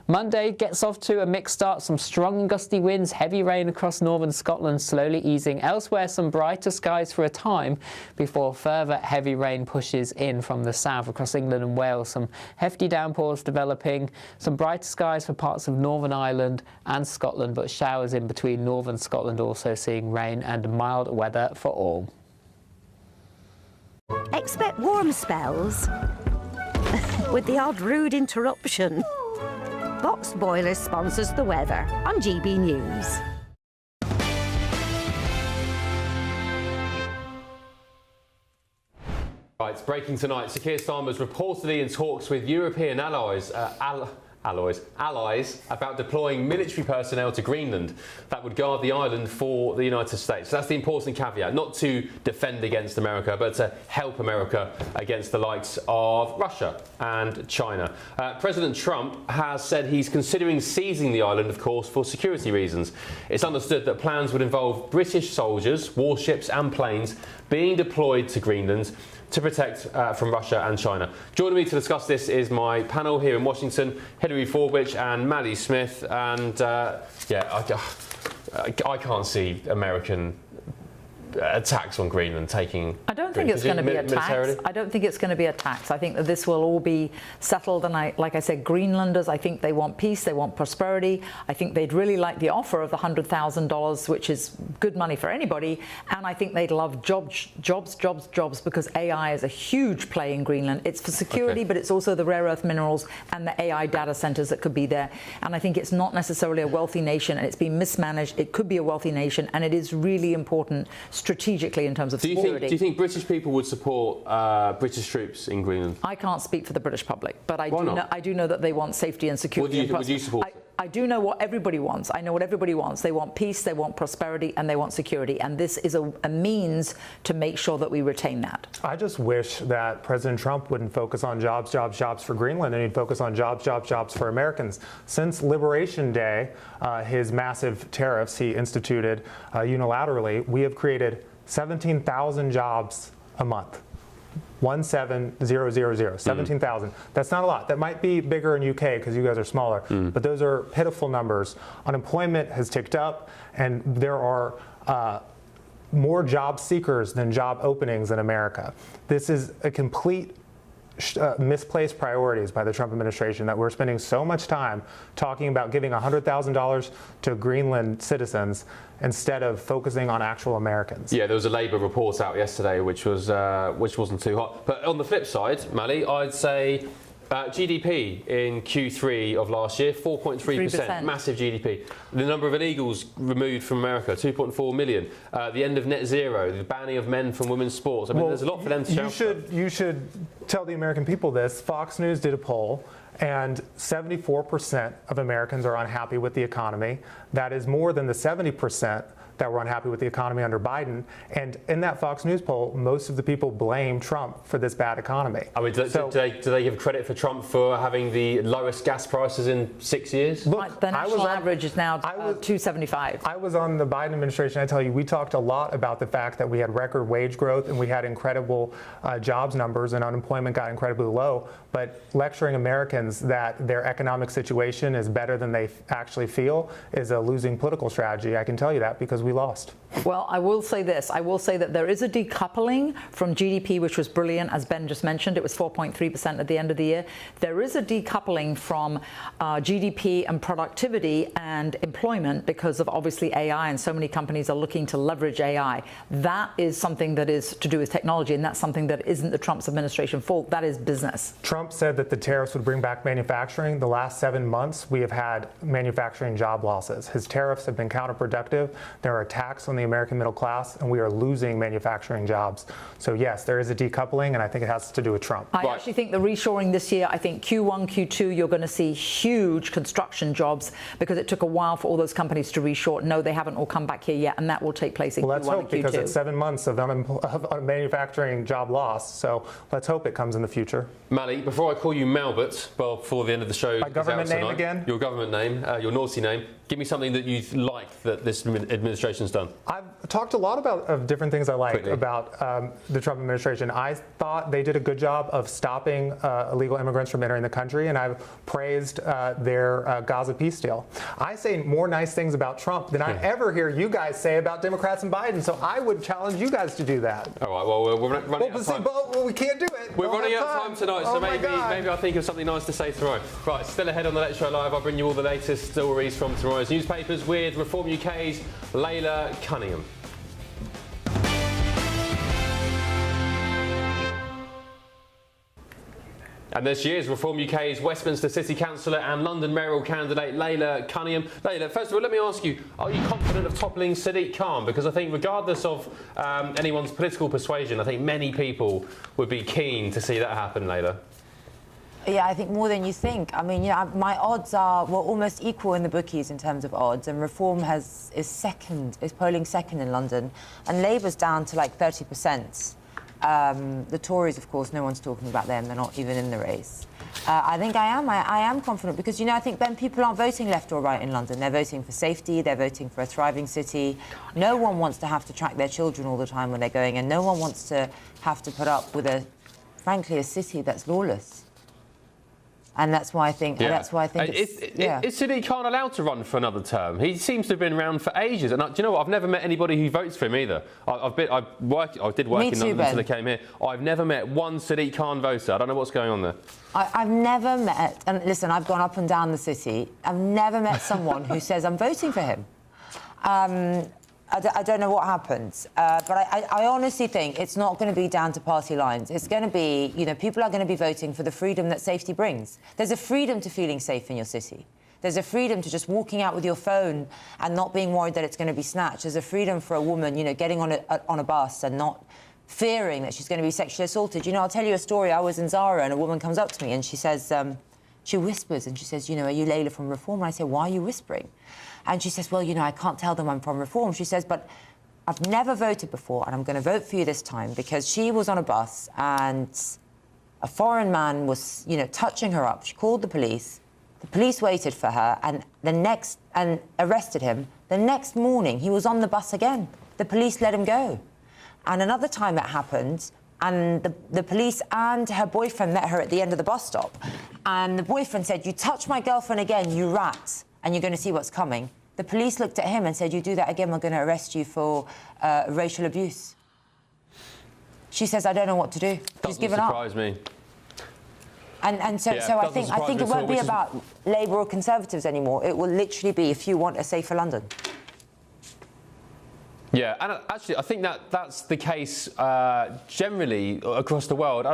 Monday gets off to a mixed start, some strong and gusty winds, heavy rain across northern Scotland, slowly easing. Elsewhere, some brighter skies for a time before further heavy rain pushes in from the south across England and Wales. Some hefty downpours developing, some brighter skies for parts of Northern Ireland and Scotland, but showers in between northern Scotland, also seeing rain and mild weather for all. Expect warm spells with the odd rude interruption. Boxed Boilers sponsors the weather on GB News. Right, it's breaking tonight. Sir Keir Starmer's reportedly in talks with European allies about deploying military personnel to Greenland that would guard the island for the United States. So that's the important caveat, not to defend against America, but to help America against the likes of Russia and China. President Trump has said he's considering seizing the island, of course, for security reasons. It's understood that plans would involve British soldiers, warships and planes being deployed to Greenland to protect from Russia and China. Joining me to discuss this is my panel here in Washington, Hilary Forbich and Maddie Smith. And I can't see American attacks on Greenland taking... I don't think it's going to be a tax. I don't think it's going to be a tax. I think that this will all be settled. And like I said, Greenlanders, I think they want peace, they want prosperity. I think they'd really like the offer of the $100,000, which is good money for anybody. And I think they'd love jobs, because AI is a huge play in Greenland. It's for security, but it's also the rare earth minerals and the AI data centers that could be there. And I think it's not necessarily a wealthy nation, and it's been mismanaged. It could be a wealthy nation, and it is really important strategically in terms of security. Do you think British people would support British troops in Greenland? I can't speak for the British public, but I do know that they want safety and security. Would you support it? I do know what everybody wants. I know what everybody wants. They want peace, they want prosperity, and they want security. And this is a means to make sure that we retain that. I just wish that President Trump wouldn't focus on jobs for Greenland, and he'd focus on jobs for Americans. Since Liberation Day, his massive tariffs he instituted unilaterally, we have created 17,000 jobs a month. 17,000. 17,000. That's not a lot. That might be bigger in UK because you guys are smaller, but those are pitiful numbers. Unemployment has ticked up, and there are more job seekers than job openings in America. This is a complete misplaced priorities by the Trump administration, that we're spending so much time talking about giving $100,000 to Greenland citizens instead of focusing on actual Americans. Yeah, there was a Labour report out yesterday which wasn't too hot. But on the flip side, Mally, I'd say GDP in Q3 of last year, 4.3%, massive GDP. The number of illegals removed from America, 2.4 million. The end of net zero, the banning of men from women's sports. I mean, there's a lot for them to shout. You should tell the American people this. Fox News did a poll, And 74% of Americans are unhappy with the economy. That is more than the 70% that were unhappy with the economy under Biden. And in that Fox News poll, most of the people blame Trump for this bad economy. I mean, do they give credit for Trump for having the lowest gas prices in 6 years? Look, the national average is now $2.75. I was on the Biden administration. I tell you, we talked a lot about the fact that we had record wage growth and we had incredible jobs numbers and unemployment got incredibly low. But lecturing Americans that their economic situation is better than they actually feel is a losing political strategy. I can tell you that because we lost. Well, I will say this. I will say that there is a decoupling from GDP, which was brilliant, as Ben just mentioned. It was 4.3% at the end of the year. There is a decoupling from GDP and productivity and employment because of obviously AI, and so many companies are looking to leverage AI. That is something that is to do with technology, and that's something that isn't the Trump administration fault. That is business. Trump said that the tariffs would bring back manufacturing. The last 7 months, we have had manufacturing job losses. His tariffs have been counterproductive. There are attacks on the American middle class, and we are losing manufacturing jobs. So yes, there is a decoupling, and I think it has to do with Trump. I actually think the reshoring this year, I think Q1, Q2, you're going to see huge construction jobs because it took a while for all those companies to reshore. No, they haven't all come back here yet, and that will take place in Q1 and Q2. Let's hope, because it's 7 months of manufacturing job loss. So let's hope it comes in the future. Mally, before I call you Malbert, well, before the end of the show, my government name tonight, again? Your government name, your naughty name. Give me something that you like that this administration's done. I've talked a lot of different things I like about the Trump administration. I thought they did a good job of stopping illegal immigrants from entering the country, and I've praised their Gaza peace deal. I say more nice things about Trump than I ever hear you guys say about Democrats and Biden, so I would challenge you guys to do that. All right, well, we're running out of time. Well, we can't do it. We're running out of time tonight, so maybe I'll think of something nice to say tomorrow. Right, still ahead on the Late Show Live, I'll bring you all the latest stories from tomorrow's newspapers with Reform UK's Layla Cunningham. And this year's Reform UK's Westminster City Councillor and London mayoral candidate Layla Cunningham. Layla, first of all, let me ask you, are you confident of toppling Sadiq Khan? Because I think regardless of anyone's political persuasion, I think many people would be keen to see that happen, Layla. Yeah, I think more than you think. I mean, my odds are almost equal in the bookies in terms of odds, and Reform is polling second in London, and Labour's down to like 30%. The Tories, of course, no one's talking about them. They're not even in the race. I think I am confident because, I think, Ben, people aren't voting left or right in London. They're voting for safety. They're voting for a thriving city. No one wants to have to track their children all the time when they're going, and no one wants to have to put up with frankly, a city that's lawless. And that's why I think. Yeah. That's why I think. Is Sadiq Khan allowed to run for another term? He seems to have been around for ages. And do you know what? I've never met anybody who votes for him either. I did work in London until I came here. I've never met one Sadiq Khan voter. I don't know what's going on there. I've never met. And listen, I've gone up and down the city. I've never met someone who says I'm voting for him. I don't know what happens, but I honestly think it's not going to be down to party lines. It's going to be, people are going to be voting for the freedom that safety brings. There's a freedom to feeling safe in your city. There's a freedom to just walking out with your phone and not being worried that it's going to be snatched. There's a freedom for a woman, getting on a bus and not fearing that she's going to be sexually assaulted. I'll tell you a story. I was in Zara and a woman comes up to me and she says, she whispers and she says, are you Layla from Reform? And I say, why are you whispering? And she says, well, I can't tell them I'm from Reform. She says, but I've never voted before and I'm going to vote for you this time, because she was on a bus and a foreign man was, touching her up. She called the police. The police waited for her and arrested him. The next morning, he was on the bus again. The police let him go. And another time it happened, and the police and her boyfriend met her at the end of the bus stop. And the boyfriend said, you touch my girlfriend again, you rat, and you're going to see what's coming. The police looked at him and said, you do that again, we're going to arrest you for racial abuse. She says, I don't know what to do. She's given up. Doesn't surprise me. And so I think it won't be about Labour or Conservatives anymore. It will literally be if you want a safer London. Yeah, and actually, I think that's the case generally across the world.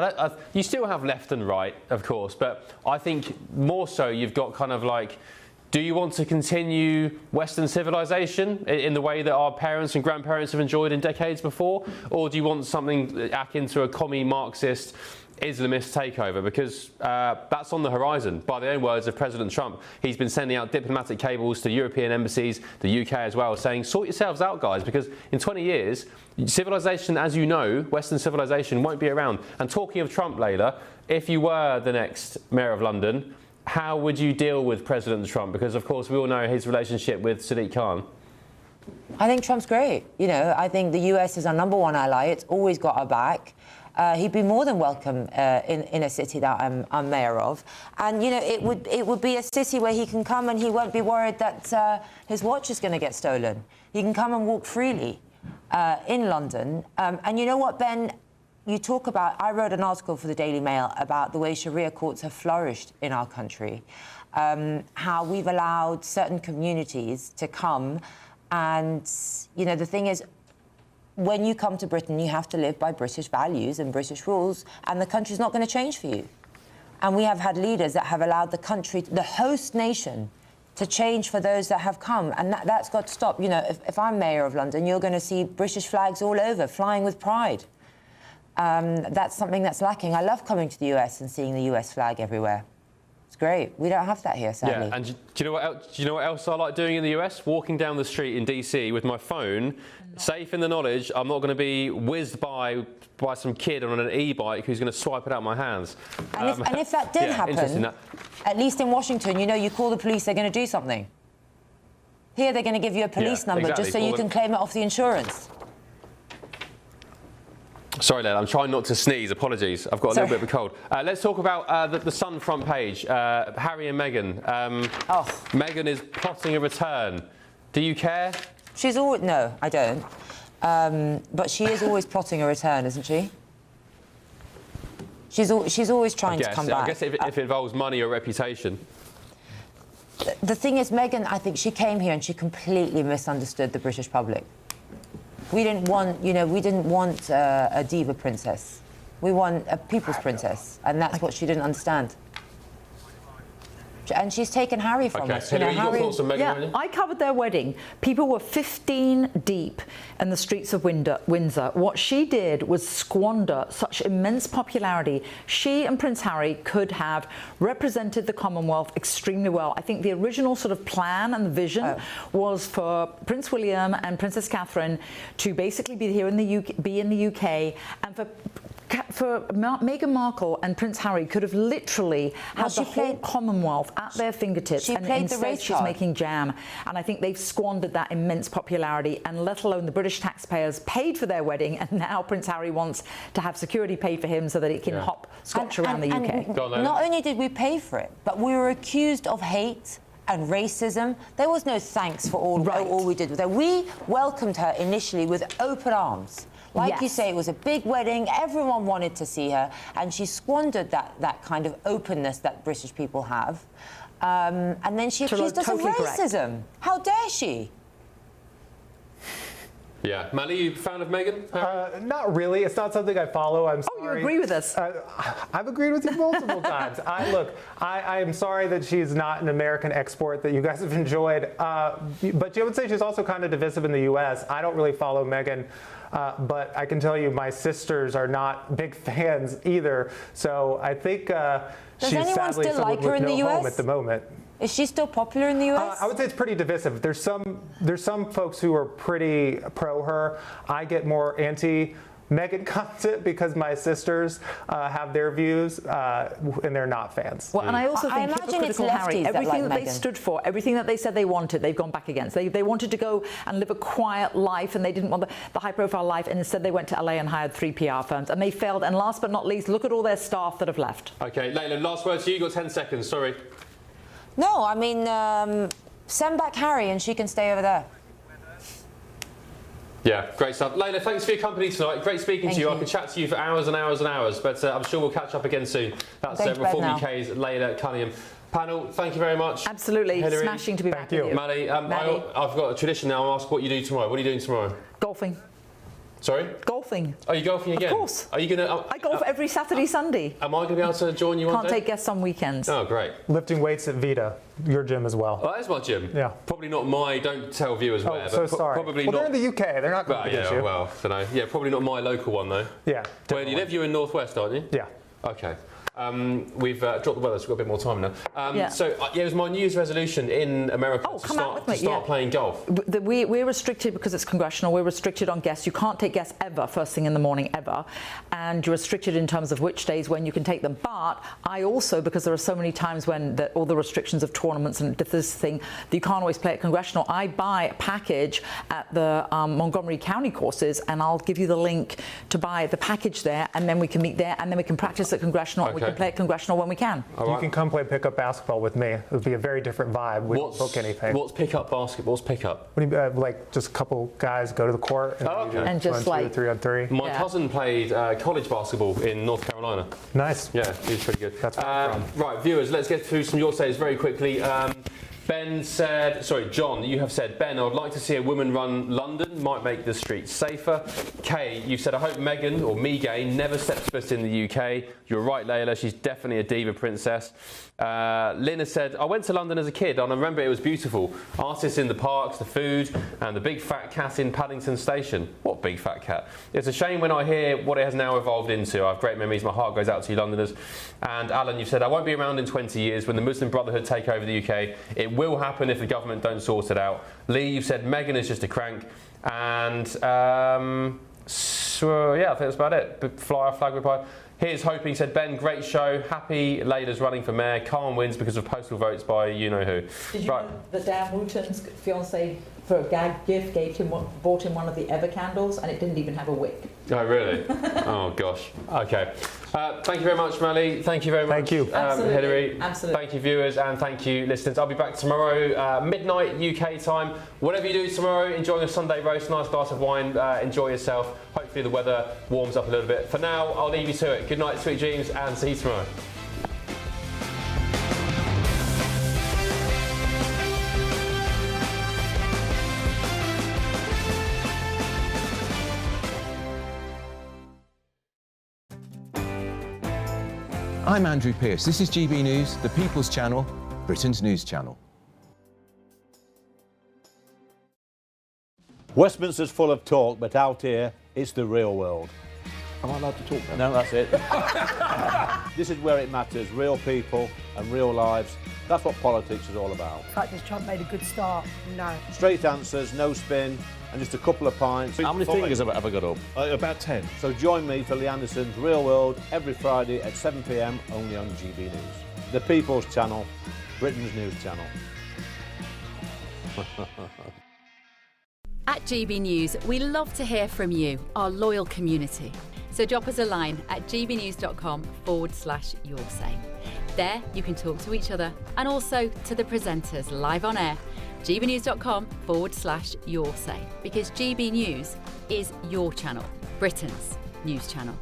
You still have left and right, of course, but I think more so you've got kind of like, do you want to continue Western civilization in the way that our parents and grandparents have enjoyed in decades before? Or do you want something akin to a commie Marxist Islamist takeover, because that's on the horizon. By the own words of President Trump, he's been sending out diplomatic cables to European embassies, the UK as well, saying, sort yourselves out, guys, because in 20 years, civilization, as you know, Western civilization won't be around. And talking of Trump, Layla, if you were the next Mayor of London, how would you deal with President Trump? Because, of course, we all know his relationship with Sadiq Khan. I think Trump's great. You know, I think the US is our #1 ally. It's always got our back. He'd be more than welcome in a city that I'm mayor of, and you know it would be a city where he can come and he won't be worried that his watch is going to get stolen. He can come and walk freely in London. And you know what, Ben? You talk about. I wrote an article for the Daily Mail about the way Sharia courts have flourished in our country, how we've allowed certain communities to come, and you know the thing is, when you come to Britain, you have to live by British values and British rules, and the country's not going to change for you. And we have had leaders that have allowed the country, the host nation, to change for those that have come, and that's got to stop. You know, if I'm Mayor of London, you're going to see British flags all over, flying with pride. That's something that's lacking. I love coming to the US and seeing the US flag everywhere. It's great. We don't have that here, sadly. Yeah, and do you know what else? Do you know what else I like doing in the US? Walking down the street in DC with my phone, safe in the knowledge I'm not going to be whizzed by some kid on an e-bike who's going to swipe it out of my hands. And if that did happen, at least in Washington, you know, you call the police, they're going to do something. Here, they're going to give you a police number just so you can claim it off the insurance. Sorry, Len, I'm trying not to sneeze. Apologies. I've got a little bit of a cold. Let's talk about the Sun front page. Harry and Meghan. Meghan is plotting a return. Do you care? She's always... No, I don't. But she is always plotting a return, isn't she? She's always trying to come back. I guess if it involves money or reputation. The thing is, Meghan, I think she came here and she completely misunderstood the British public. We didn't want, you know, a diva princess. We want a people's princess, and that's what she didn't understand. And she's taken Harry from us. You know, Harry, thoughts on Meghan? Yeah, I covered their wedding. People were 15 deep in the streets of Windsor. What she did was squander such immense popularity. She and Prince Harry could have represented the Commonwealth extremely well. I think the original sort of plan and the vision was for Prince William and Princess Catherine to basically be here in the UK, and for Meghan Markle and Prince Harry could have literally had the whole Commonwealth at their fingertips, and instead she's making jam. And I think they've squandered that immense popularity, and let alone the British taxpayers paid for their wedding, and now Prince Harry wants to have security paid for him so that he can hop scotch around the UK. Not only did we pay for it, but we were accused of hate and racism. There was no thanks for all we did with her. We welcomed her initially with open arms. Like you say, it was a big wedding, everyone wanted to see her, and she squandered that kind of openness that British people have. And then she accused us of racism. How dare she? Yeah. Mally, you a fan of Meghan? Not really. It's not something I follow. I'm sorry. Oh, you agree with us? I've agreed with you multiple times. I am sorry that she's not an American export that you guys have enjoyed. But you would say she's also kind of divisive in the U.S. I don't really follow Meghan. But I can tell you my sisters are not big fans either. So I think she's sadly someone with no home at the moment. Is she still popular in the US? I would say it's pretty divisive. There's some folks who are pretty pro her. I get more anti-Meghan content because my sisters have their views and they're not fans. Well, and I also think hypocritical Harry, everything that they stood for, everything that they said they wanted, they've gone back against. They wanted to go and live a quiet life, and they didn't want the high-profile life, and instead they went to LA and hired 3 PR firms, and they failed. And last but not least, look at all their staff that have left. Okay, Layla, last word to you. You've got 10 seconds, sorry. No, I mean, send back Harry and she can stay over there. Yeah, great stuff. Layla, thanks for your company tonight. Great speaking to you. I could chat to you for hours and hours and hours, but I'm sure we'll catch up again soon. That's Reform UK's Layla Cunningham. Panel, thank you very much. Absolutely. Hillary, smashing to be back with you. Maddie, I've got a tradition now. I'll ask what you do tomorrow. What are you doing tomorrow? Golfing. Sorry? Golfing. Are you golfing again? Of course. Are you going to... I golf every Saturday, Sunday. Am I going to be able to join you one day? Can't take guests on weekends. Oh, great. Lifting weights at Vita, your gym as well. Oh, that's my gym. Yeah. Probably not my... Don't tell viewers where. Oh, so sorry. Probably well, not... they're in the UK. They're not going to get you. Well, I don't know. Yeah, probably not my local one, though. Yeah. Where do you live? You're in North West, aren't you? Yeah. Okay. We've dropped the weather, so we've got a bit more time now. So, it was my New Year's resolution in America to start playing golf. We're restricted because it's congressional. We're restricted on guests. You can't take guests ever, first thing in the morning, ever. And you're restricted in terms of which days when you can take them. But I also, because there are so many times when all the restrictions of tournaments and this thing, that you can't always play at congressional, I buy a package at the Montgomery County courses, and I'll give you the link to buy the package there, and then we can meet there, and then we can practice at congressional. Okay. We can play at congressional when we can. You can come play pickup basketball with me. It would be a very different vibe. We don't book anything. What's pickup basketball? What's pickup? What do you like? Just a couple guys go to the court and just like 3 on 3. My cousin played college basketball in North Carolina. Nice. Yeah, he was pretty good. That's where I'm from. Right, viewers, let's get through some of your says very quickly. Ben said, sorry, John, you have said, Ben, I would like to see a woman run London, might make the streets safer. Kay, you've said, I hope Meghan, or Megane, never steps foot in the UK. You're right, Layla, she's definitely a diva princess. Lynn has said, I went to London as a kid and I remember it was beautiful. Artists in the parks, the food, and the big fat cat in Paddington Station. What big fat cat? It's a shame when I hear what it has now evolved into. I have great memories, my heart goes out to you Londoners. And Alan, you've said, I won't be around in 20 years when the Muslim Brotherhood take over the UK. It will happen if the government don't sort it out. Lee, you've said Meghan is just a crank. And so, yeah, I think that's about it. Flyer flag reply. Here's hoping, said Ben, great show. Happy Layla's running for mayor. Calm wins because of postal votes by you-know-who. Did you know that Dan Wooten's fiancée, for a gag gift, bought him one of the Ever candles, and it didn't even have a wick? Oh, really? Oh, gosh. Okay. Thank you very much, Mally. Thank you very much. Thank you. Hilary. Absolutely. Thank you, viewers, and thank you, listeners. I'll be back tomorrow, midnight UK time. Whatever you do tomorrow, enjoy your Sunday roast, nice glass of wine, enjoy yourself. Hopefully the weather warms up a little bit. For now, I'll leave you to it. Good night, sweet dreams, and see you tomorrow. I'm Andrew Pearce. This is GB News, the People's Channel, Britain's news channel. Westminster's full of talk, but out here, it's the real world. Am I allowed to talk then? No, that's it. This is where it matters, real people and real lives. That's what politics is all about. In fact, has Trump made a good start? No. Straight answers, no spin, and just a couple of pints. How many fingers have I got up? About 10. So join me for Lee Anderson's Real World every Friday at 7 p.m. only on GB News. The People's Channel, Britain's news channel. At GB News, we love to hear from you, our loyal community. So drop us a line at gbnews.com/yoursay. There you can talk to each other and also to the presenters live on air. gbnews.com/yoursay, because GB News is your channel, Britain's news channel.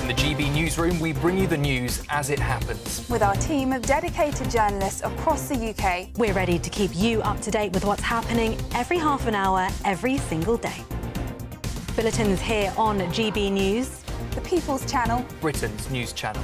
In the GB Newsroom, we bring you the news as it happens. With our team of dedicated journalists across the UK, we're ready to keep you up to date with what's happening every half an hour, every single day. Bulletins here on GB News, the People's Channel, Britain's news channel.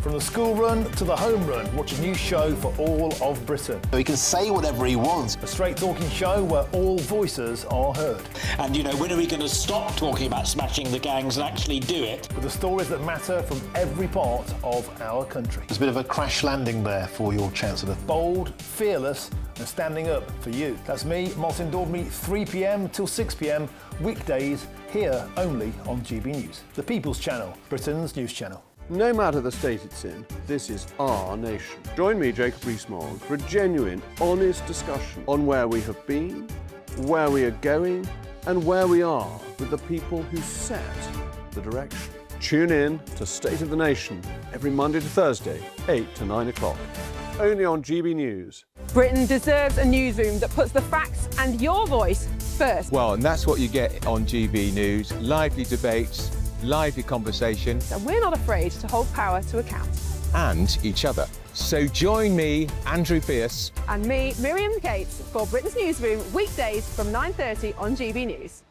From the school run to the home run, watch a new show for all of Britain. So he can say whatever he wants. A straight talking show where all voices are heard. And, you know, when are we going to stop talking about smashing the gangs and actually do it? With the stories that matter from every part of our country. There's a bit of a crash landing there for your Chancellor. Bold, fearless and standing up for you. That's me, Martin Dordme, 3 p.m. till 6 p.m. weekdays here only on GB News. The People's Channel, Britain's news channel. No matter the state it's in, this is our nation. Join me, Jacob Rees-Mogg, for a genuine, honest discussion on where we have been, where we are going, and where we are with the people who set the direction. Tune in to State of the Nation every Monday to Thursday, 8 to 9 o'clock. Only on GB News. Britain deserves a newsroom that puts the facts and your voice first. Well, and that's what you get on GB News. Lively debates, lively conversation. And we're not afraid to hold power to account. And each other. So join me, Andrew Pearce. And me, Miriam Gates, for Britain's Newsroom, weekdays from 9:30 on GB News.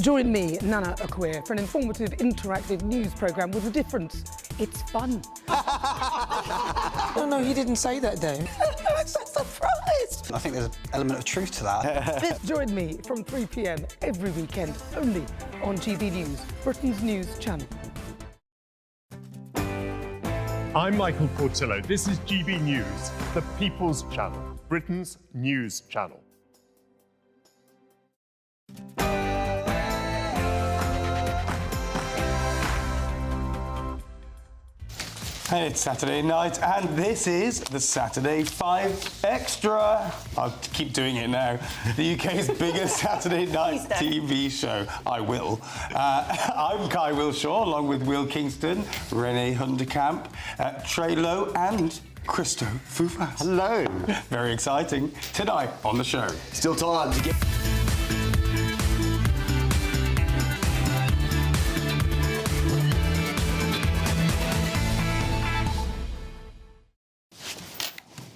Join me, Nana Akwe, for an informative, interactive news programme with a difference. It's fun. No, he didn't say that, Dave. I'm so surprised. I think there's an element of truth to that. Join me from 3 p.m. every weekend, only on GB News, Britain's news channel. I'm Michael Portillo. This is GB News, the People's Channel, Britain's news channel. Hey, it's Saturday night, and this is the Saturday 5 Extra. I'll keep doing it now. The UK's biggest Saturday night TV show. I will. I'm Kai Wilshaw, along with Will Kingston, Renee Hunderkamp, Trey Lowe, and Christo Fufas. Hello. Very exciting. Tonight on the show. Still time to get...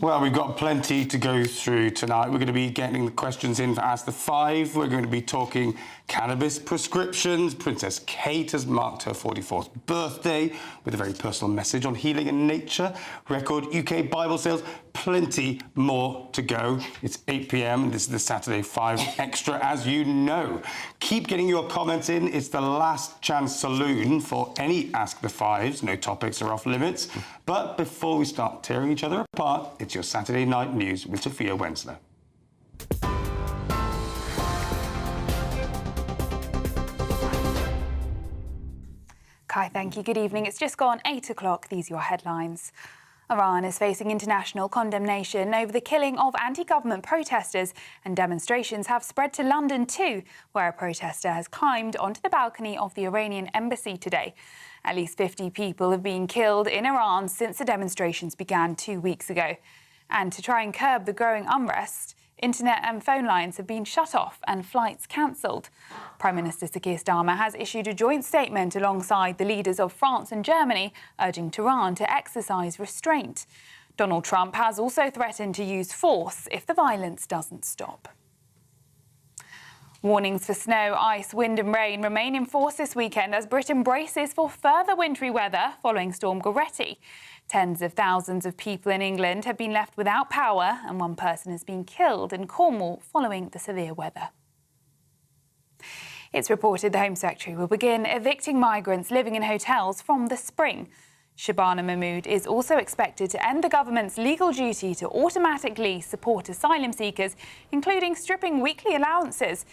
Well, we've got plenty to go through tonight. We're going to be getting the questions in for Ask the Five. We're going to be talking cannabis prescriptions. Princess Kate has marked her 44th birthday with a very personal message on healing and nature. Record UK Bible sales. Plenty more to go. It's 8 p.m. This is the Saturday 5 Extra, as you know. Keep getting your comments in. It's the last chance saloon for any Ask the Fives. No topics are off limits. But before we start tearing each other apart, it's your Saturday night news with Sophia Wensler. Kai, thank you. Good evening. It's just gone 8 o'clock. These are your headlines. Iran is facing international condemnation over the killing of anti-government protesters, and demonstrations have spread to London too, where a protester has climbed onto the balcony of the Iranian embassy today. At least 50 people have been killed in Iran since the demonstrations began 2 weeks ago. And to try and curb the growing unrest, internet and phone lines have been shut off and flights cancelled. Prime Minister Sir Keir Starmer has issued a joint statement alongside the leaders of France and Germany, urging Tehran to exercise restraint. Donald Trump has also threatened to use force if the violence doesn't stop. Warnings for snow, ice, wind and rain remain in force this weekend as Britain braces for further wintry weather following Storm Goretti. Tens of thousands of people in England have been left without power, and one person has been killed in Cornwall following the severe weather. It's reported the Home Secretary will begin evicting migrants living in hotels from the spring. Shabana Mahmood is also expected to end the government's legal duty to automatically support asylum seekers, including stripping weekly allowances